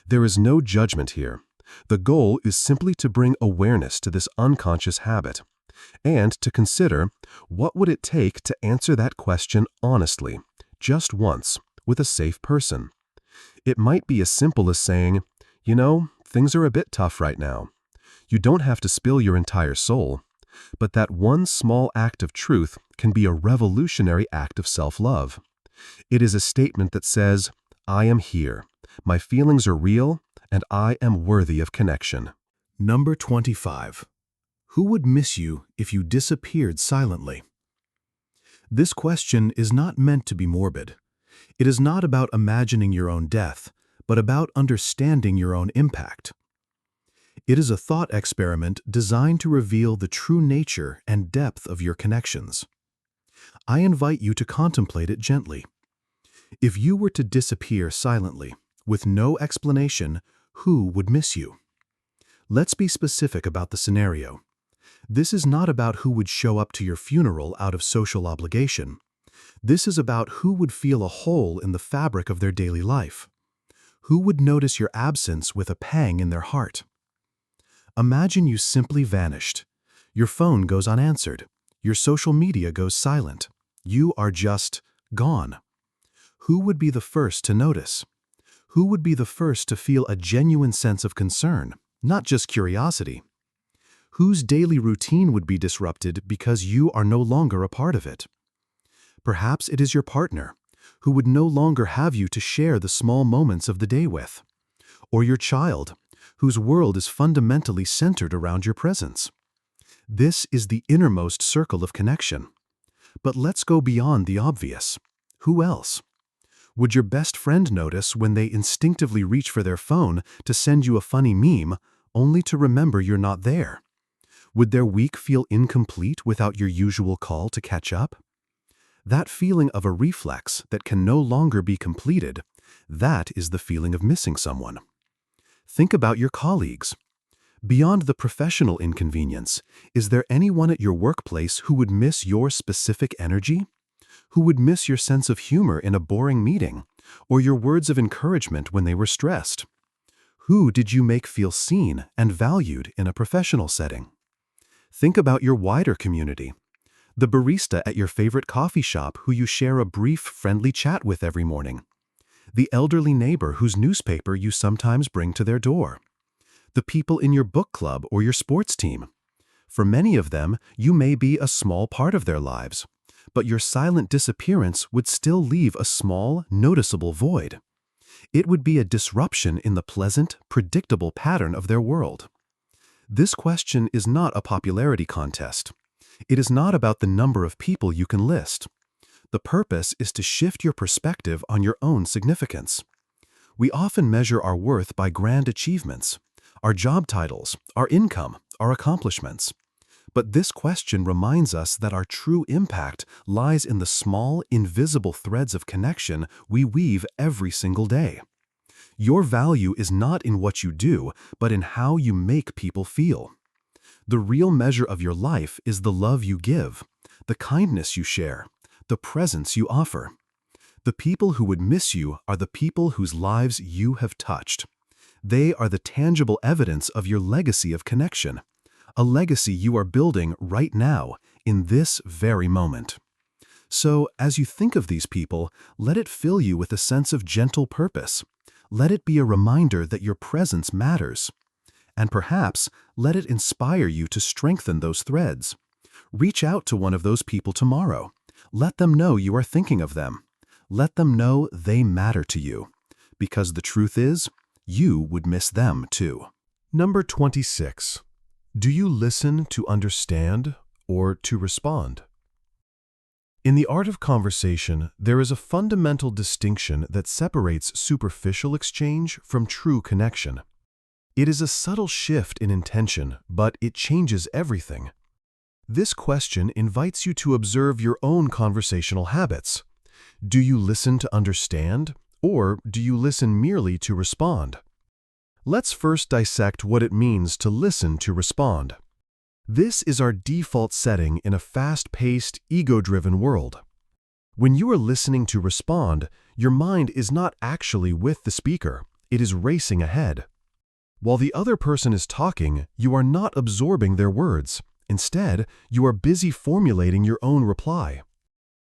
There is no judgment here. The goal is simply to bring awareness to this unconscious habit, and to consider, what would it take to answer that question honestly, just once, with a safe person? It might be as simple as saying, "You know, things are a bit tough right now." You don't have to spill your entire soul, but that one small act of truth can be a revolutionary act of self-love. It is a statement that says, "I am here, my feelings are real, and I am worthy of connection." Number 25. Who would miss you if you disappeared silently? This question is not meant to be morbid. It is not about imagining your own death, but about understanding your own impact. It is a thought experiment designed to reveal the true nature and depth of your connections. I invite you to contemplate it gently. If you were to disappear silently, with no explanation, who would miss you? Let's be specific about the scenario. This is not about who would show up to your funeral out of social obligation. This is about who would feel a hole in the fabric of their daily life. Who would notice your absence with a pang in their heart? Imagine you simply vanished. Your phone goes unanswered. Your social media goes silent. You are just gone. Who would be the first to notice? Who would be the first to feel a genuine sense of concern, not just curiosity? Whose daily routine would be disrupted because you are no longer a part of it? Perhaps it is your partner, who would no longer have you to share the small moments of the day with. Or your child, whose world is fundamentally centered around your presence. This is the innermost circle of connection. But let's go beyond the obvious. Who else? Would your best friend notice when they instinctively reach for their phone to send you a funny meme, only to remember you're not there? Would their week feel incomplete without your usual call to catch up? That feeling of a reflex that can no longer be completed, that is the feeling of missing someone. Think about your colleagues. Beyond the professional inconvenience, is there anyone at your workplace who would miss your specific energy? Who would miss your sense of humor in a boring meeting, or your words of encouragement when they were stressed? Who did you make feel seen and valued in a professional setting? Think about your wider community. The barista at your favorite coffee shop who you share a brief, friendly chat with every morning. The elderly neighbor whose newspaper you sometimes bring to their door. The people in your book club or your sports team. For many of them, you may be a small part of their lives, but your silent disappearance would still leave a small, noticeable void. It would be a disruption in the pleasant, predictable pattern of their world. This question is not a popularity contest. It is not about the number of people you can list. The purpose is to shift your perspective on your own significance. We often measure our worth by grand achievements, our job titles, our income, our accomplishments. But this question reminds us that our true impact lies in the small, invisible threads of connection we weave every single day. Your value is not in what you do, but in how you make people feel. The real measure of your life is the love you give, the kindness you share, the presence you offer. The people who would miss you are the people whose lives you have touched. They are the tangible evidence of your legacy of connection, a legacy you are building right now, in this very moment. So, as you think of these people, let it fill you with a sense of gentle purpose. Let it be a reminder that your presence matters. And perhaps, let it inspire you to strengthen those threads. Reach out to one of those people tomorrow. Let them know you are thinking of them. Let them know they matter to you. Because the truth is, you would miss them too. Number 26. Do you listen to understand or to respond? In the art of conversation, there is a fundamental distinction that separates superficial exchange from true connection. It is a subtle shift in intention, but it changes everything. This question invites you to observe your own conversational habits. Do you listen to understand, or do you listen merely to respond? Let's first dissect what it means to listen to respond. This is our default setting in a fast-paced, ego-driven world. When you are listening to respond, your mind is not actually with the speaker, it is racing ahead. While the other person is talking, you are not absorbing their words. Instead, you are busy formulating your own reply.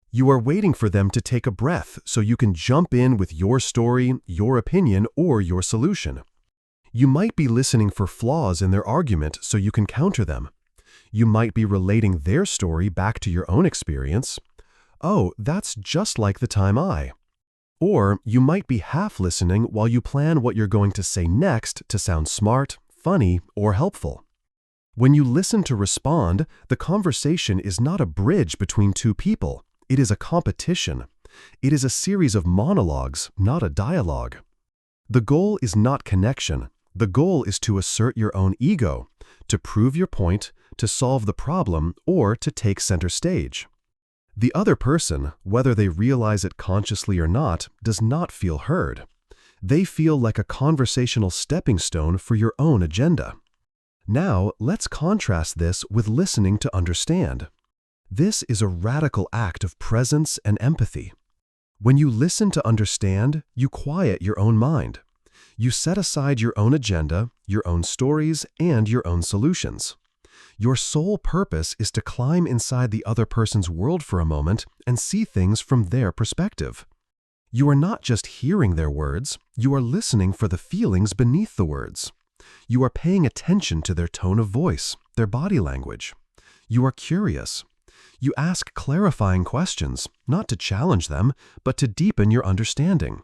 You are waiting for them to take a breath so you can jump in with your story, your opinion, or your solution. You might be listening for flaws in their argument so you can counter them. You might be relating their story back to your own experience. Oh, that's just like the time I. Or you might be half listening while you plan what you're going to say next to sound smart, funny, or helpful. When you listen to respond, the conversation is not a bridge between two people. It is a competition. It is a series of monologues, not a dialogue. The goal is not connection. The goal is to assert your own ego, to prove your point, to solve the problem, or to take center stage. The other person, whether they realize it consciously or not, does not feel heard. They feel like a conversational stepping stone for your own agenda. Now, let's contrast this with listening to understand. This is a radical act of presence and empathy. When you listen to understand, you quiet your own mind. You set aside your own agenda, your own stories, and your own solutions. Your sole purpose is to climb inside the other person's world for a moment and see things from their perspective. You are not just hearing their words, you are listening for the feelings beneath the words. You are paying attention to their tone of voice, their body language. You are curious. You ask clarifying questions, not to challenge them, but to deepen your understanding.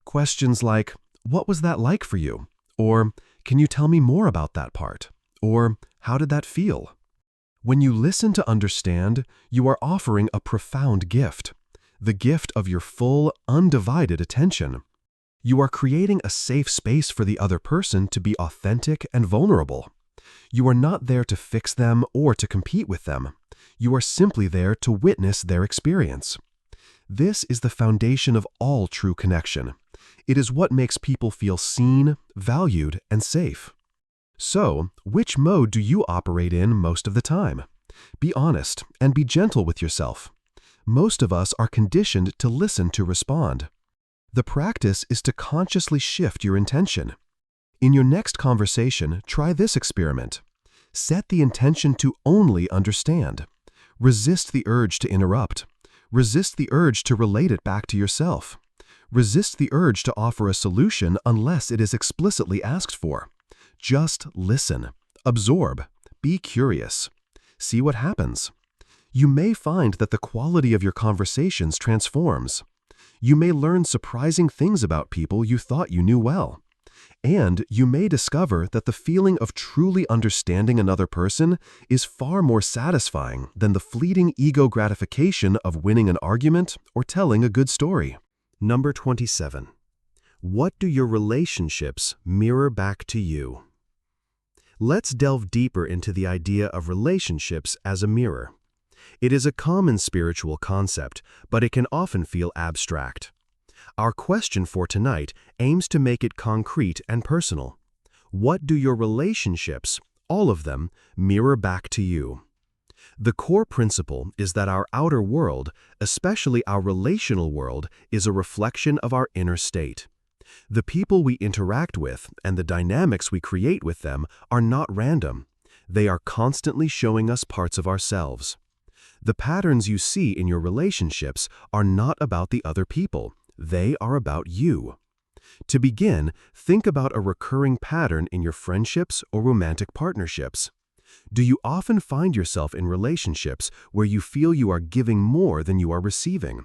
Questions like, "What was that like for you?" Or, "Can you tell me more about that part?" Or, "How did that feel?" When you listen to understand, you are offering a profound gift, the gift of your full, undivided attention. You are creating a safe space for the other person to be authentic and vulnerable. You are not there to fix them or to compete with them. You are simply there to witness their experience. This is the foundation of all true connection. It is what makes people feel seen, valued, and safe. So, which mode do you operate in most of the time? Be honest and be gentle with yourself. Most of us are conditioned to listen to respond. The practice is to consciously shift your intention. In your next conversation, try this experiment. Set the intention to only understand. Resist the urge to interrupt. Resist the urge to relate it back to yourself. Resist the urge to offer a solution unless it is explicitly asked for. Just listen. Absorb. Be curious. See what happens. You may find that the quality of your conversations transforms. You may learn surprising things about people you thought you knew well. And you may discover that the feeling of truly understanding another person is far more satisfying than the fleeting ego gratification of winning an argument or telling a good story. Number 27. What do your relationships mirror back to you? Let's delve deeper into the idea of relationships as a mirror. It is a common spiritual concept, but it can often feel abstract. Our question for tonight aims to make it concrete and personal. What do your relationships, all of them, mirror back to you? The core principle is that our outer world, especially our relational world, is a reflection of our inner state. The people we interact with and the dynamics we create with them are not random. They are constantly showing us parts of ourselves. The patterns you see in your relationships are not about the other people. They are about you. To begin, think about a recurring pattern in your friendships or romantic partnerships. Do you often find yourself in relationships where you feel you are giving more than you are receiving?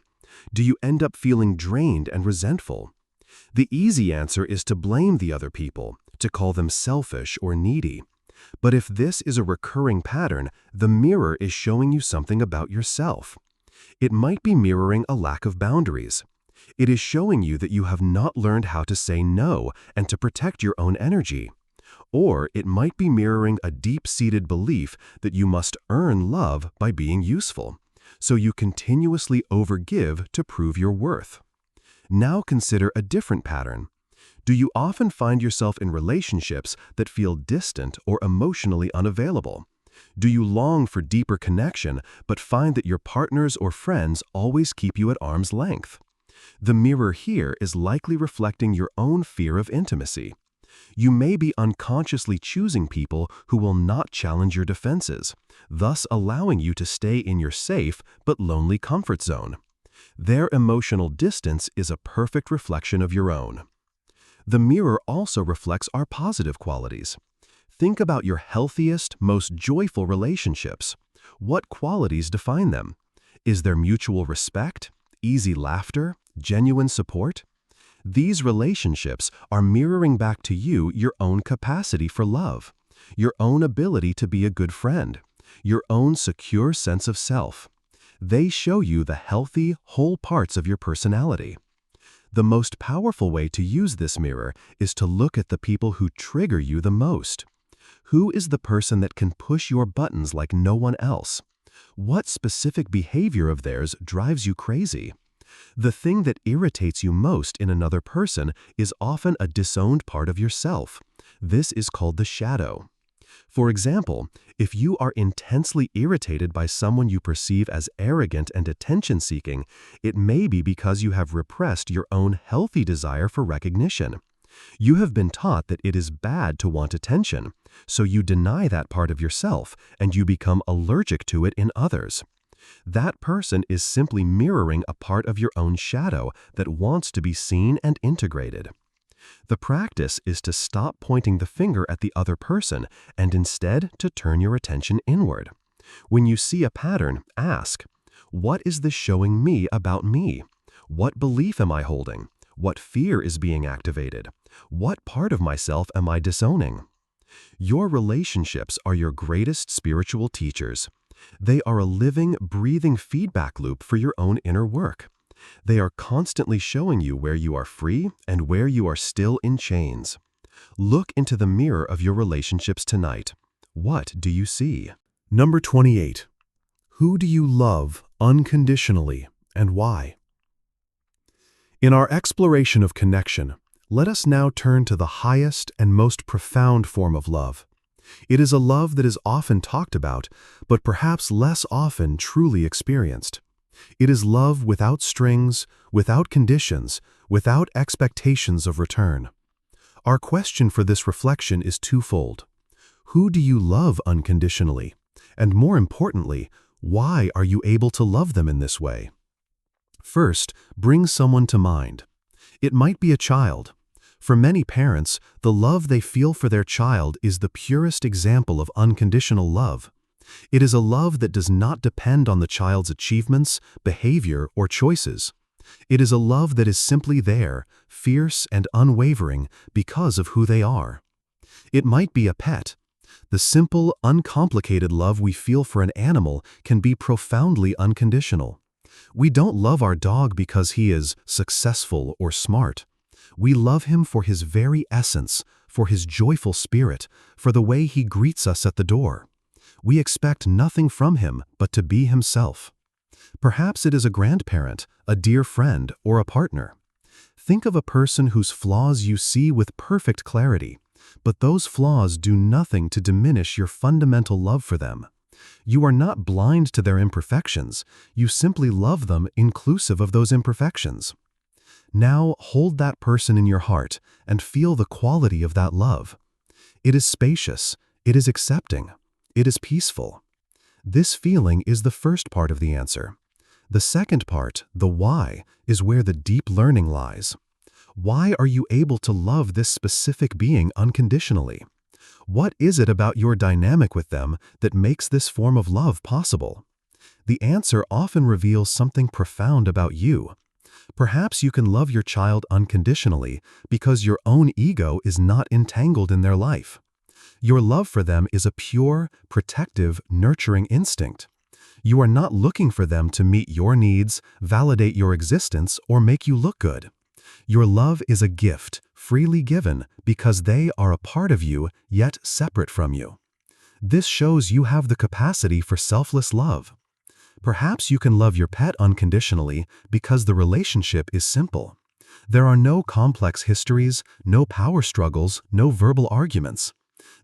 Do you end up feeling drained and resentful? The easy answer is to blame the other people, to call them selfish or needy. But if this is a recurring pattern, the mirror is showing you something about yourself. It might be mirroring a lack of boundaries. It is showing you that you have not learned how to say no and to protect your own energy. Or it might be mirroring a deep-seated belief that you must earn love by being useful, so you continuously overgive to prove your worth. Now consider a different pattern. Do you often find yourself in relationships that feel distant or emotionally unavailable? Do you long for deeper connection but find that your partners or friends always keep you at arm's length? The mirror here is likely reflecting your own fear of intimacy. You may be unconsciously choosing people who will not challenge your defenses, thus allowing you to stay in your safe but lonely comfort zone. Their emotional distance is a perfect reflection of your own. The mirror also reflects our positive qualities. Think about your healthiest, most joyful relationships. What qualities define them? Is there mutual respect, easy laughter, genuine support? These relationships are mirroring back to you your own capacity for love, your own ability to be a good friend, your own secure sense of self. They show you the healthy, whole parts of your personality. The most powerful way to use this mirror is to look at the people who trigger you the most. Who is the person that can push your buttons like no one else? What specific behavior of theirs drives you crazy? The thing that irritates you most in another person is often a disowned part of yourself. This is called the shadow. For example, if you are intensely irritated by someone you perceive as arrogant and attention-seeking, it may be because you have repressed your own healthy desire for recognition. You have been taught that it is bad to want attention, so you deny that part of yourself and you become allergic to it in others. That person is simply mirroring a part of your own shadow that wants to be seen and integrated. The practice is to stop pointing the finger at the other person and instead to turn your attention inward. When you see a pattern, ask, what is this showing me about me? What belief am I holding? What fear is being activated? What part of myself am I disowning? Your relationships are your greatest spiritual teachers. They are a living, breathing feedback loop for your own inner work. They are constantly showing you where you are free and where you are still in chains. Look into the mirror of your relationships tonight. What do you see? Number 28. Who do you love unconditionally and why? In our exploration of connection, let us now turn to the highest and most profound form of love. It is a love that is often talked about, but perhaps less often truly experienced. It is love without strings, without conditions, without expectations of return. Our question for this reflection is twofold. Who do you love unconditionally? And more importantly, why are you able to love them in this way? First, bring someone to mind. It might be a child. For many parents, the love they feel for their child is the purest example of unconditional love. It is a love that does not depend on the child's achievements, behavior, or choices. It is a love that is simply there, fierce and unwavering because of who they are. It might be a pet. The simple, uncomplicated love we feel for an animal can be profoundly unconditional. We don't love our dog because he is successful or smart. We love him for his very essence, for his joyful spirit, for the way he greets us at the door. We expect nothing from him but to be himself. Perhaps it is a grandparent, a dear friend, or a partner. Think of a person whose flaws you see with perfect clarity, but those flaws do nothing to diminish your fundamental love for them. You are not blind to their imperfections, you simply love them inclusive of those imperfections. Now hold that person in your heart and feel the quality of that love. It is spacious, it is accepting, it is peaceful. This feeling is the first part of the answer. The second part, the why, is where the deep learning lies. Why are you able to love this specific being unconditionally? What is it about your dynamic with them that makes this form of love possible? The answer often reveals something profound about you. Perhaps you can love your child unconditionally because your own ego is not entangled in their life. Your love for them is a pure, protective, nurturing instinct. You are not looking for them to meet your needs, validate your existence, or make you look good. Your love is a gift, freely given, because they are a part of you, yet separate from you. This shows you have the capacity for selfless love. Perhaps you can love your pet unconditionally because the relationship is simple. There are no complex histories, no power struggles, no verbal arguments.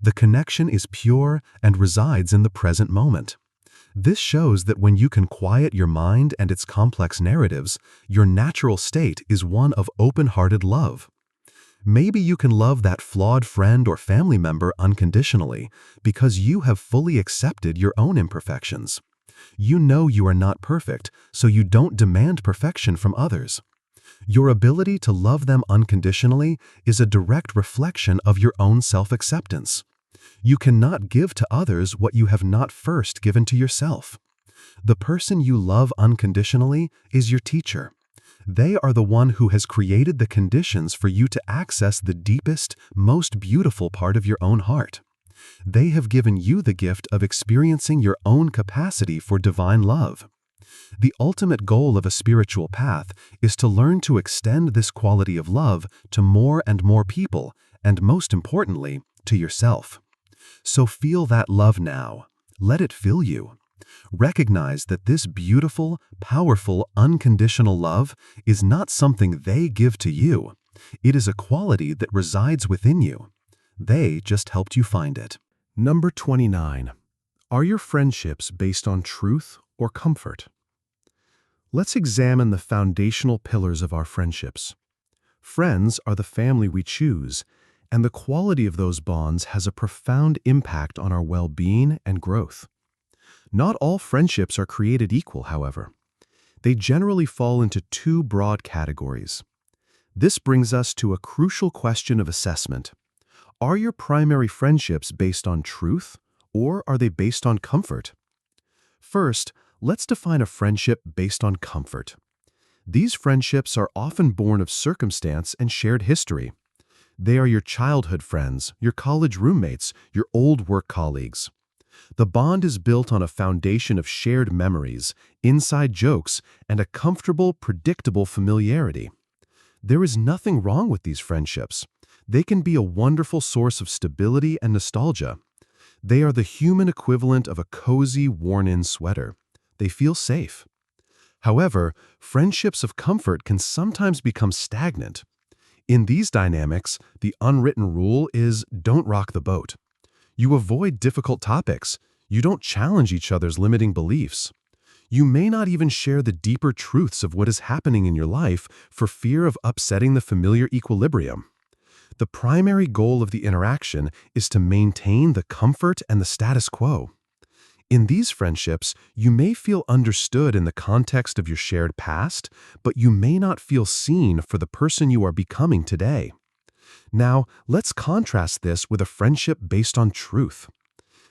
The connection is pure and resides in the present moment. This shows that when you can quiet your mind and its complex narratives, your natural state is one of open-hearted love. Maybe you can love that flawed friend or family member unconditionally because you have fully accepted your own imperfections. You know you are not perfect, so you don't demand perfection from others. Your ability to love them unconditionally is a direct reflection of your own self-acceptance. You cannot give to others what you have not first given to yourself. The person you love unconditionally is your teacher. They are the one who has created the conditions for you to access the deepest, most beautiful part of your own heart. They have given you the gift of experiencing your own capacity for divine love. The ultimate goal of a spiritual path is to learn to extend this quality of love to more and more people, and most importantly, to yourself. So feel that love now. Let it fill you. Recognize that this beautiful, powerful, unconditional love is not something they give to you. It is a quality that resides within you. They just helped you find it. Number 29. Are your friendships based on truth or comfort? Let's examine the foundational pillars of our friendships. Friends are the family we choose, and the quality of those bonds has a profound impact on our well-being and growth. Not all friendships are created equal, however. They generally fall into two broad categories. This brings us to a crucial question of assessment. Are your primary friendships based on truth, or are they based on comfort? First, let's define a friendship based on comfort. These friendships are often born of circumstance and shared history. They are your childhood friends, your college roommates, your old work colleagues. The bond is built on a foundation of shared memories, inside jokes, and a comfortable, predictable familiarity. There is nothing wrong with these friendships. They can be a wonderful source of stability and nostalgia. They are the human equivalent of a cozy, worn-in sweater. They feel safe. However, friendships of comfort can sometimes become stagnant. In these dynamics, the unwritten rule is don't rock the boat. You avoid difficult topics. You don't challenge each other's limiting beliefs. You may not even share the deeper truths of what is happening in your life for fear of upsetting the familiar equilibrium. The primary goal of the interaction is to maintain the comfort and the status quo. In these friendships, you may feel understood in the context of your shared past, but you may not feel seen for the person you are becoming today. Now, let's contrast this with a friendship based on truth.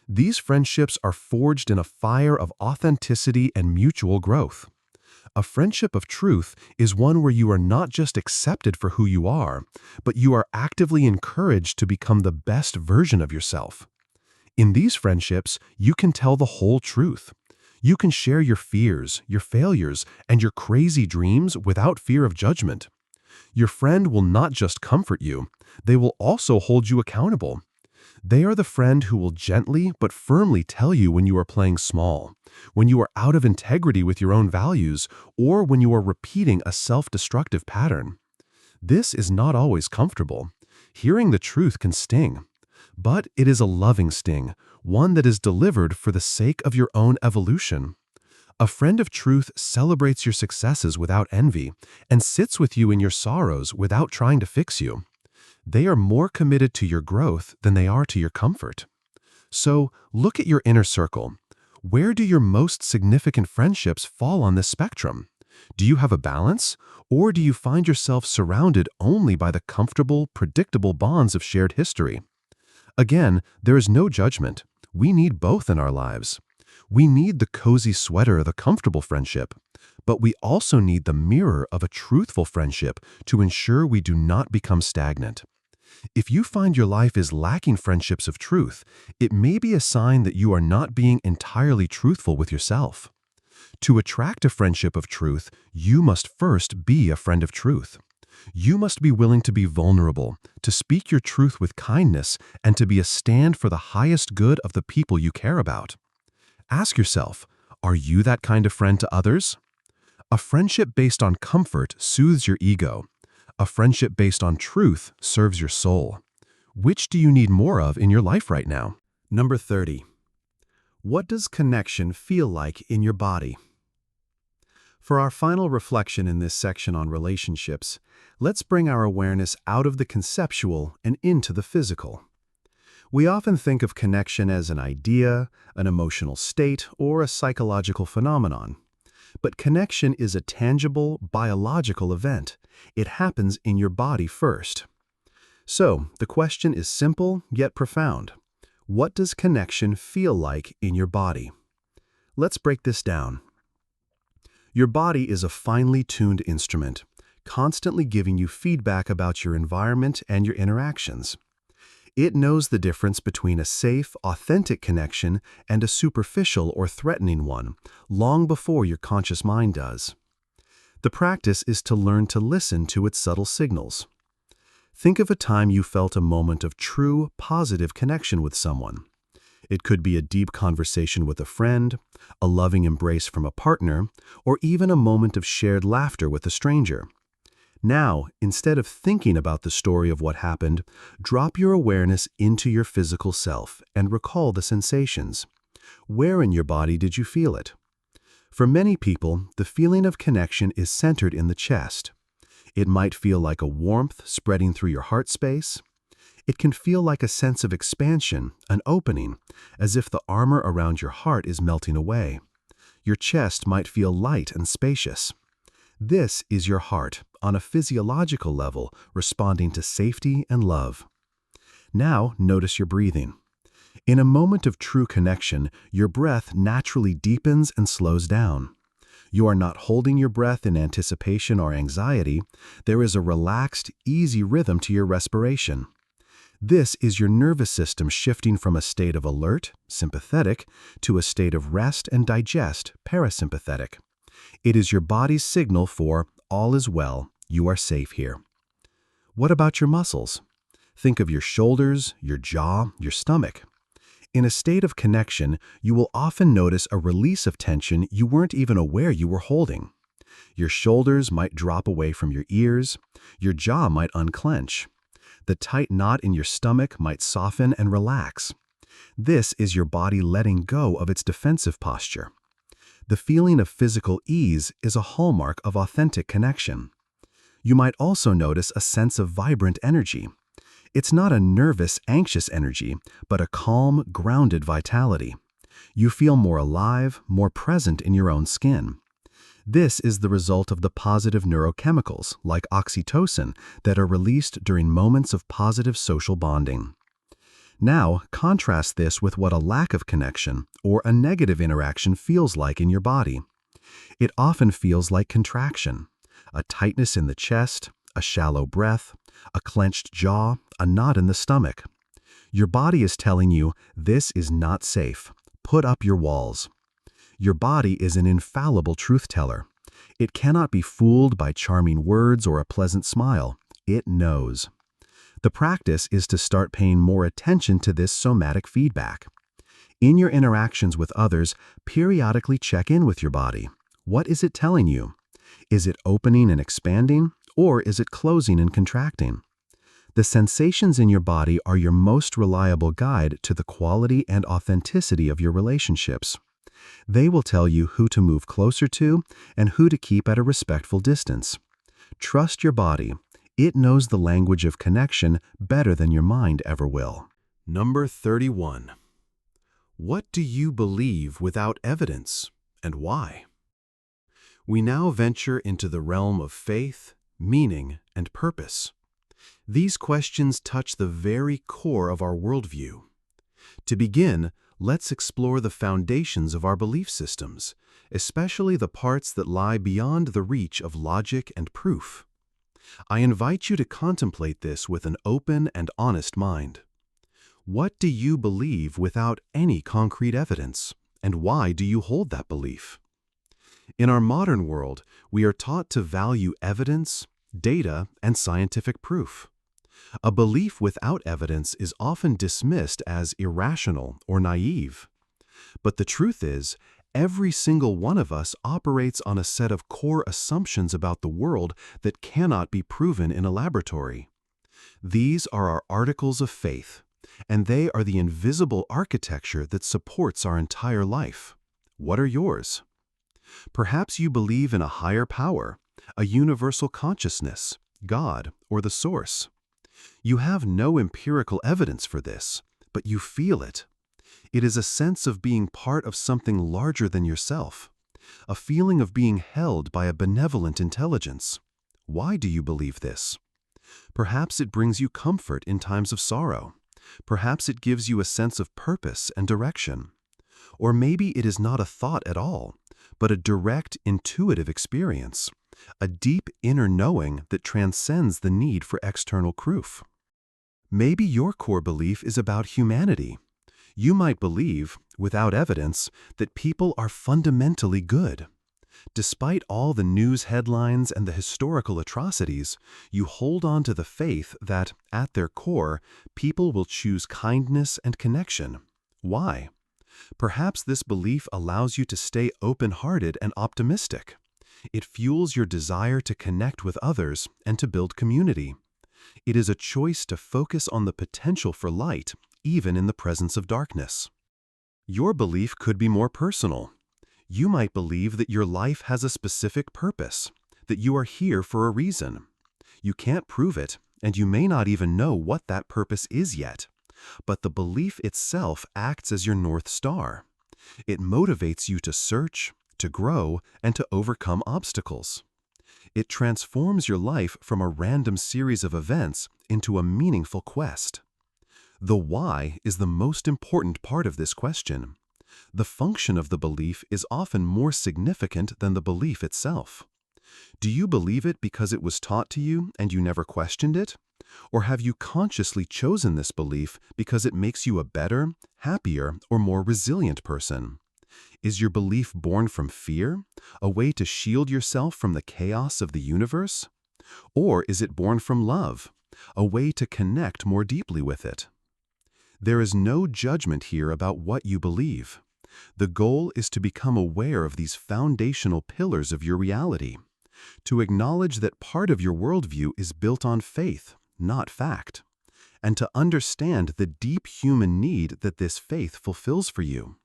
These friendships are forged in a fire of authenticity and mutual growth. A friendship of truth is one where you are not just accepted for who you are, but you are actively encouraged to become the best version of yourself. In these friendships, you can tell the whole truth. You can share your fears, your failures, and your crazy dreams without fear of judgment. Your friend will not just comfort you, they will also hold you accountable. They are the friend who will gently but firmly tell you when you are playing small, when you are out of integrity with your own values, or when you are repeating a self-destructive pattern. This is not always comfortable. Hearing the truth can sting. But it is a loving sting, one that is delivered for the sake of your own evolution. A friend of truth celebrates your successes without envy and sits with you in your sorrows without trying to fix you. They are more committed to your growth than they are to your comfort. So, look at your inner circle. Where do your most significant friendships fall on this spectrum? Do you have a balance, or do you find yourself surrounded only by the comfortable, predictable bonds of shared history? Again, there is no judgment. We need both in our lives. We need the cozy sweater of the comfortable friendship, but we also need the mirror of a truthful friendship to ensure we do not become stagnant. If you find your life is lacking friendships of truth, it may be a sign that you are not being entirely truthful with yourself. To attract a friendship of truth, you must first be a friend of truth. You must be willing to be vulnerable, to speak your truth with kindness, and to be a stand for the highest good of the people you care about. Ask yourself, are you that kind of friend to others? A friendship based on comfort soothes your ego. A friendship based on truth serves your soul. Which do you need more of in your life right now? Number 30. What does connection feel like in your body? For our final reflection in this section on relationships, let's bring our awareness out of the conceptual and into the physical. We often think of connection as an idea, an emotional state, or a psychological phenomenon. But connection is a tangible, biological event. It happens in your body first. So, the question is simple yet profound. What does connection feel like in your body? Let's break this down. Your body is a finely tuned instrument, constantly giving you feedback about your environment and your interactions. It knows the difference between a safe, authentic connection and a superficial or threatening one, long before your conscious mind does. The practice is to learn to listen to its subtle signals. Think of a time you felt a moment of true, positive connection with someone. It could be a deep conversation with a friend, a loving embrace from a partner, or even a moment of shared laughter with a stranger. Now, instead of thinking about the story of what happened, drop your awareness into your physical self and recall the sensations. Where in your body did you feel it? For many people, the feeling of connection is centered in the chest. It might feel like a warmth spreading through your heart space. It can feel like a sense of expansion, an opening, as if the armor around your heart is melting away. Your chest might feel light and spacious. This is your heart, on a physiological level, responding to safety and love. Now, notice your breathing. In a moment of true connection, your breath naturally deepens and slows down. You are not holding your breath in anticipation or anxiety. There is a relaxed, easy rhythm to your respiration. This is your nervous system shifting from a state of alert, sympathetic, to a state of rest and digest, parasympathetic. It is your body's signal for all is well, you are safe here. What about your muscles? Think of your shoulders, your jaw, your stomach. In a state of connection, you will often notice a release of tension you weren't even aware you were holding. Your shoulders might drop away from your ears. Your jaw might unclench. The tight knot in your stomach might soften and relax. This is your body letting go of its defensive posture. The feeling of physical ease is a hallmark of authentic connection. You might also notice a sense of vibrant energy. It's not a nervous, anxious energy, but a calm, grounded vitality. You feel more alive, more present in your own skin. This is the result of the positive neurochemicals, like oxytocin, that are released during moments of positive social bonding. Now, contrast this with what a lack of connection or a negative interaction feels like in your body. It often feels like contraction, a tightness in the chest, a shallow breath, a clenched jaw, a knot in the stomach. Your body is telling you, this is not safe. Put up your walls. Your body is an infallible truth teller. It cannot be fooled by charming words or a pleasant smile. It knows. The practice is to start paying more attention to this somatic feedback. In your interactions with others, periodically check in with your body. What is it telling you? Is it opening and expanding, or is it closing and contracting? The sensations in your body are your most reliable guide to the quality and authenticity of your relationships. They will tell you who to move closer to and who to keep at a respectful distance. Trust your body. It knows the language of connection better than your mind ever will. Number 31. What do you believe without evidence, and why? We now venture into the realm of faith, meaning, and purpose. These questions touch the very core of our worldview. To begin, let's explore the foundations of our belief systems, especially the parts that lie beyond the reach of logic and proof. I invite you to contemplate this with an open and honest mind. What do you believe without any concrete evidence, and why do you hold that belief? In our modern world, we are taught to value evidence, data, and scientific proof. A belief without evidence is often dismissed as irrational or naive. But the truth is, every single one of us operates on a set of core assumptions about the world that cannot be proven in a laboratory. These are our articles of faith, and they are the invisible architecture that supports our entire life. What are yours? Perhaps you believe in a higher power, a universal consciousness, God, or the source. You have no empirical evidence for this, but you feel it. It is a sense of being part of something larger than yourself, a feeling of being held by a benevolent intelligence. Why do you believe this? Perhaps it brings you comfort in times of sorrow. Perhaps it gives you a sense of purpose and direction. Or maybe it is not a thought at all, but a direct, intuitive experience, a deep inner knowing that transcends the need for external proof. Maybe your core belief is about humanity. You might believe, without evidence, that people are fundamentally good. Despite all the news headlines and the historical atrocities, you hold on to the faith that, at their core, people will choose kindness and connection. Why? Perhaps this belief allows you to stay open-hearted and optimistic. It fuels your desire to connect with others and to build community. It is a choice to focus on the potential for light, even in the presence of darkness. Your belief could be more personal. You might believe that your life has a specific purpose, that you are here for a reason. You can't prove it, and you may not even know what that purpose is yet. But the belief itself acts as your North Star. It motivates you to search, to grow, and to overcome obstacles. It transforms your life from a random series of events into a meaningful quest. The why is the most important part of this question. The function of the belief is often more significant than the belief itself. Do you believe it because it was taught to you and you never questioned it? Or have you consciously chosen this belief because it makes you a better, happier, or more resilient person? Is your belief born from fear, a way to shield yourself from the chaos of the universe? Or is it born from love, a way to connect more deeply with it? There is no judgment here about what you believe. The goal is to become aware of these foundational pillars of your reality, to acknowledge that part of your worldview is built on faith, not fact, and to understand the deep human need that this faith fulfills for you.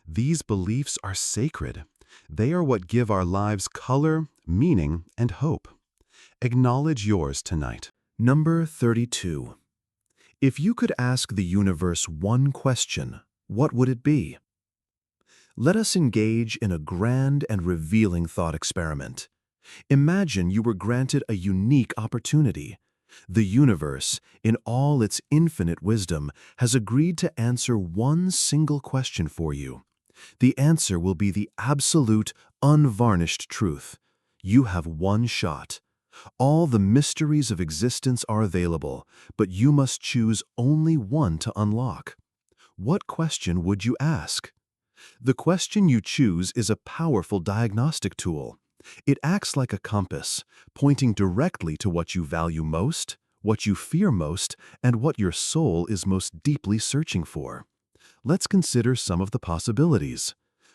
These beliefs are sacred. They are what give our lives color, meaning, and hope. Acknowledge yours tonight. Number 32. If you could ask the universe one question, what would it be? Let us engage in a grand and revealing thought experiment. Imagine you were granted a unique opportunity. The universe, in all its infinite wisdom, has agreed to answer one single question for you. The answer will be the absolute, unvarnished truth. You have one shot. All the mysteries of existence are available, but you must choose only one to unlock. What question would you ask? The question you choose is a powerful diagnostic tool. It acts like a compass, pointing directly to what you value most, what you fear most, and what your soul is most deeply searching for. Let's consider some of the possibilities.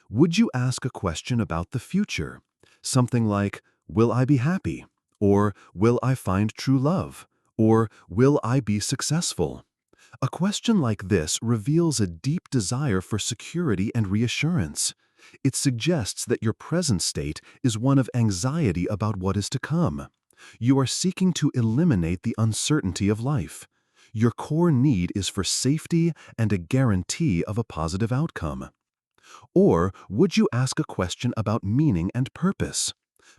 Would you ask a question about the future? Something like, will I be happy? Or will I find true love? Or will I be successful? A question like this reveals a deep desire for security and reassurance. It suggests that your present state is one of anxiety about what is to come. You are seeking to eliminate the uncertainty of life. Your core need is for safety and a guarantee of a positive outcome. Or would you ask a question about meaning and purpose?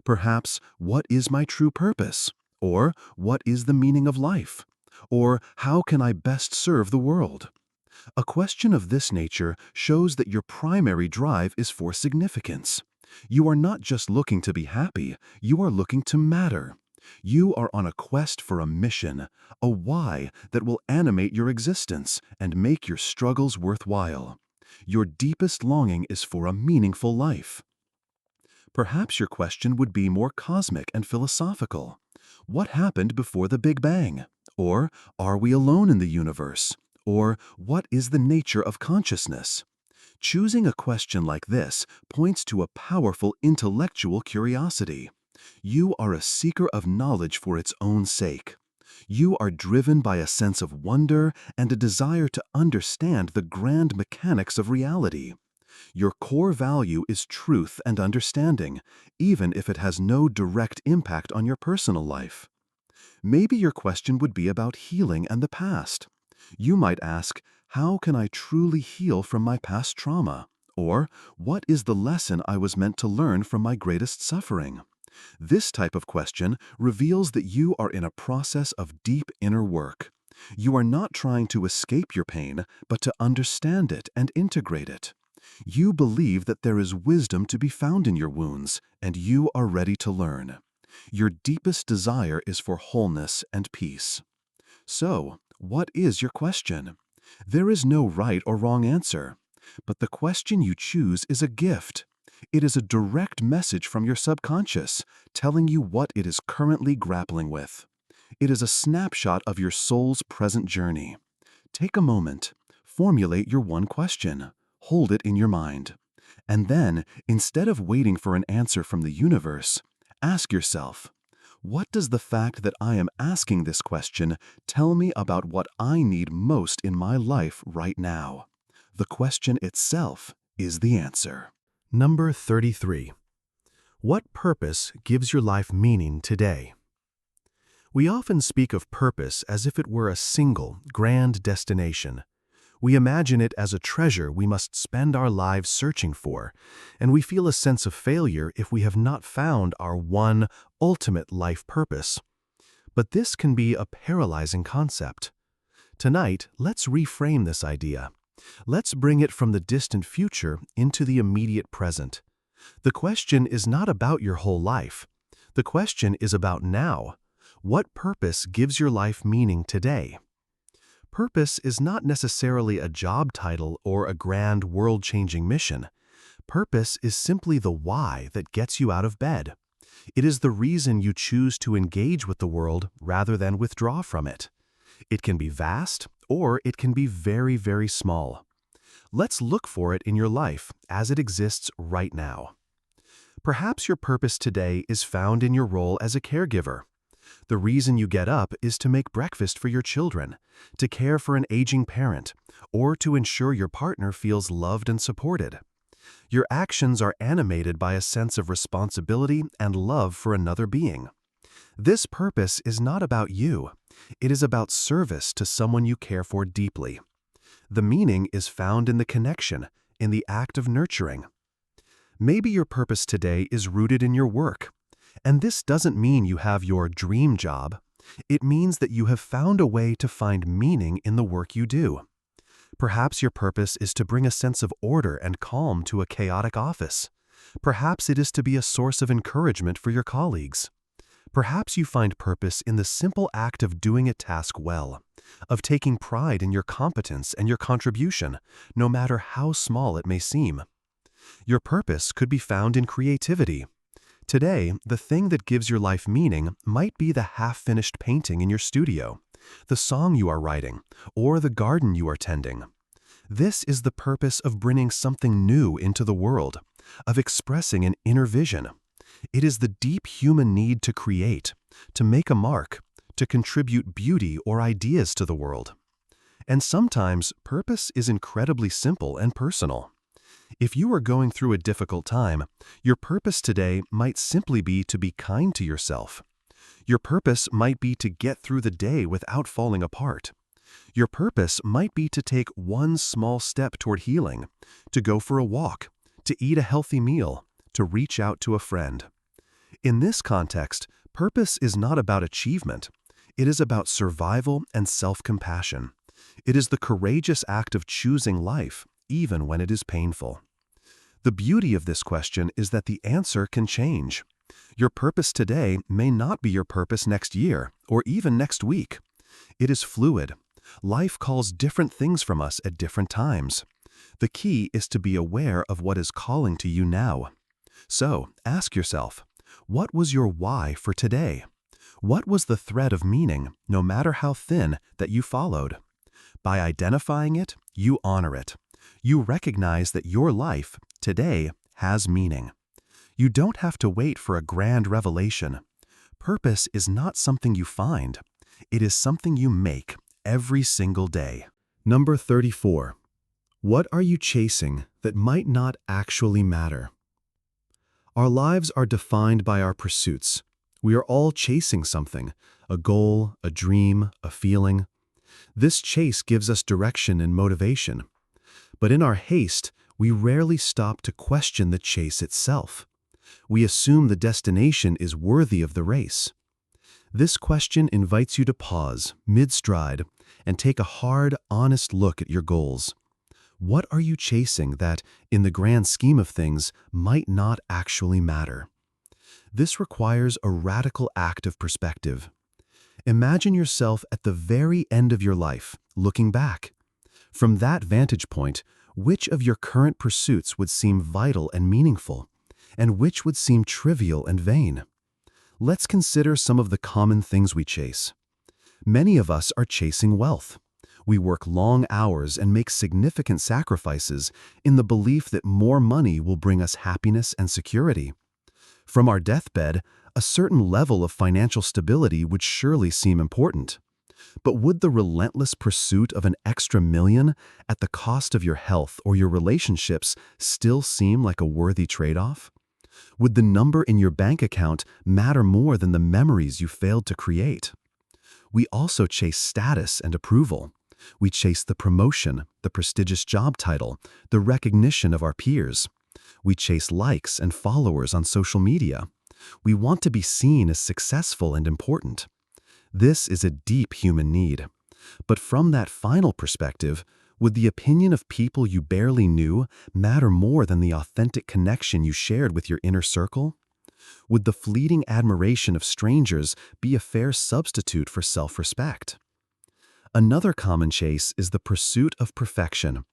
Perhaps, what is my true purpose? Or what is the meaning of life? Or how can I best serve the world? A question of this nature shows that your primary drive is for significance. You are not just looking to be happy, you are looking to matter. You are on a quest for a mission, a why that will animate your existence and make your struggles worthwhile. Your deepest longing is for a meaningful life. Perhaps your question would be more cosmic and philosophical. What happened before the Big Bang? Or, are we alone in the universe? Or, what is the nature of consciousness? Choosing a question like this points to a powerful intellectual curiosity. You are a seeker of knowledge for its own sake. You are driven by a sense of wonder and a desire to understand the grand mechanics of reality. Your core value is truth and understanding, even if it has no direct impact on your personal life. Maybe your question would be about healing and the past. You might ask, how can I truly heal from my past trauma? Or, what is the lesson I was meant to learn from my greatest suffering? This type of question reveals that you are in a process of deep inner work. You are not trying to escape your pain, but to understand it and integrate it. You believe that there is wisdom to be found in your wounds, and you are ready to learn. Your deepest desire is for wholeness and peace. So, what is your question? There is no right or wrong answer, but the question you choose is a gift. It is a direct message from your subconscious, telling you what it is currently grappling with. It is a snapshot of your soul's present journey. Take a moment, formulate your one question, hold it in your mind. And then, instead of waiting for an answer from the universe, ask yourself, what does the fact that I am asking this question tell me about what I need most in my life right now? The question itself is the answer. Number 33. What purpose gives your life meaning today? We often speak of purpose as if it were a single, grand destination. We imagine it as a treasure we must spend our lives searching for, and we feel a sense of failure if we have not found our one, ultimate life purpose. But this can be a paralyzing concept. Tonight, let's reframe this idea. Let's bring it from the distant future into the immediate present. The question is not about your whole life. The question is about now. What purpose gives your life meaning today? Purpose is not necessarily a job title or a grand world-changing mission. Purpose is simply the why that gets you out of bed. It is the reason you choose to engage with the world rather than withdraw from it. It can be vast, or it can be very, very small. Let's look for it in your life as it exists right now. Perhaps your purpose today is found in your role as a caregiver. The reason you get up is to make breakfast for your children, to care for an aging parent, or to ensure your partner feels loved and supported. Your actions are animated by a sense of responsibility and love for another being. This purpose is not about you. It is about service to someone you care for deeply. The meaning is found in the connection, in the act of nurturing. Maybe your purpose today is rooted in your work. And this doesn't mean you have your dream job. It means that you have found a way to find meaning in the work you do. Perhaps your purpose is to bring a sense of order and calm to a chaotic office. Perhaps it is to be a source of encouragement for your colleagues. Perhaps you find purpose in the simple act of doing a task well, of taking pride in your competence and your contribution, no matter how small it may seem. Your purpose could be found in creativity. Today, the thing that gives your life meaning might be the half-finished painting in your studio, the song you are writing, or the garden you are tending. This is the purpose of bringing something new into the world, of expressing an inner vision. It is the deep human need to create, to make a mark, to contribute beauty or ideas to the world. And sometimes, purpose is incredibly simple and personal. If you are going through a difficult time, your purpose today might simply be to be kind to yourself. Your purpose might be to get through the day without falling apart. Your purpose might be to take one small step toward healing, to go for a walk, to eat a healthy meal, to reach out to a friend. In this context, purpose is not about achievement. It is about survival and self-compassion. It is the courageous act of choosing life, even when it is painful. The beauty of this question is that the answer can change. Your purpose today may not be your purpose next year, or even next week. It is fluid. Life calls different things from us at different times. The key is to be aware of what is calling to you now. So, ask yourself, what was your why for today? What was the thread of meaning, no matter how thin, that you followed? By identifying it, you honor it. You recognize that your life, today, has meaning. You don't have to wait for a grand revelation. Purpose is not something you find. It is something you make every single day. Number 34. What are you chasing that might not actually matter? Our lives are defined by our pursuits. We are all chasing something, a goal, a dream, a feeling. This chase gives us direction and motivation. But in our haste, we rarely stop to question the chase itself. We assume the destination is worthy of the race. This question invites you to pause, mid-stride, and take a hard, honest look at your goals. What are you chasing that, in the grand scheme of things, might not actually matter? This requires a radical act of perspective. Imagine yourself at the very end of your life, looking back. From that vantage point, which of your current pursuits would seem vital and meaningful, and which would seem trivial and vain? Let's consider some of the common things we chase. Many of us are chasing wealth. We work long hours and make significant sacrifices in the belief that more money will bring us happiness and security. From our deathbed, a certain level of financial stability would surely seem important. But would the relentless pursuit of an extra million at the cost of your health or your relationships still seem like a worthy trade-off? Would the number in your bank account matter more than the memories you failed to create? We also chase status and approval. We chase the promotion, the prestigious job title, the recognition of our peers. We chase likes and followers on social media. We want to be seen as successful and important. This is a deep human need. But from that final perspective, would the opinion of people you barely knew matter more than the authentic connection you shared with your inner circle? Would the fleeting admiration of strangers be a fair substitute for self-respect? Another common chase is the pursuit of perfection.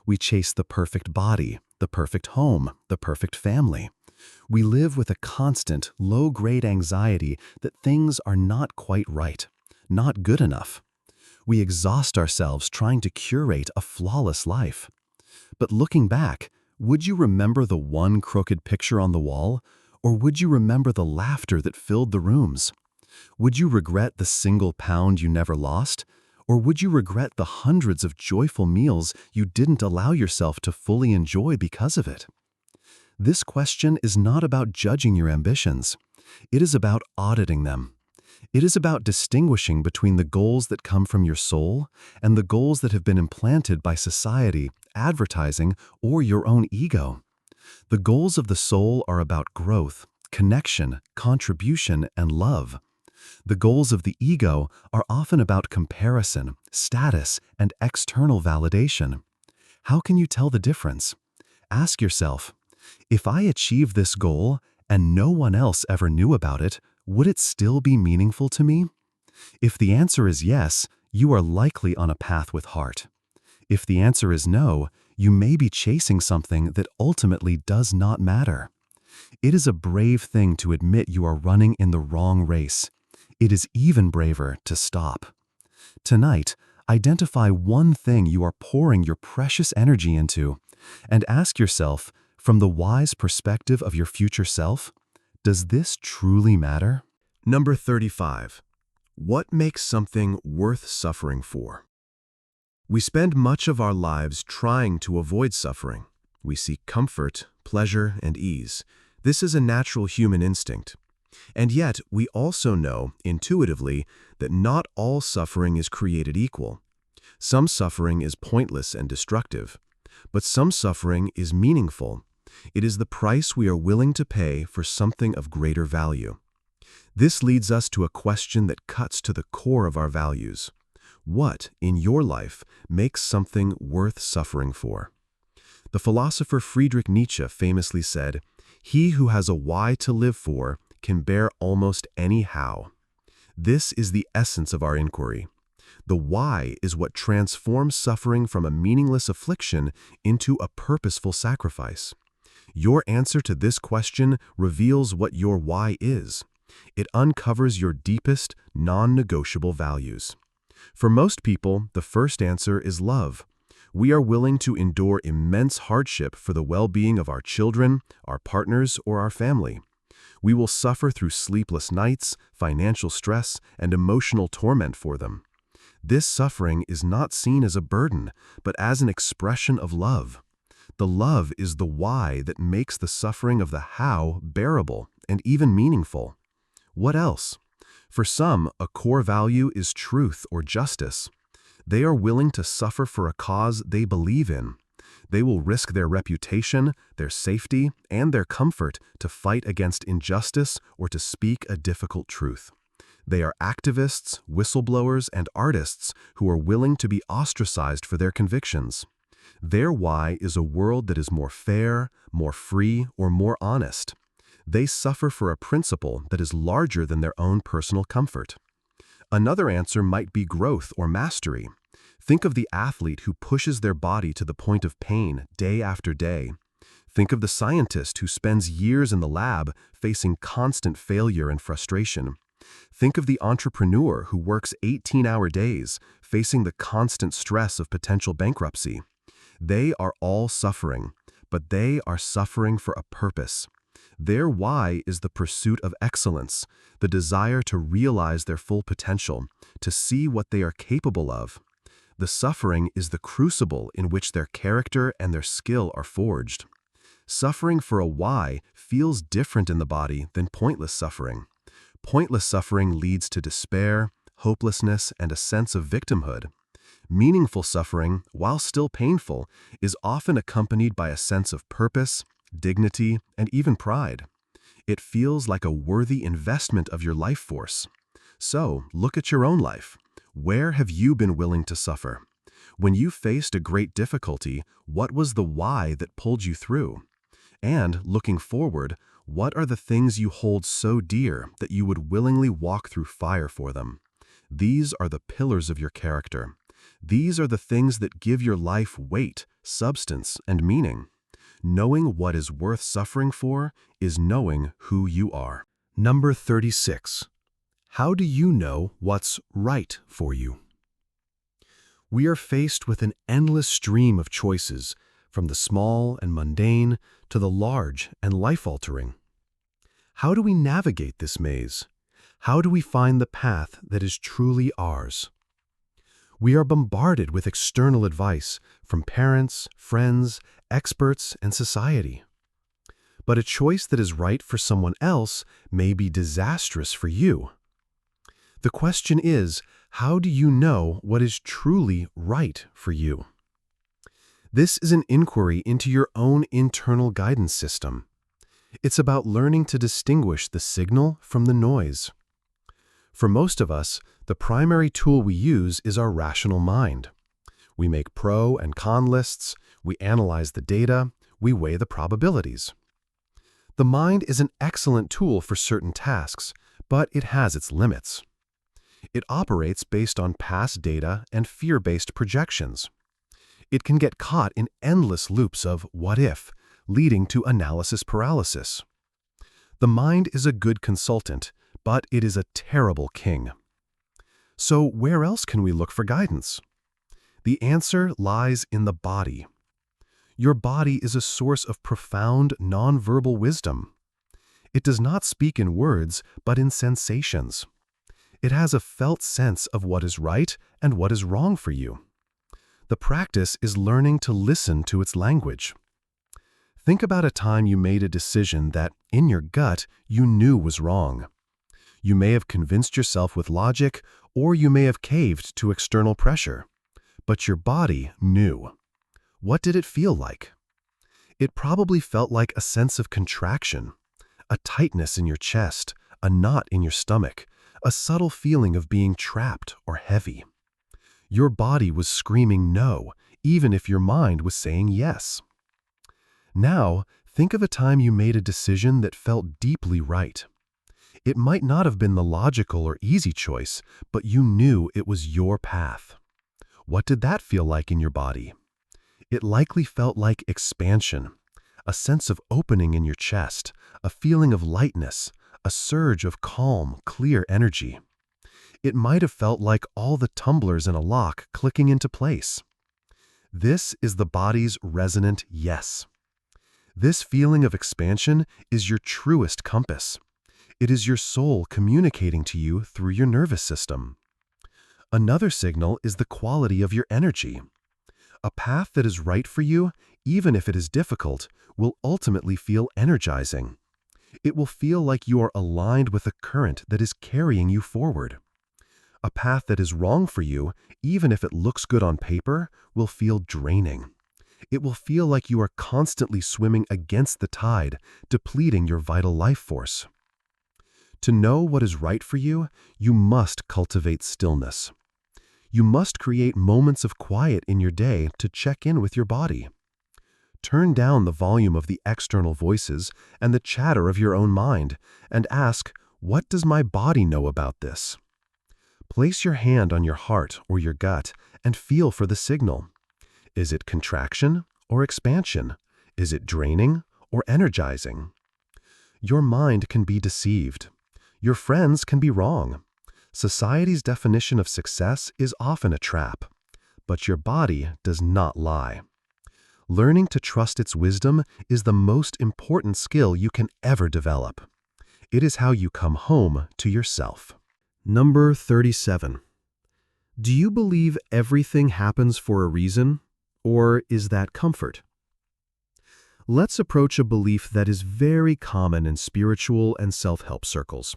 We chase the perfect body, the perfect home, the perfect family. We live with a constant, low-grade anxiety that things are not quite right, not good enough. We exhaust ourselves trying to curate a flawless life. But looking back, would you remember the one crooked picture on the wall, or would you remember the laughter that filled the rooms? Would you regret the single pound you never lost, or would you regret the hundreds of joyful meals you didn't allow yourself to fully enjoy because of it? This question is not about judging your ambitions. It is about auditing them. It is about distinguishing between the goals that come from your soul and the goals that have been implanted by society, advertising, or your own ego. The goals of the soul are about growth, connection, contribution, and love. The goals of the ego are often about comparison, status, and external validation. How can you tell the difference? Ask yourself, if I achieve this goal and no one else ever knew about it, would it still be meaningful to me? If the answer is yes, you are likely on a path with heart. If the answer is no, you may be chasing something that ultimately does not matter. It is a brave thing to admit you are running in the wrong race. It is even braver to stop. Tonight, identify one thing you are pouring your precious energy into and ask yourself, from the wise perspective of your future self, does this truly matter? Number 35. What makes something worth suffering for? We spend much of our lives trying to avoid suffering. We seek comfort, pleasure, and ease. This is a natural human instinct. And yet, we also know, intuitively, that not all suffering is created equal. Some suffering is pointless and destructive, but some suffering is meaningful. It is the price we are willing to pay for something of greater value. This leads us to a question that cuts to the core of our values. What, in your life, makes something worth suffering for? The philosopher Friedrich Nietzsche famously said, "He who has a why to live for can bear almost any how." This is the essence of our inquiry. The why is what transforms suffering from a meaningless affliction into a purposeful sacrifice. Your answer to this question reveals what your why is. It uncovers your deepest, non-negotiable values. For most people, the first answer is love. We are willing to endure immense hardship for the well-being of our children, our partners, or our family. We will suffer through sleepless nights, financial stress, and emotional torment for them. This suffering is not seen as a burden, but as an expression of love. The love is the why that makes the suffering of the how bearable and even meaningful. What else? For some, a core value is truth or justice. They are willing to suffer for a cause they believe in. They will risk their reputation, their safety, and their comfort to fight against injustice or to speak a difficult truth. They are activists, whistleblowers, and artists who are willing to be ostracized for their convictions. Their why is a world that is more fair, more free, or more honest. They suffer for a principle that is larger than their own personal comfort. Another answer might be growth or mastery. Think of the athlete who pushes their body to the point of pain day after day. Think of the scientist who spends years in the lab facing constant failure and frustration. Think of the entrepreneur who works 18-hour days, facing the constant stress of potential bankruptcy. They are all suffering, but they are suffering for a purpose. Their why is the pursuit of excellence, the desire to realize their full potential, to see what they are capable of. The suffering is the crucible in which their character and their skill are forged. Suffering for a why feels different in the body than pointless suffering. Pointless suffering leads to despair, hopelessness, and a sense of victimhood. Meaningful suffering, while still painful, is often accompanied by a sense of purpose, dignity, and even pride. It feels like a worthy investment of your life force. So, look at your own life. Where have you been willing to suffer? When you faced a great difficulty, what was the why that pulled you through? And, looking forward, what are the things you hold so dear that you would willingly walk through fire for them? These are the pillars of your character. These are the things that give your life weight, substance, and meaning. Knowing what is worth suffering for is knowing who you are. Number 36. How do you know what's right for you? We are faced with an endless stream of choices, from the small and mundane to the large and life-altering. How do we navigate this maze? How do we find the path that is truly ours? We are bombarded with external advice from parents, friends, experts, and society. But a choice that is right for someone else may be disastrous for you. The question is, how do you know what is truly right for you? This is an inquiry into your own internal guidance system. It's about learning to distinguish the signal from the noise. For most of us, the primary tool we use is our rational mind. We make pro and con lists, we analyze the data, we weigh the probabilities. The mind is an excellent tool for certain tasks, but it has its limits. It operates based on past data and fear-based projections. It can get caught in endless loops of what if, leading to analysis paralysis. The mind is a good consultant, but it is a terrible king. So where else can we look for guidance? The answer lies in the body. Your body is a source of profound, nonverbal wisdom. It does not speak in words, but in sensations. It has a felt sense of what is right and what is wrong for you. The practice is learning to listen to its language. Think about a time you made a decision that, in your gut, you knew was wrong. You may have convinced yourself with logic, or you may have caved to external pressure. But your body knew. What did it feel like? It probably felt like a sense of contraction, a tightness in your chest, a knot in your stomach, a subtle feeling of being trapped or heavy. Your body was screaming no, even if your mind was saying yes. Now, think of a time you made a decision that felt deeply right. It might not have been the logical or easy choice, but you knew it was your path. What did that feel like in your body? It likely felt like expansion, a sense of opening in your chest, a feeling of lightness, a surge of calm, clear energy. It might have felt like all the tumblers in a lock clicking into place. This is the body's resonant yes. This feeling of expansion is your truest compass. It is your soul communicating to you through your nervous system. Another signal is the quality of your energy. A path that is right for you, even if it is difficult, will ultimately feel energizing. It will feel like you are aligned with a current that is carrying you forward. A path that is wrong for you, even if it looks good on paper, will feel draining. It will feel like you are constantly swimming against the tide, depleting your vital life force. To know what is right for you, you must cultivate stillness. You must create moments of quiet in your day to check in with your body. Turn down the volume of the external voices and the chatter of your own mind, and ask, what does my body know about this? Place your hand on your heart or your gut and feel for the signal. Is it contraction or expansion? Is it draining or energizing? Your mind can be deceived. Your friends can be wrong. Society's definition of success is often a trap, but your body does not lie. Learning to trust its wisdom is the most important skill you can ever develop. It is how you come home to yourself. Number 37. Do you believe everything happens for a reason, or is that comfort? Let's approach a belief that is very common in spiritual and self-help circles.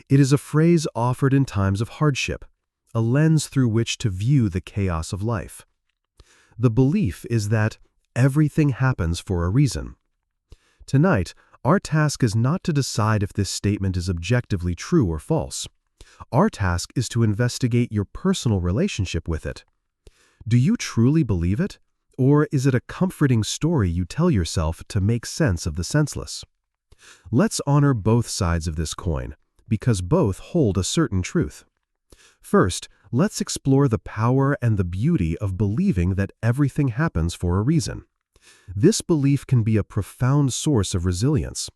It is a phrase offered in times of hardship, a lens through which to view the chaos of life. The belief is that everything happens for a reason. Tonight, our task is not to decide if this statement is objectively true or false. Our task is to investigate your personal relationship with it. Do you truly believe it, or is it a comforting story you tell yourself to make sense of the senseless? Let's honor both sides of this coin, because both hold a certain truth. First, let's explore the power and the beauty of believing that everything happens for a reason. This belief can be a profound source of resilience.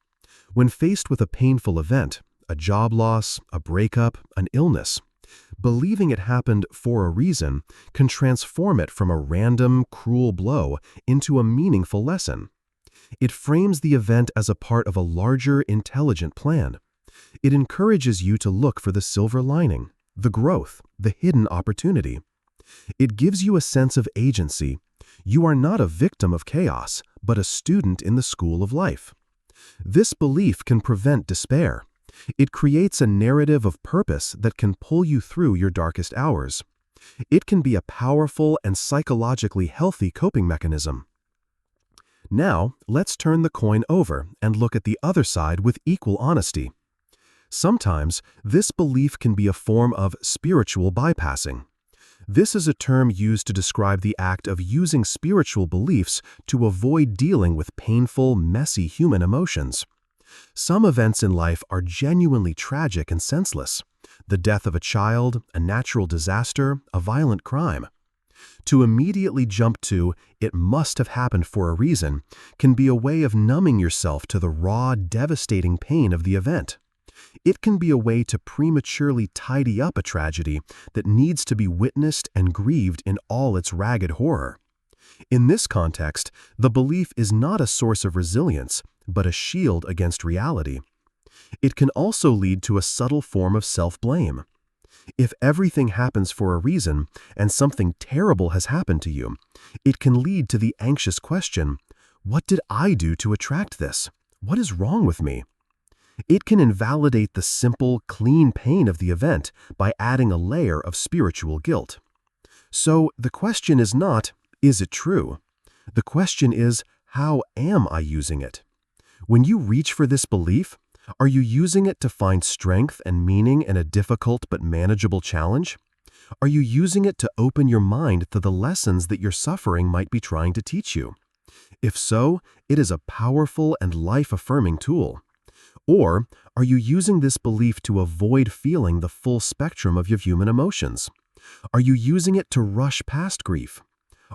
When faced with a painful event, a job loss, a breakup, an illness, believing it happened for a reason can transform it from a random, cruel blow into a meaningful lesson. It frames the event as a part of a larger, intelligent plan. It encourages you to look for the silver lining, the growth, the hidden opportunity. It gives you a sense of agency. You are not a victim of chaos, but a student in the school of life. This belief can prevent despair. It creates a narrative of purpose that can pull you through your darkest hours. It can be a powerful and psychologically healthy coping mechanism. Now, let's turn the coin over and look at the other side with equal honesty. Sometimes, this belief can be a form of spiritual bypassing. This is a term used to describe the act of using spiritual beliefs to avoid dealing with painful, messy human emotions. Some events in life are genuinely tragic and senseless. The death of a child, a natural disaster, a violent crime. To immediately jump to, "it must have happened for a reason," can be a way of numbing yourself to the raw, devastating pain of the event. It can be a way to prematurely tidy up a tragedy that needs to be witnessed and grieved in all its ragged horror. In this context, the belief is not a source of resilience, but a shield against reality. It can also lead to a subtle form of self-blame. If everything happens for a reason and something terrible has happened to you, it can lead to the anxious question, "What did I do to attract this? What is wrong with me?" It can invalidate the simple, clean pain of the event by adding a layer of spiritual guilt. So the question is not, "Is it true?" The question is, "How am I using it?" When you reach for this belief, are you using it to find strength and meaning in a difficult but manageable challenge? Are you using it to open your mind to the lessons that your suffering might be trying to teach you? If so, it is a powerful and life-affirming tool. Or are you using this belief to avoid feeling the full spectrum of your human emotions? Are you using it to rush past grief?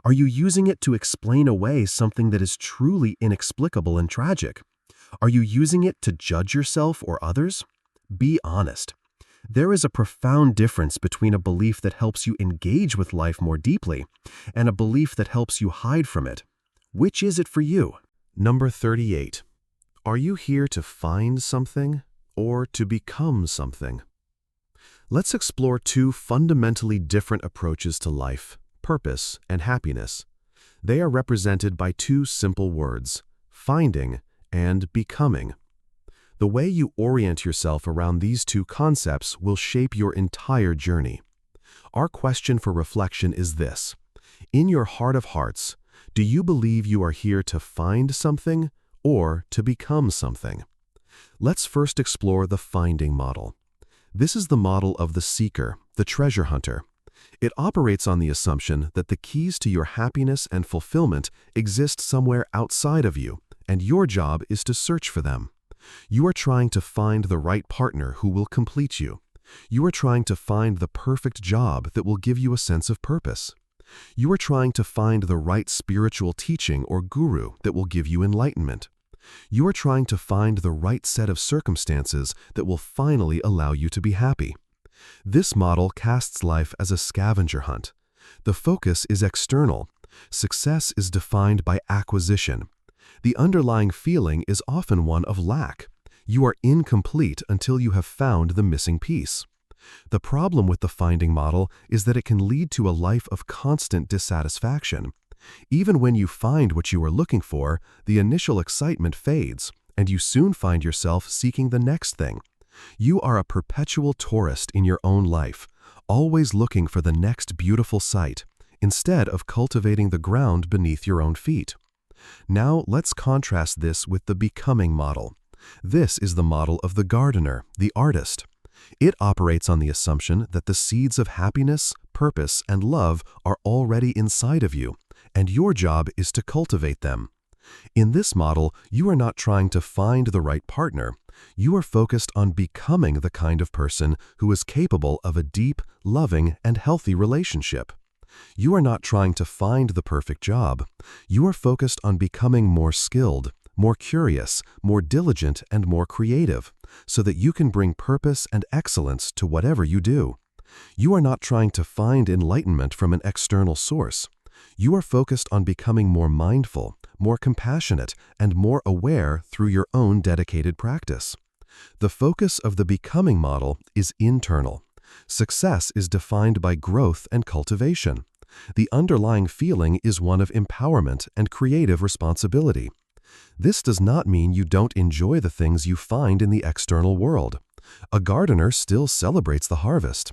Are you using it to explain away something that is truly inexplicable and tragic? Are you using it to judge yourself or others? Be honest. There is a profound difference between a belief that helps you engage with life more deeply and a belief that helps you hide from it. Which is it for you? Number 38. Are you here to find something or to become something? Let's explore two fundamentally different approaches to life, purpose and happiness. They are represented by two simple words, finding and becoming. The way you orient yourself around these two concepts will shape your entire journey. Our question for reflection is this: in your heart of hearts, do you believe you are here to find something or to become something? Let's first explore the finding model. This is the model of the seeker, the treasure hunter. It operates on the assumption that the keys to your happiness and fulfillment exist somewhere outside of you, and your job is to search for them. You are trying to find the right partner who will complete you. You are trying to find the perfect job that will give you a sense of purpose. You are trying to find the right spiritual teaching or guru that will give you enlightenment. You are trying to find the right set of circumstances that will finally allow you to be happy. This model casts life as a scavenger hunt. The focus is external. Success is defined by acquisition. The underlying feeling is often one of lack. You are incomplete until you have found the missing piece. The problem with the finding model is that it can lead to a life of constant dissatisfaction. Even when you find what you are looking for, the initial excitement fades, and you soon find yourself seeking the next thing. You are a perpetual tourist in your own life, always looking for the next beautiful sight, instead of cultivating the ground beneath your own feet. Now let's contrast this with the becoming model. This is the model of the gardener, the artist. It operates on the assumption that the seeds of happiness, purpose, and love are already inside of you, and your job is to cultivate them. In this model, you are not trying to find the right partner. You are focused on becoming the kind of person who is capable of a deep, loving, and healthy relationship. You are not trying to find the perfect job. You are focused on becoming more skilled, more curious, more diligent, and more creative, so that you can bring purpose and excellence to whatever you do. You are not trying to find enlightenment from an external source. You are focused on becoming more mindful, more compassionate, and more aware through your own dedicated practice. The focus of the becoming model is internal. Success is defined by growth and cultivation. The underlying feeling is one of empowerment and creative responsibility. This does not mean you don't enjoy the things you find in the external world. A gardener still celebrates the harvest,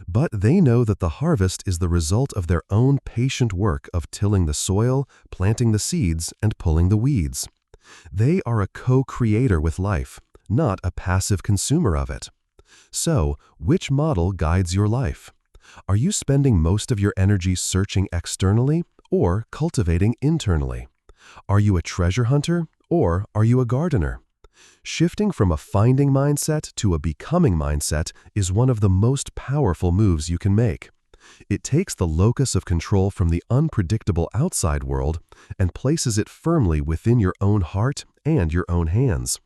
but they know that the harvest is the result of their own patient work of tilling the soil, planting the seeds, and pulling the weeds. They are a co-creator with life, not a passive consumer of it. So, which model guides your life? Are you spending most of your energy searching externally or cultivating internally? Are you a treasure hunter or are you a gardener? Shifting from a finding mindset to a becoming mindset is one of the most powerful moves you can make. It takes the locus of control from the unpredictable outside world and places it firmly within your own heart and your own hands.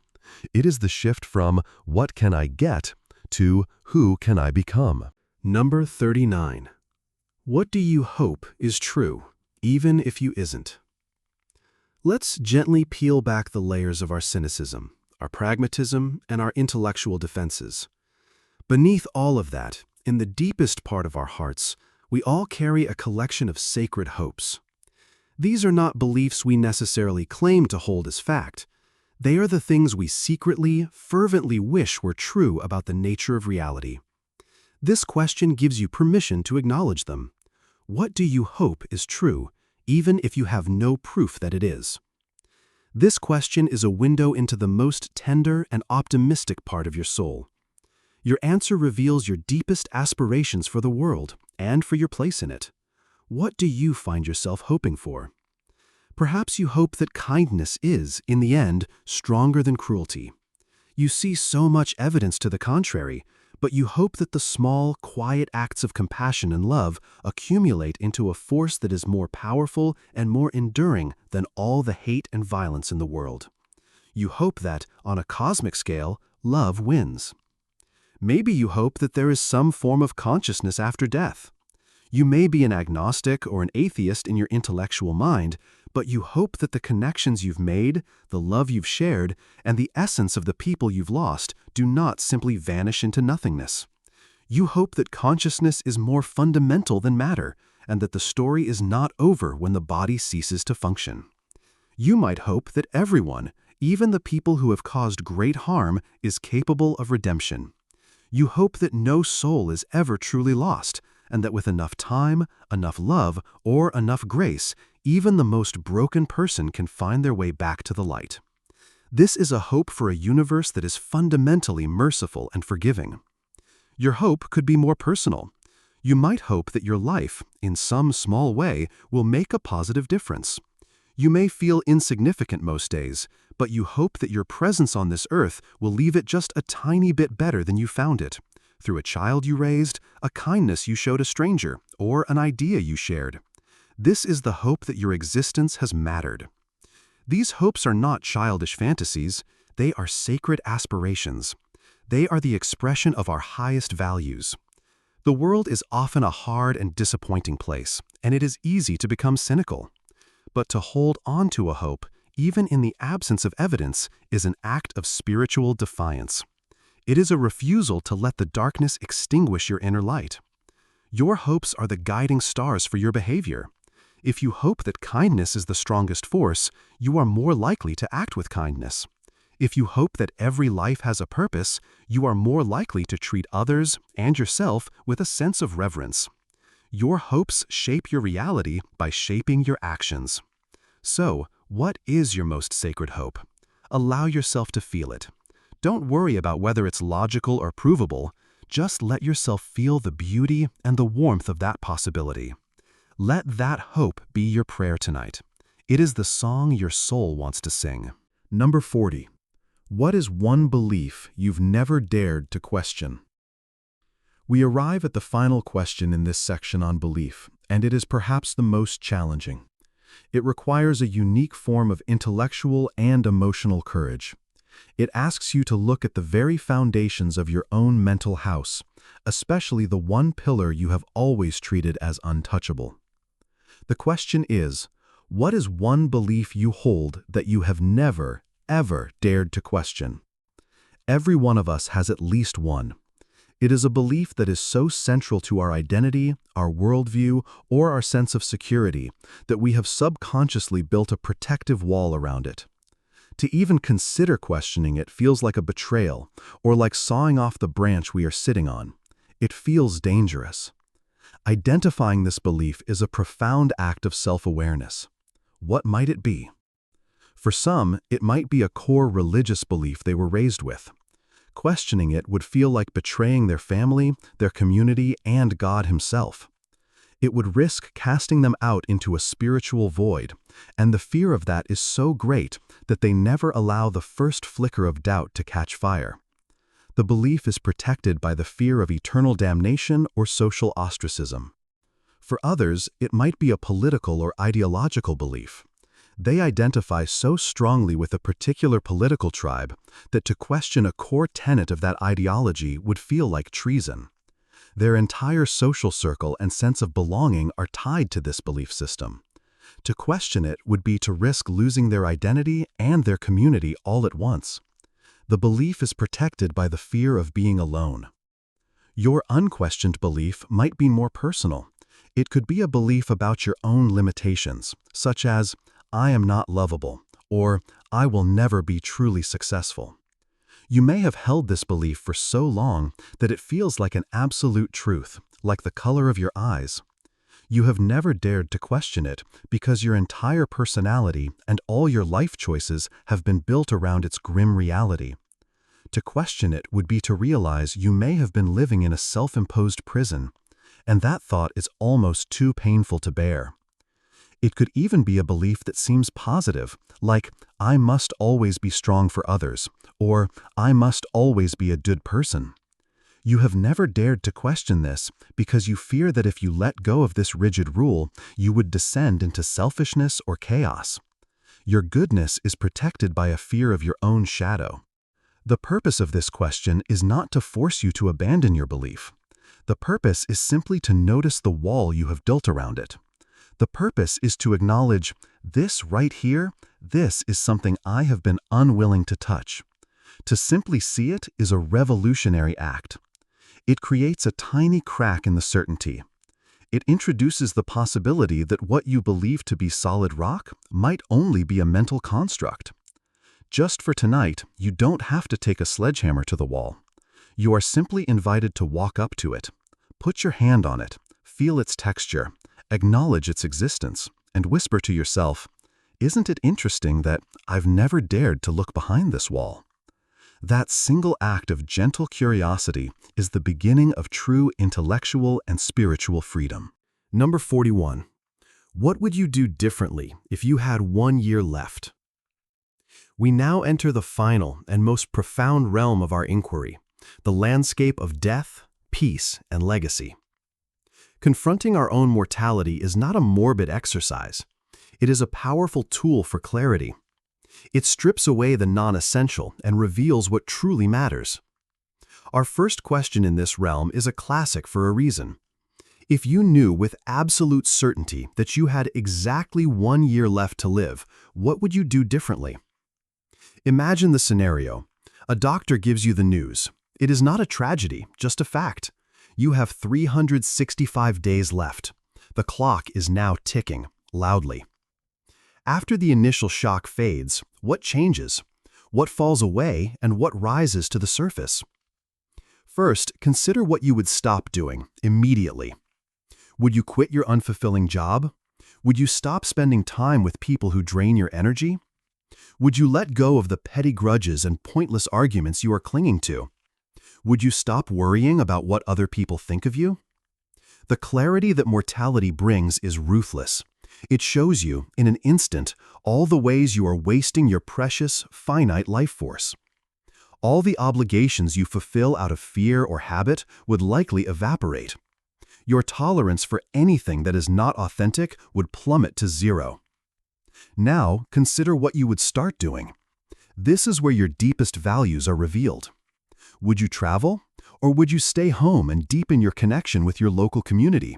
It is the shift from "what can I get" to "who can I become?" Number 39. What do you hope is true, even if you isn't? Let's gently peel back the layers of our cynicism, our pragmatism, and our intellectual defenses. Beneath all of that, in the deepest part of our hearts, we all carry a collection of sacred hopes. These are not beliefs we necessarily claim to hold as fact. They are the things we secretly, fervently wish were true about the nature of reality. This question gives you permission to acknowledge them. What do you hope is true, even if you have no proof that it is? This question is a window into the most tender and optimistic part of your soul. Your answer reveals your deepest aspirations for the world and for your place in it. What do you find yourself hoping for? Perhaps you hope that kindness is, in the end, stronger than cruelty. You see so much evidence to the contrary, but you hope that the small, quiet acts of compassion and love accumulate into a force that is more powerful and more enduring than all the hate and violence in the world. You hope that, on a cosmic scale, love wins. Maybe you hope that there is some form of consciousness after death. You may be an agnostic or an atheist in your intellectual mind, but you hope that the connections you've made, the love you've shared, and the essence of the people you've lost do not simply vanish into nothingness. You hope that consciousness is more fundamental than matter, and that the story is not over when the body ceases to function. You might hope that everyone, even the people who have caused great harm, is capable of redemption. You hope that no soul is ever truly lost, and that with enough time, enough love, or enough grace, even the most broken person can find their way back to the light. This is a hope for a universe that is fundamentally merciful and forgiving. Your hope could be more personal. You might hope that your life, in some small way, will make a positive difference. You may feel insignificant most days, but you hope that your presence on this earth will leave it just a tiny bit better than you found it, through a child you raised, a kindness you showed a stranger, or an idea you shared. This is the hope that your existence has mattered. These hopes are not childish fantasies, they are sacred aspirations. They are the expression of our highest values. The world is often a hard and disappointing place, and it is easy to become cynical. But to hold on to a hope, even in the absence of evidence, is an act of spiritual defiance. It is a refusal to let the darkness extinguish your inner light. Your hopes are the guiding stars for your behavior. If you hope that kindness is the strongest force, you are more likely to act with kindness. If you hope that every life has a purpose, you are more likely to treat others and yourself with a sense of reverence. Your hopes shape your reality by shaping your actions. So, what is your most sacred hope? Allow yourself to feel it. Don't worry about whether it's logical or provable. Just let yourself feel the beauty and the warmth of that possibility. Let that hope be your prayer tonight. It is the song your soul wants to sing. Number 40. What is one belief you've never dared to question? We arrive at the final question in this section on belief, and it is perhaps the most challenging. It requires a unique form of intellectual and emotional courage. It asks you to look at the very foundations of your own mental house, especially the one pillar you have always treated as untouchable. The question is, what is one belief you hold that you have never, ever dared to question? Every one of us has at least one. It is a belief that is so central to our identity, our worldview, or our sense of security that we have subconsciously built a protective wall around it. To even consider questioning it feels like a betrayal, or like sawing off the branch we are sitting on. It feels dangerous. Identifying this belief is a profound act of self-awareness. What might it be? For some, it might be a core religious belief they were raised with. Questioning it would feel like betraying their family, their community, and God Himself. It would risk casting them out into a spiritual void, and the fear of that is so great that they never allow the first flicker of doubt to catch fire. The belief is protected by the fear of eternal damnation or social ostracism. For others, it might be a political or ideological belief. They identify so strongly with a particular political tribe that to question a core tenet of that ideology would feel like treason. Their entire social circle and sense of belonging are tied to this belief system. To question it would be to risk losing their identity and their community all at once. The belief is protected by the fear of being alone. Your unquestioned belief might be more personal. It could be a belief about your own limitations, such as, "I am not lovable," or "I will never be truly successful." You may have held this belief for so long that it feels like an absolute truth, like the color of your eyes. You have never dared to question it because your entire personality and all your life choices have been built around its grim reality. To question it would be to realize you may have been living in a self-imposed prison, and that thought is almost too painful to bear. It could even be a belief that seems positive, like, "I must always be strong for others," or "I must always be a good person." You have never dared to question this because you fear that if you let go of this rigid rule, you would descend into selfishness or chaos. Your goodness is protected by a fear of your own shadow. The purpose of this question is not to force you to abandon your belief. The purpose is simply to notice the wall you have built around it. The purpose is to acknowledge, this right here, this is something I have been unwilling to touch. To simply see it is a revolutionary act. It creates a tiny crack in the certainty. It introduces the possibility that what you believe to be solid rock might only be a mental construct. Just for tonight, you don't have to take a sledgehammer to the wall. You are simply invited to walk up to it. Put your hand on it, feel its texture, acknowledge its existence, and whisper to yourself, "Isn't it interesting that I've never dared to look behind this wall?" That single act of gentle curiosity is the beginning of true intellectual and spiritual freedom. Number 41. What would you do differently if you had 1 year left? We now enter the final and most profound realm of our inquiry, the landscape of death, peace, and legacy. Confronting our own mortality is not a morbid exercise. It is a powerful tool for clarity. It strips away the non-essential and reveals what truly matters. Our first question in this realm is a classic for a reason. If you knew with absolute certainty that you had exactly 1 year left to live, what would you do differently? Imagine the scenario. A doctor gives you the news. It is not a tragedy, just a fact. You have 365 days left. The clock is now ticking, loudly. After the initial shock fades, what changes? What falls away and what rises to the surface? First, consider what you would stop doing immediately. Would you quit your unfulfilling job? Would you stop spending time with people who drain your energy? Would you let go of the petty grudges and pointless arguments you are clinging to? Would you stop worrying about what other people think of you? The clarity that mortality brings is ruthless. It shows you, in an instant, all the ways you are wasting your precious, finite life force. All the obligations you fulfill out of fear or habit would likely evaporate. Your tolerance for anything that is not authentic would plummet to zero. Now, consider what you would start doing. This is where your deepest values are revealed. Would you travel, or would you stay home and deepen your connection with your local community?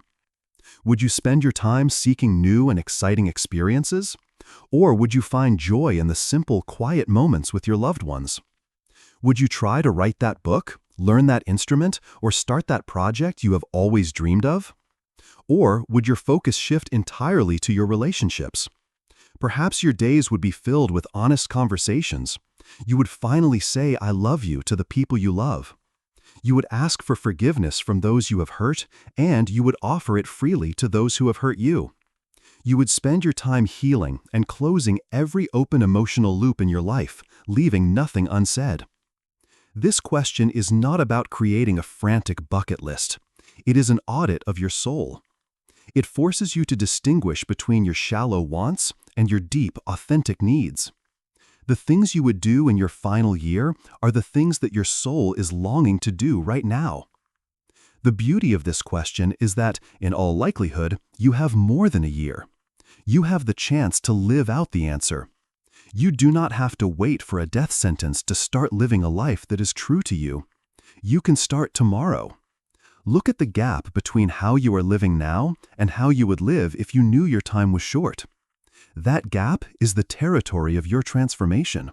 Would you spend your time seeking new and exciting experiences? Or would you find joy in the simple, quiet moments with your loved ones? Would you try to write that book, learn that instrument, or start that project you have always dreamed of? Or would your focus shift entirely to your relationships? Perhaps your days would be filled with honest conversations. You would finally say, "I love you" to the people you love. You would ask for forgiveness from those you have hurt, and you would offer it freely to those who have hurt you. You would spend your time healing and closing every open emotional loop in your life, leaving nothing unsaid. This question is not about creating a frantic bucket list. It is an audit of your soul. It forces you to distinguish between your shallow wants and your deep, authentic needs. The things you would do in your final year are the things that your soul is longing to do right now. The beauty of this question is that, in all likelihood, you have more than a year. You have the chance to live out the answer. You do not have to wait for a death sentence to start living a life that is true to you. You can start tomorrow. Look at the gap between how you are living now and how you would live if you knew your time was short. That gap is the territory of your transformation.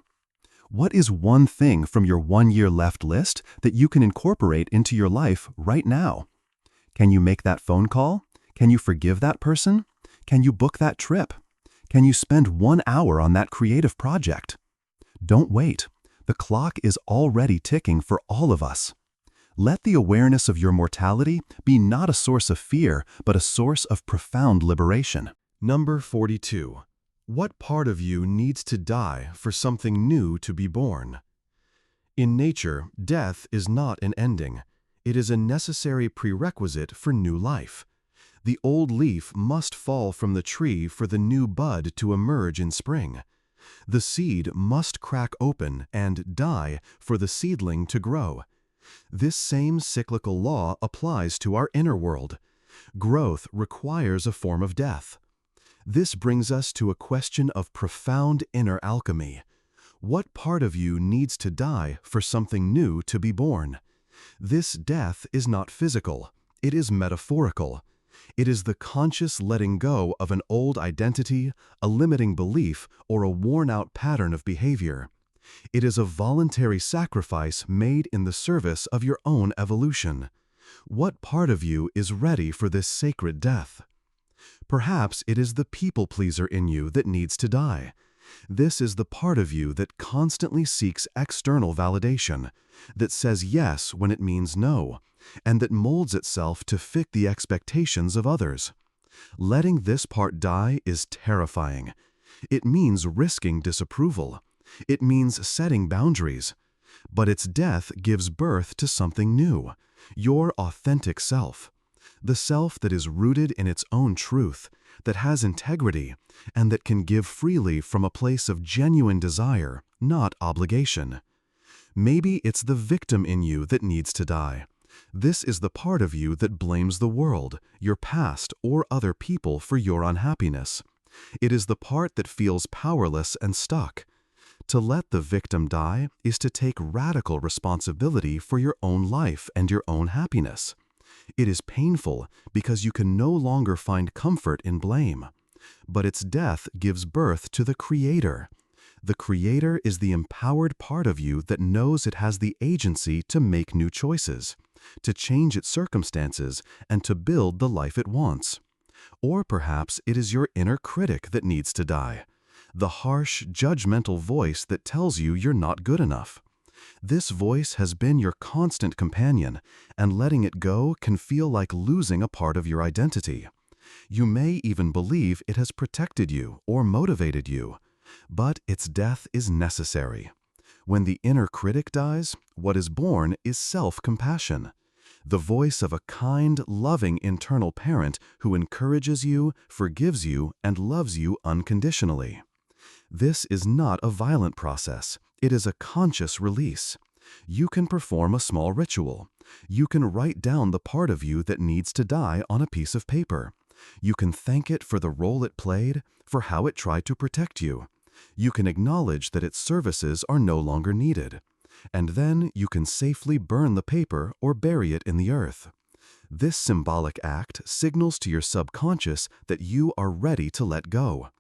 What is one thing from your 1 year left list that you can incorporate into your life right now? Can you make that phone call? Can you forgive that person? Can you book that trip? Can you spend 1 hour on that creative project? Don't wait. The clock is already ticking for all of us. Let the awareness of your mortality be not a source of fear, but a source of profound liberation. Number 42. What part of you needs to die for something new to be born? In nature, death is not an ending. It is a necessary prerequisite for new life. The old leaf must fall from the tree for the new bud to emerge in spring. The seed must crack open and die for the seedling to grow. This same cyclical law applies to our inner world. Growth requires a form of death. This brings us to a question of profound inner alchemy. What part of you needs to die for something new to be born? This death is not physical. It is metaphorical. It is the conscious letting go of an old identity, a limiting belief, or a worn-out pattern of behavior. It is a voluntary sacrifice made in the service of your own evolution. What part of you is ready for this sacred death? Perhaps it is the people-pleaser in you that needs to die. This is the part of you that constantly seeks external validation, that says yes when it means no, and that molds itself to fit the expectations of others. Letting this part die is terrifying. It means risking disapproval. It means setting boundaries. But its death gives birth to something new, your authentic self. The self that is rooted in its own truth, that has integrity, and that can give freely from a place of genuine desire, not obligation. Maybe it's the victim in you that needs to die. This is the part of you that blames the world, your past, or other people for your unhappiness. It is the part that feels powerless and stuck. To let the victim die is to take radical responsibility for your own life and your own happiness. It is painful because you can no longer find comfort in blame. But its death gives birth to the Creator. The Creator is the empowered part of you that knows it has the agency to make new choices, to change its circumstances, and to build the life it wants. Or perhaps it is your inner critic that needs to die, the harsh, judgmental voice that tells you you're not good enough. This voice has been your constant companion, and letting it go can feel like losing a part of your identity. You may even believe it has protected you or motivated you, but its death is necessary. When the inner critic dies, what is born is self-compassion, the voice of a kind, loving internal parent who encourages you, forgives you, and loves you unconditionally. This is not a violent process. It is a conscious release. You can perform a small ritual. You can write down the part of you that needs to die on a piece of paper. You can thank it for the role it played, for how it tried to protect you. You can acknowledge that its services are no longer needed. And then you can safely burn the paper or bury it in the earth. This symbolic act signals to your subconscious that you are ready to let go.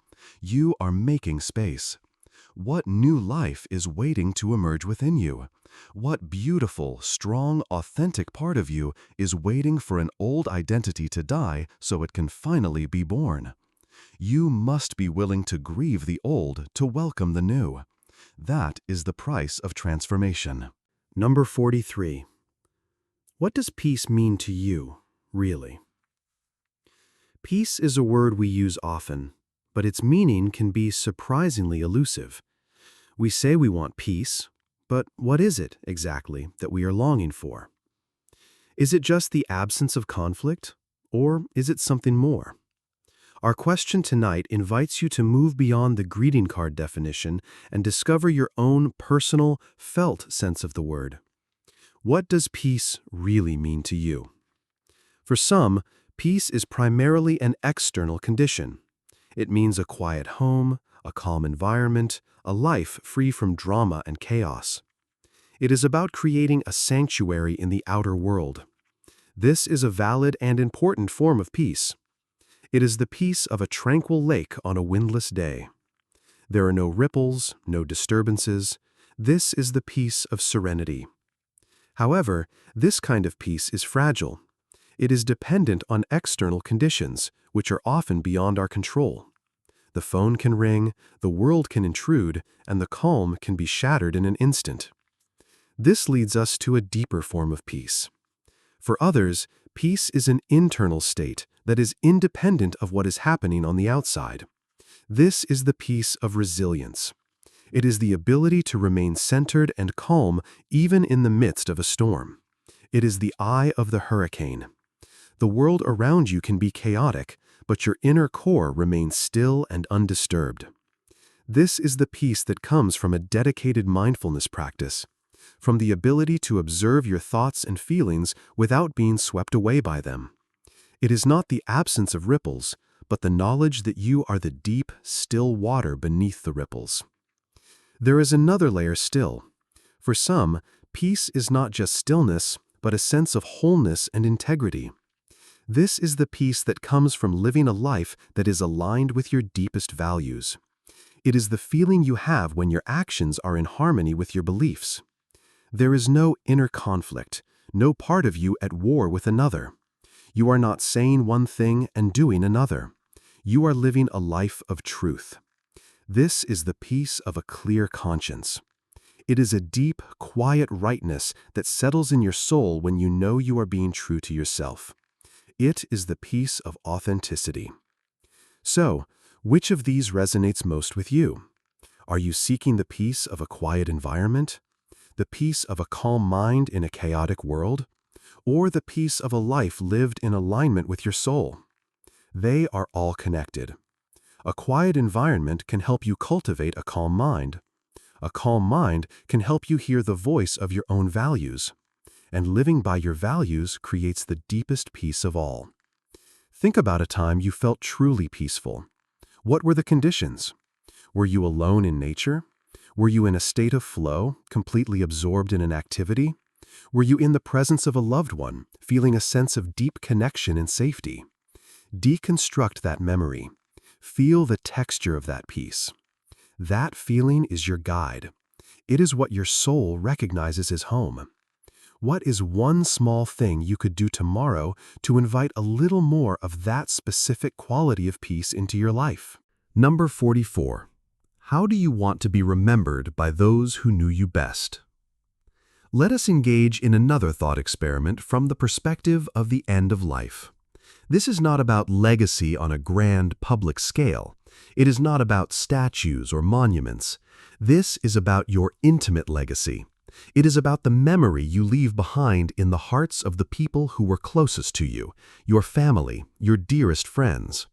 You are making space. What new life is waiting to emerge within you? What beautiful, strong, authentic part of you is waiting for an old identity to die so it can finally be born? You must be willing to grieve the old to welcome the new. That is the price of transformation. Number 43. What does peace mean to you, really? Peace is a word we use often, but its meaning can be surprisingly elusive. We say we want peace, but what is it exactly that we are longing for? Is it just the absence of conflict, or is it something more? Our question tonight invites you to move beyond the greeting card definition and discover your own personal, felt sense of the word. What does peace really mean to you? For some, peace is primarily an external condition. It means a quiet home, a calm environment, a life free from drama and chaos. It is about creating a sanctuary in the outer world. This is a valid and important form of peace. It is the peace of a tranquil lake on a windless day. There are no ripples, no disturbances. This is the peace of serenity. However, this kind of peace is fragile. It is dependent on external conditions, which are often beyond our control. The phone can ring, the world can intrude, and the calm can be shattered in an instant. This leads us to a deeper form of peace. For others, peace is an internal state that is independent of what is happening on the outside. This is the peace of resilience. It is the ability to remain centered and calm even in the midst of a storm. It is the eye of the hurricane. The world around you can be chaotic, but your inner core remains still and undisturbed. This is the peace that comes from a dedicated mindfulness practice, from the ability to observe your thoughts and feelings without being swept away by them. It is not the absence of ripples, but the knowledge that you are the deep, still water beneath the ripples. There is another layer still. For some, peace is not just stillness, but a sense of wholeness and integrity. This is the peace that comes from living a life that is aligned with your deepest values. It is the feeling you have when your actions are in harmony with your beliefs. There is no inner conflict, no part of you at war with another. You are not saying one thing and doing another. You are living a life of truth. This is the peace of a clear conscience. It is a deep, quiet rightness that settles in your soul when you know you are being true to yourself. It is the peace of authenticity. So, which of these resonates most with you? Are you seeking the peace of a quiet environment? The peace of a calm mind in a chaotic world? Or the peace of a life lived in alignment with your soul? They are all connected. A quiet environment can help you cultivate a calm mind. A calm mind can help you hear the voice of your own values. And living by your values creates the deepest peace of all. Think about a time you felt truly peaceful. What were the conditions? Were you alone in nature? Were you in a state of flow, completely absorbed in an activity? Were you in the presence of a loved one, feeling a sense of deep connection and safety? Deconstruct that memory. Feel the texture of that peace. That feeling is your guide. It is what your soul recognizes as home. What is one small thing you could do tomorrow to invite a little more of that specific quality of peace into your life? Number 44. How do you want to be remembered by those who knew you best? Let us engage in another thought experiment from the perspective of the end of life. This is not about legacy on a grand public scale. It is not about statues or monuments. This is about your intimate legacy. It is about the memory you leave behind in the hearts of the people who were closest to you, your family, your dearest friends.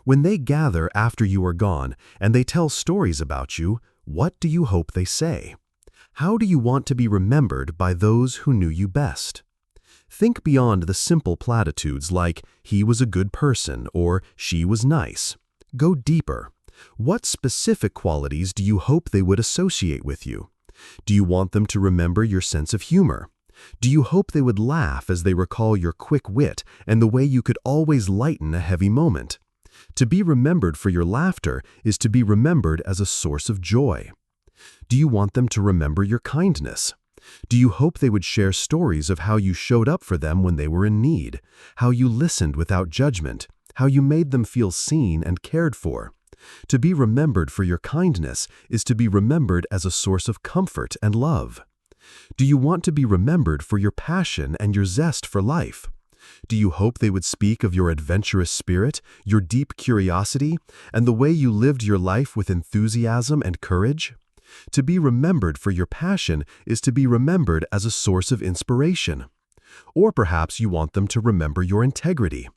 When they gather after you are gone and they tell stories about you, what do you hope they say? How do you want to be remembered by those who knew you best? Think beyond the simple platitudes like, he was a good person or she was nice. Go deeper. What specific qualities do you hope they would associate with you? Do you want them to remember your sense of humor? Do you hope they would laugh as they recall your quick wit and the way you could always lighten a heavy moment? To be remembered for your laughter is to be remembered as a source of joy. Do you want them to remember your kindness? Do you hope they would share stories of how you showed up for them when they were in need, how you listened without judgment, how you made them feel seen and cared for? To be remembered for your kindness is to be remembered as a source of comfort and love. Do you want to be remembered for your passion and your zest for life? Do you hope they would speak of your adventurous spirit, your deep curiosity, and the way you lived your life with enthusiasm and courage? To be remembered for your passion is to be remembered as a source of inspiration. Or perhaps you want them to remember your integrity.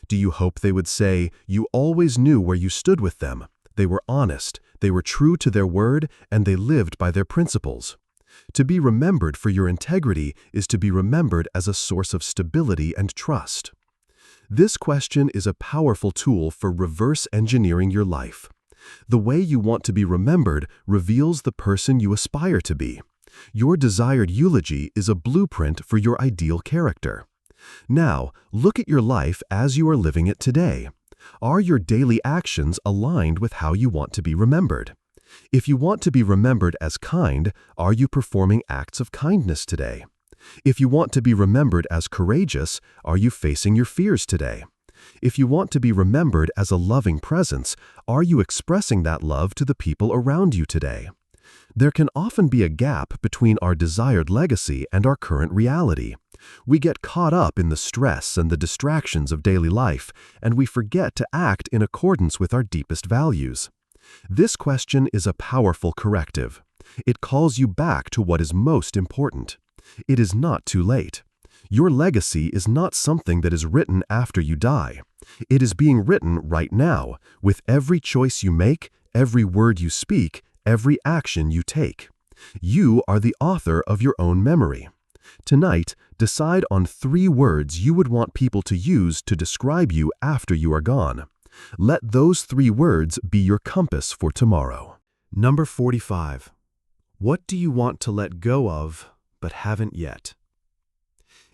Do you hope they would say, you always knew where you stood with them? They were honest, they were true to their word, and they lived by their principles. To be remembered for your integrity is to be remembered as a source of stability and trust. This question is a powerful tool for reverse engineering your life. The way you want to be remembered reveals the person you aspire to be. Your desired eulogy is a blueprint for your ideal character. Now, look at your life as you are living it today. Are your daily actions aligned with how you want to be remembered? If you want to be remembered as kind, are you performing acts of kindness today? If you want to be remembered as courageous, are you facing your fears today? If you want to be remembered as a loving presence, are you expressing that love to the people around you today? There can often be a gap between our desired legacy and our current reality. We get caught up in the stress and the distractions of daily life, and we forget to act in accordance with our deepest values. This question is a powerful corrective. It calls you back to what is most important. It is not too late. Your legacy is not something that is written after you die. It is being written right now, with every choice you make, every word you speak, every action you take. You are the author of your own memory. Tonight, decide on 3 words you would want people to use to describe you after you are gone. Let those 3 words be your compass for tomorrow. Number 45. What do you want to let go of, but haven't yet?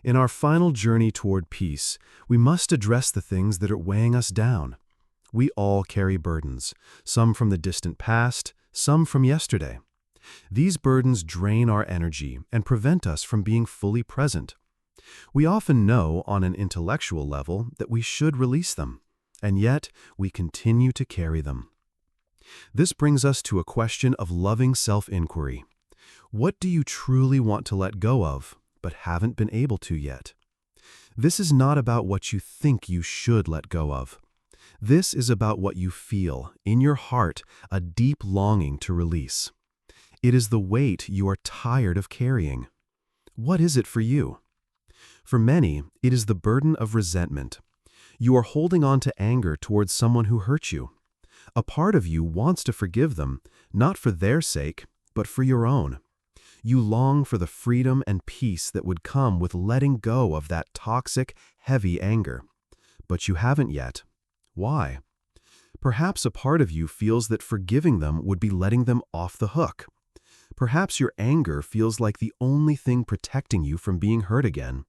In our final journey toward peace, we must address the things that are weighing us down. We all carry burdens, some from the distant past, some from yesterday. These burdens drain our energy and prevent us from being fully present. We often know on an intellectual level that we should release them, and yet we continue to carry them. This brings us to a question of loving self-inquiry. What do you truly want to let go of, but haven't been able to yet? This is not about what you think you should let go of. This is about what you feel, in your heart, a deep longing to release. It is the weight you are tired of carrying. What is it for you? For many, it is the burden of resentment. You are holding on to anger towards someone who hurt you. A part of you wants to forgive them, not for their sake, but for your own. You long for the freedom and peace that would come with letting go of that toxic, heavy anger. But you haven't yet. Why? Perhaps a part of you feels that forgiving them would be letting them off the hook. Perhaps your anger feels like the only thing protecting you from being hurt again.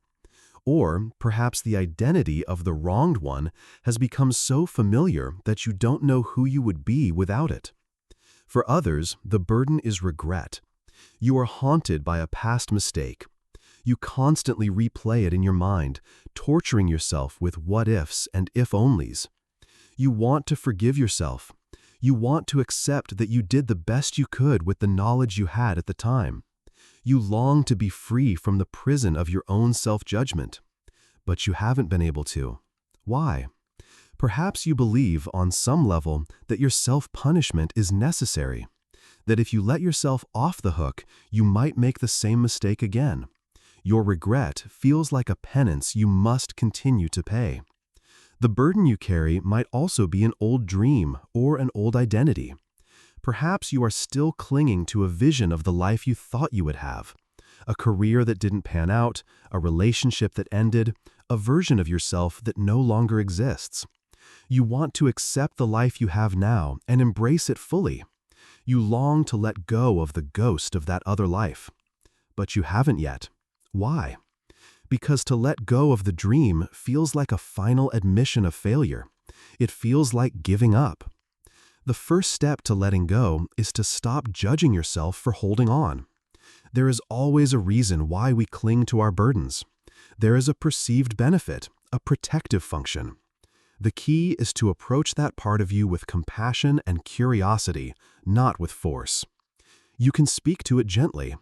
Or perhaps the identity of the wronged one has become so familiar that you don't know who you would be without it. For others, the burden is regret. You are haunted by a past mistake. You constantly replay it in your mind, torturing yourself with what-ifs and if-onlys. You want to forgive yourself. You want to accept that you did the best you could with the knowledge you had at the time. You long to be free from the prison of your own self-judgment. But you haven't been able to. Why? Perhaps you believe on some level that your self-punishment is necessary. That if you let yourself off the hook, you might make the same mistake again. Your regret feels like a penance you must continue to pay. The burden you carry might also be an old dream or an old identity. Perhaps you are still clinging to a vision of the life you thought you would have. A career that didn't pan out, a relationship that ended, a version of yourself that no longer exists. You want to accept the life you have now and embrace it fully. You long to let go of the ghost of that other life. But you haven't yet. Why? Because to let go of the dream feels like a final admission of failure. It feels like giving up. The first step to letting go is to stop judging yourself for holding on. There is always a reason why we cling to our burdens. There is a perceived benefit, a protective function. The key is to approach that part of you with compassion and curiosity, not with force. You can speak to it gently.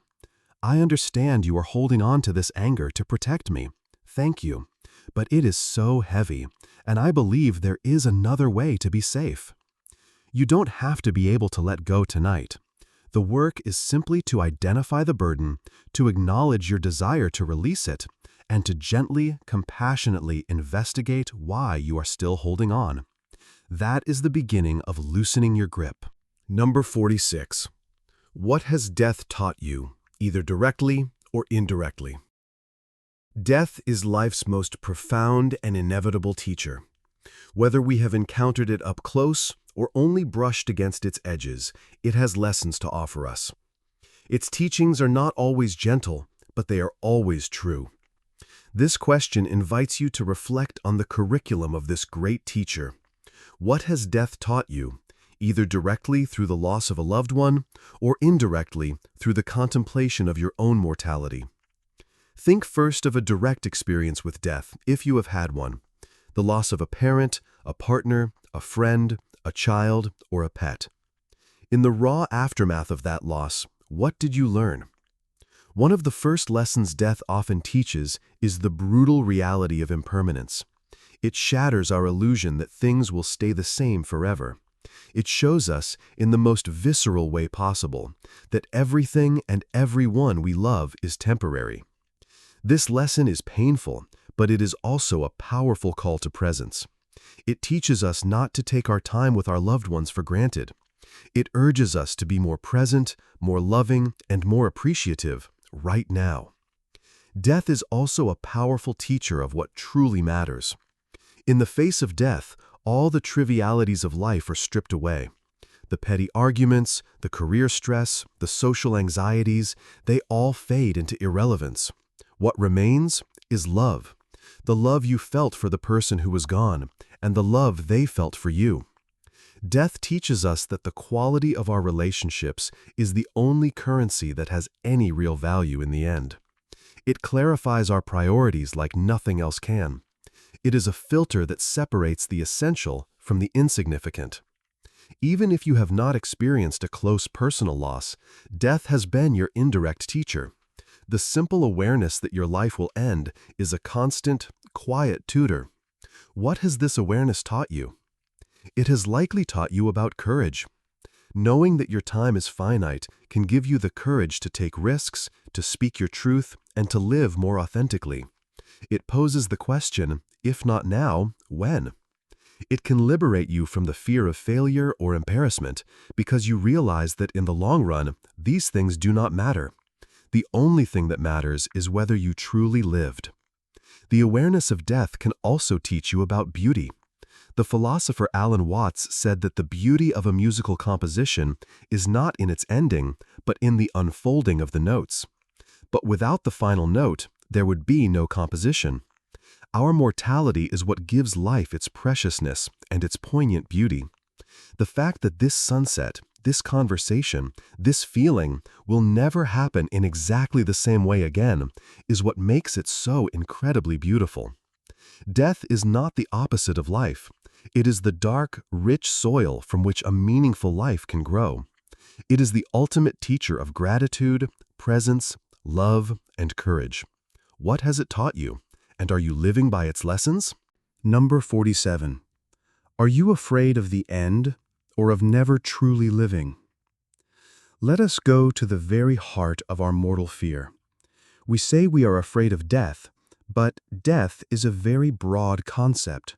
I understand you are holding on to this anger to protect me. Thank you. But it is so heavy, and I believe there is another way to be safe. You don't have to be able to let go tonight. The work is simply to identify the burden, to acknowledge your desire to release it, and to gently, compassionately investigate why you are still holding on. That is the beginning of loosening your grip. Number 46. What has death taught you, either directly or indirectly? Death is life's most profound and inevitable teacher. Whether we have encountered it up close or only brushed against its edges, it has lessons to offer us. Its teachings are not always gentle, but they are always true. This question invites you to reflect on the curriculum of this great teacher. What has death taught you, either directly through the loss of a loved one or indirectly through the contemplation of your own mortality? Think first of a direct experience with death, if you have had one. The loss of a parent, a partner, a friend, a child, or a pet. In the raw aftermath of that loss, what did you learn? One of the first lessons death often teaches is the brutal reality of impermanence. It shatters our illusion that things will stay the same forever. It shows us, in the most visceral way possible, that everything and everyone we love is temporary. This lesson is painful, but it is also a powerful call to presence. It teaches us not to take our time with our loved ones for granted. It urges us to be more present, more loving, and more appreciative right now. Death is also a powerful teacher of what truly matters. In the face of death, all the trivialities of life are stripped away. The petty arguments, the career stress, the social anxieties, they all fade into irrelevance. What remains is love. The love you felt for the person who was gone, and the love they felt for you. Death teaches us that the quality of our relationships is the only currency that has any real value in the end. It clarifies our priorities like nothing else can. It is a filter that separates the essential from the insignificant. Even if you have not experienced a close personal loss, death has been your indirect teacher. The simple awareness that your life will end is a constant, quiet tutor. What has this awareness taught you? It has likely taught you about courage. Knowing that your time is finite can give you the courage to take risks, to speak your truth, and to live more authentically. It poses the question, if not now, when? It can liberate you from the fear of failure or embarrassment because you realize that in the long run, these things do not matter. The only thing that matters is whether you truly lived. The awareness of death can also teach you about beauty. The philosopher Alan Watts said that the beauty of a musical composition is not in its ending, but in the unfolding of the notes. But without the final note, there would be no composition. Our mortality is what gives life its preciousness and its poignant beauty. The fact that this sunset, this conversation, this feeling will never happen in exactly the same way again is what makes it so incredibly beautiful. Death is not the opposite of life. It is the dark, rich soil from which a meaningful life can grow. It is the ultimate teacher of gratitude, presence, love, and courage. What has it taught you? And are you living by its lessons? Number 47. Are you afraid of the end or of never truly living? Let us go to the very heart of our mortal fear. We say we are afraid of death, but death is a very broad concept.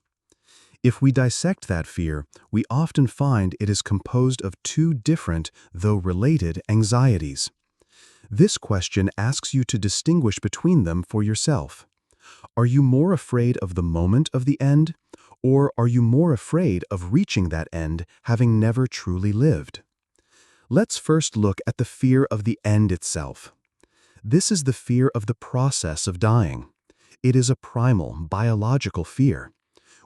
If we dissect that fear, we often find it is composed of two different, though related, anxieties. This question asks you to distinguish between them for yourself. Are you more afraid of the moment of the end, or are you more afraid of reaching that end having never truly lived? Let's first look at the fear of the end itself. This is the fear of the process of dying. It is a primal, biological fear.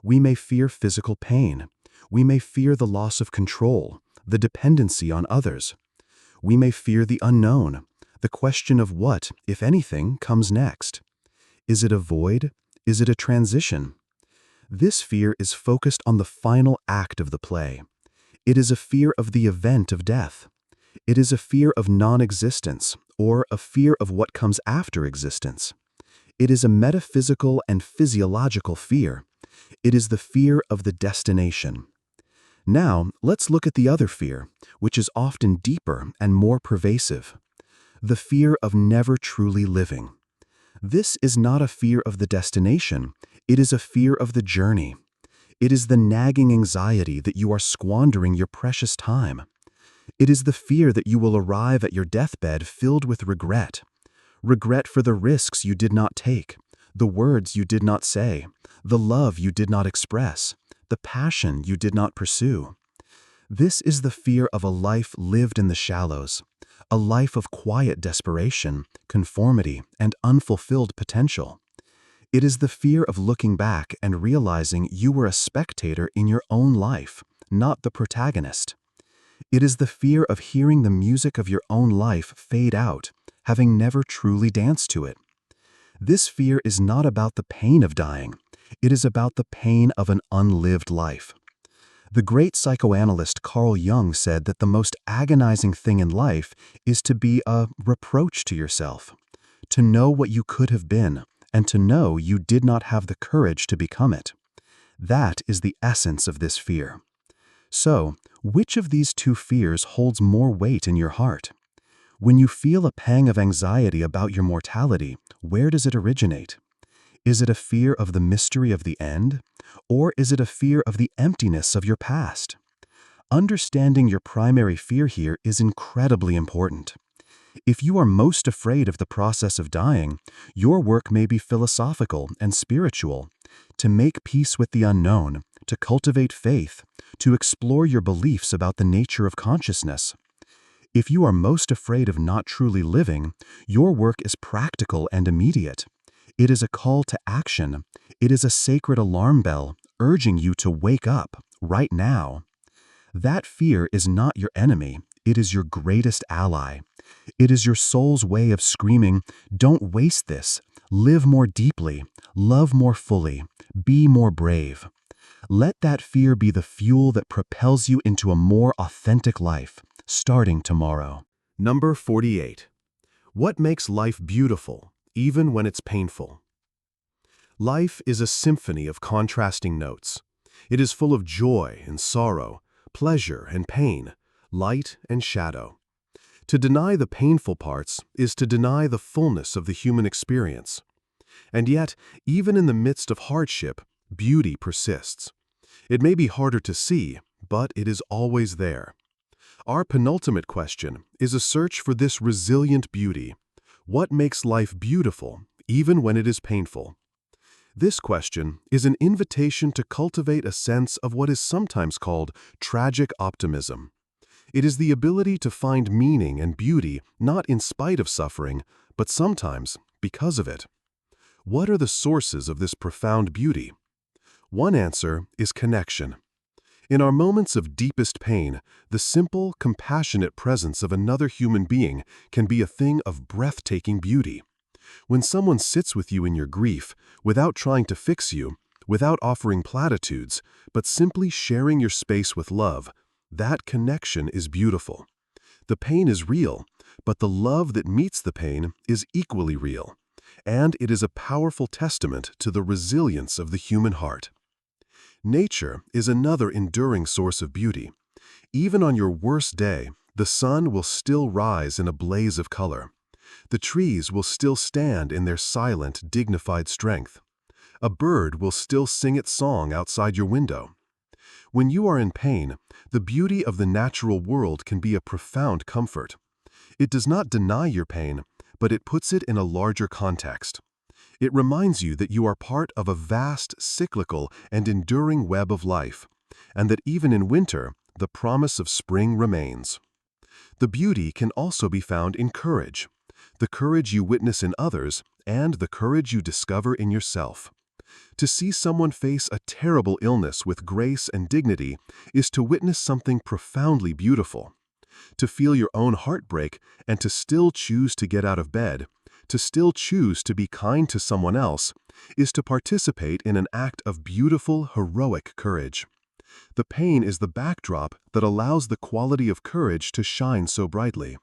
We may fear physical pain. We may fear the loss of control, the dependency on others. We may fear the unknown, the question of what, if anything, comes next. Is it a void? Is it a transition? This fear is focused on the final act of the play. It is a fear of the event of death. It is a fear of non-existence, or a fear of what comes after existence. It is a metaphysical and physiological fear. It is the fear of the destination. Now, let's look at the other fear, which is often deeper and more pervasive. The fear of never truly living. This is not a fear of the destination, it is a fear of the journey. It is the nagging anxiety that you are squandering your precious time. It is the fear that you will arrive at your deathbed filled with regret. Regret for the risks you did not take, The words you did not say, the love you did not express, the passion you did not pursue. This is the fear of a life lived in the shallows, a life of quiet desperation, conformity, and unfulfilled potential. It is the fear of looking back and realizing you were a spectator in your own life, not the protagonist. It is the fear of hearing the music of your own life fade out, having never truly danced to it. This fear is not about the pain of dying. It is about the pain of an unlived life. The great psychoanalyst Carl Jung said that the most agonizing thing in life is to be a reproach to yourself, to know what you could have been, and to know you did not have the courage to become it. That is the essence of this fear. So, which of these two fears holds more weight in your heart? When you feel a pang of anxiety about your mortality, where does it originate? Is it a fear of the mystery of the end? Or is it a fear of the emptiness of your past? Understanding your primary fear here is incredibly important. If you are most afraid of the process of dying, your work may be philosophical and spiritual, to make peace with the unknown, to cultivate faith, to explore your beliefs about the nature of consciousness. If you are most afraid of not truly living, your work is practical and immediate. It is a call to action. It is a sacred alarm bell urging you to wake up right now. That fear is not your enemy. It is your greatest ally. It is your soul's way of screaming, "Don't waste this. Live more deeply. Love more fully. Be more brave." Let that fear be the fuel that propels you into a more authentic life, starting tomorrow. Number 48. What makes life beautiful, even when it's painful? Life is a symphony of contrasting notes. It is full of joy and sorrow, pleasure and pain, light and shadow. To deny the painful parts is to deny the fullness of the human experience. And yet, even in the midst of hardship, beauty persists. It may be harder to see, but it is always there. Our penultimate question is a search for this resilient beauty. What makes life beautiful, even when it is painful? This question is an invitation to cultivate a sense of what is sometimes called tragic optimism. It is the ability to find meaning and beauty not in spite of suffering, but sometimes because of it. What are the sources of this profound beauty? One answer is connection. In our moments of deepest pain, the simple, compassionate presence of another human being can be a thing of breathtaking beauty. When someone sits with you in your grief, without trying to fix you, without offering platitudes, but simply sharing your space with love, that connection is beautiful. The pain is real, but the love that meets the pain is equally real, and it is a powerful testament to the resilience of the human heart. Nature is another enduring source of beauty. Even on your worst day, the sun will still rise in a blaze of color. The trees will still stand in their silent, dignified strength. A bird will still sing its song outside your window. When you are in pain, the beauty of the natural world can be a profound comfort. It does not deny your pain, but it puts it in a larger context. It reminds you that you are part of a vast, cyclical, and enduring web of life, and that even in winter, the promise of spring remains. The beauty can also be found in courage, the courage you witness in others, and the courage you discover in yourself. To see someone face a terrible illness with grace and dignity is to witness something profoundly beautiful. To feel your own heartbreak and to still choose to get out of bed, to still choose to be kind to someone else, is to participate in an act of beautiful, heroic courage. The pain is the backdrop that allows the quality of courage to shine so brightly.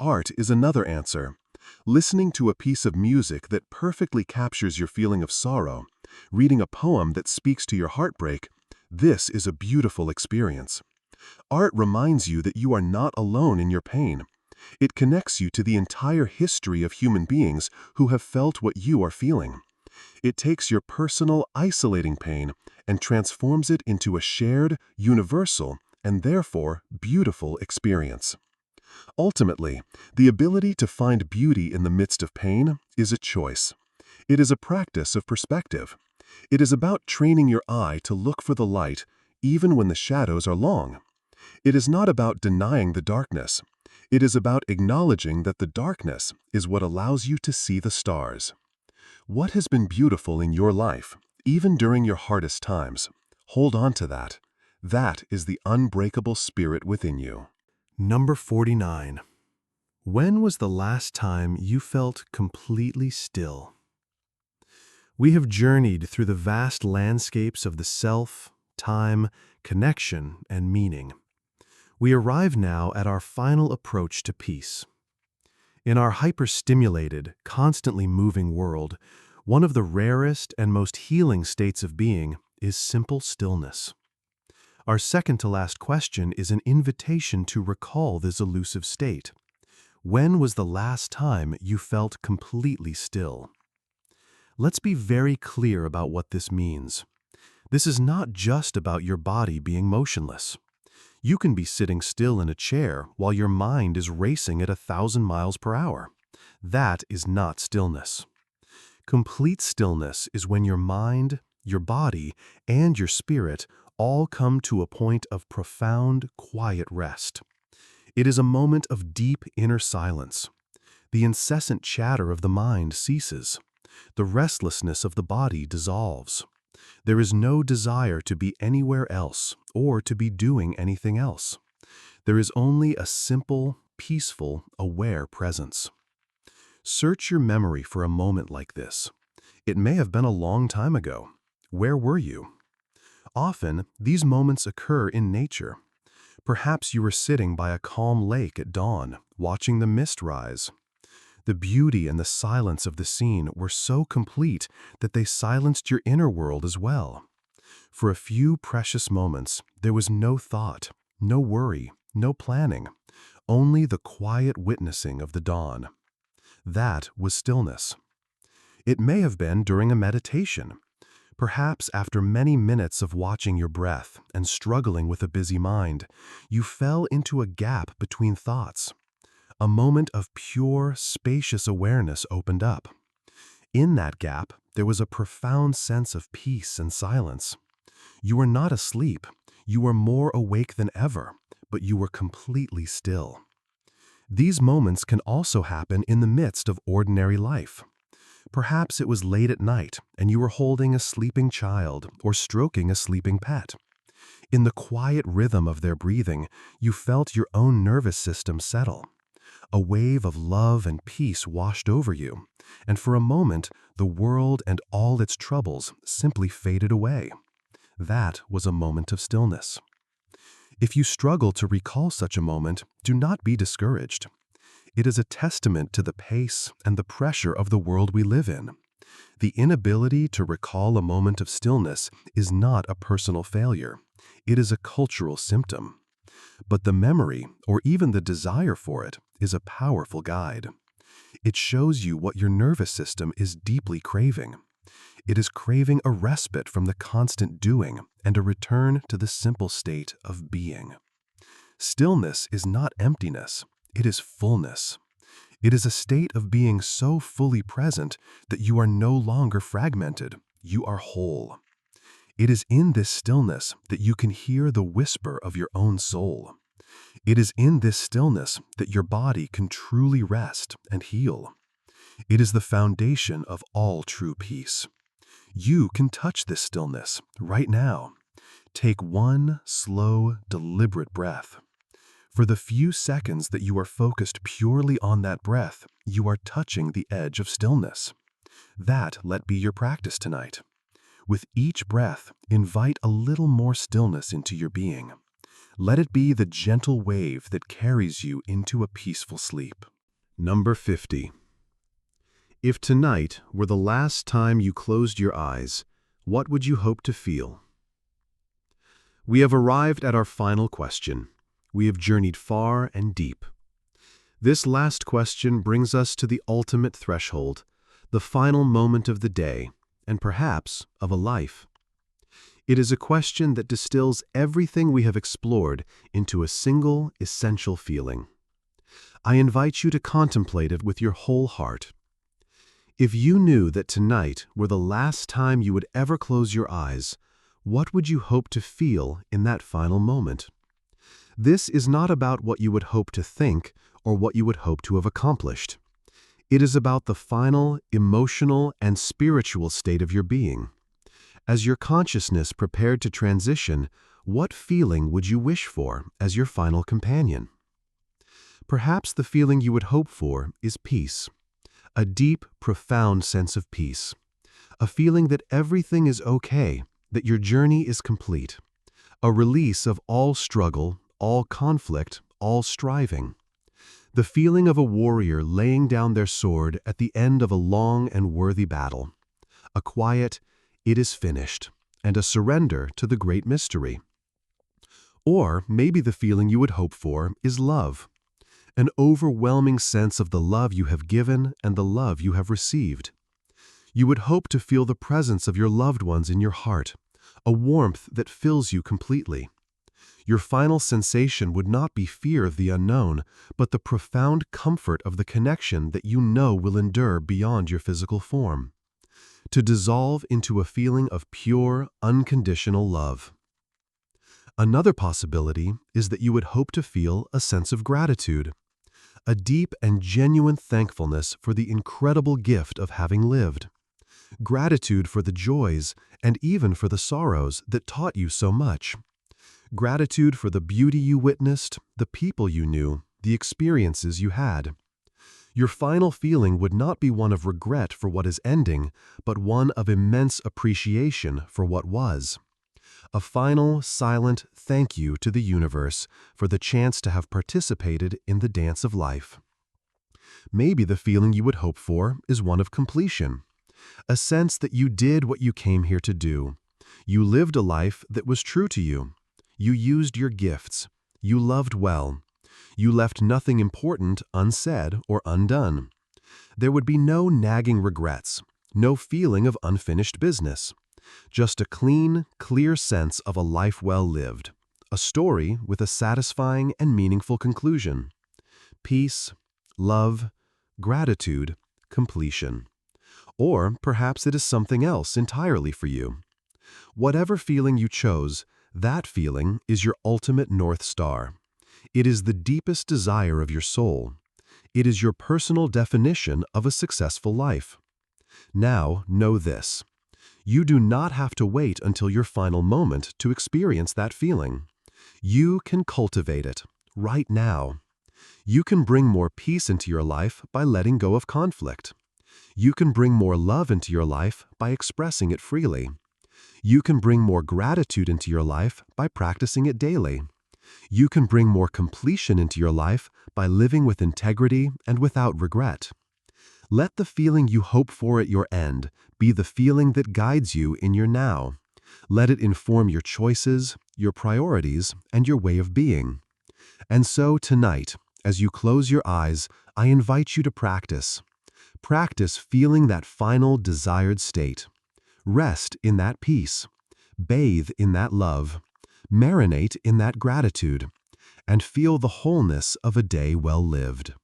Art is another answer. Listening to a piece of music that perfectly captures your feeling of sorrow, reading a poem that speaks to your heartbreak, this is a beautiful experience. Art reminds you that you are not alone in your pain. It connects you to the entire history of human beings who have felt what you are feeling. It takes your personal, isolating pain and transforms it into a shared, universal, and therefore beautiful experience. Ultimately, the ability to find beauty in the midst of pain is a choice. It is a practice of perspective. It is about training your eye to look for the light even when the shadows are long. It is not about denying the darkness. It is about acknowledging that the darkness is what allows you to see the stars. What has been beautiful in your life, even during your hardest times? Hold on to that. That is the unbreakable spirit within you. Number 49. When was the last time you felt completely still? We have journeyed through the vast landscapes of the self, time, connection, and meaning. We arrive now at our final approach to peace. In our hyperstimulated, constantly moving world, one of the rarest and most healing states of being is simple stillness. Our second-to-last question is an invitation to recall this elusive state. When was the last time you felt completely still? Let's be very clear about what this means. This is not just about your body being motionless. You can be sitting still in a chair while your mind is racing at 1,000 miles per hour. That is not stillness. Complete stillness is when your mind, your body, and your spirit all come to a point of profound, quiet rest. It is a moment of deep inner silence. The incessant chatter of the mind ceases. The restlessness of the body dissolves. There is no desire to be anywhere else or to be doing anything else. There is only a simple, peaceful, aware presence. Search your memory for a moment like this. It may have been a long time ago. Where were you? Often, these moments occur in nature. Perhaps you were sitting by a calm lake at dawn, watching the mist rise. The beauty and the silence of the scene were so complete that they silenced your inner world as well. For a few precious moments, there was no thought, no worry, no planning, only the quiet witnessing of the dawn. That was stillness. It may have been during a meditation. Perhaps after many minutes of watching your breath and struggling with a busy mind, you fell into a gap between thoughts. A moment of pure, spacious awareness opened up. In that gap, there was a profound sense of peace and silence. You were not asleep. You were more awake than ever, but you were completely still. These moments can also happen in the midst of ordinary life. Perhaps it was late at night and you were holding a sleeping child or stroking a sleeping pet. In the quiet rhythm of their breathing, you felt your own nervous system settle. A wave of love and peace washed over you, and for a moment, the world and all its troubles simply faded away. That was a moment of stillness. If you struggle to recall such a moment, do not be discouraged. It is a testament to the pace and the pressure of the world we live in. The inability to recall a moment of stillness is not a personal failure. It is a cultural symptom. But the memory, or even the desire for it, is a powerful guide. It shows you what your nervous system is deeply craving. It is craving a respite from the constant doing and a return to the simple state of being. Stillness is not emptiness, it is fullness. It is a state of being so fully present that you are no longer fragmented, you are whole. It is in this stillness that you can hear the whisper of your own soul. It is in this stillness that your body can truly rest and heal. It is the foundation of all true peace. You can touch this stillness right now. Take one slow, deliberate breath. For the few seconds that you are focused purely on that breath, you are touching the edge of stillness. That let be your practice tonight. With each breath, invite a little more stillness into your being. Let it be the gentle wave that carries you into a peaceful sleep. Number 50. If tonight were the last time you closed your eyes, what would you hope to feel? We have arrived at our final question. We have journeyed far and deep. This last question brings us to the ultimate threshold, the final moment of the day, and perhaps of a life. It is a question that distills everything we have explored into a single, essential feeling. I invite you to contemplate it with your whole heart. If you knew that tonight were the last time you would ever close your eyes, what would you hope to feel in that final moment? This is not about what you would hope to think or what you would hope to have accomplished. It is about the final emotional and spiritual state of your being. As your consciousness prepared to transition, what feeling would you wish for as your final companion? Perhaps the feeling you would hope for is peace. A deep, profound sense of peace. A feeling that everything is okay, that your journey is complete. A release of all struggle, all conflict, all striving. The feeling of a warrior laying down their sword at the end of a long and worthy battle. A quiet, "it is finished," and a surrender to the great mystery. Or maybe the feeling you would hope for is love. An overwhelming sense of the love you have given and the love you have received. You would hope to feel the presence of your loved ones in your heart, a warmth that fills you completely. Your final sensation would not be fear of the unknown, but the profound comfort of the connection that you know will endure beyond your physical form. To dissolve into a feeling of pure, unconditional love. Another possibility is that you would hope to feel a sense of gratitude. A deep and genuine thankfulness for the incredible gift of having lived. Gratitude for the joys and even for the sorrows that taught you so much. Gratitude for the beauty you witnessed, the people you knew, the experiences you had. Your final feeling would not be one of regret for what is ending, but one of immense appreciation for what was. A final, silent thank you to the universe for the chance to have participated in the dance of life. Maybe the feeling you would hope for is one of completion. A sense that you did what you came here to do. You lived a life that was true to you. You used your gifts. You loved well. You left nothing important unsaid or undone. There would be no nagging regrets, no feeling of unfinished business. Just a clean, clear sense of a life well lived. A story with a satisfying and meaningful conclusion. Peace, love, gratitude, completion. Or perhaps it is something else entirely for you. Whatever feeling you chose, that feeling is your ultimate North Star. It is the deepest desire of your soul. It is your personal definition of a successful life. Now, know this. You do not have to wait until your final moment to experience that feeling. You can cultivate it right now. You can bring more peace into your life by letting go of conflict. You can bring more love into your life by expressing it freely. You can bring more gratitude into your life by practicing it daily. You can bring more completion into your life by living with integrity and without regret. Let the feeling you hope for at your end be the feeling that guides you in your now. Let it inform your choices, your priorities, and your way of being. And so tonight, as you close your eyes, I invite you to practice. Practice feeling that final desired state. Rest in that peace. Bathe in that love. Marinate in that gratitude. And feel the wholeness of a day well lived.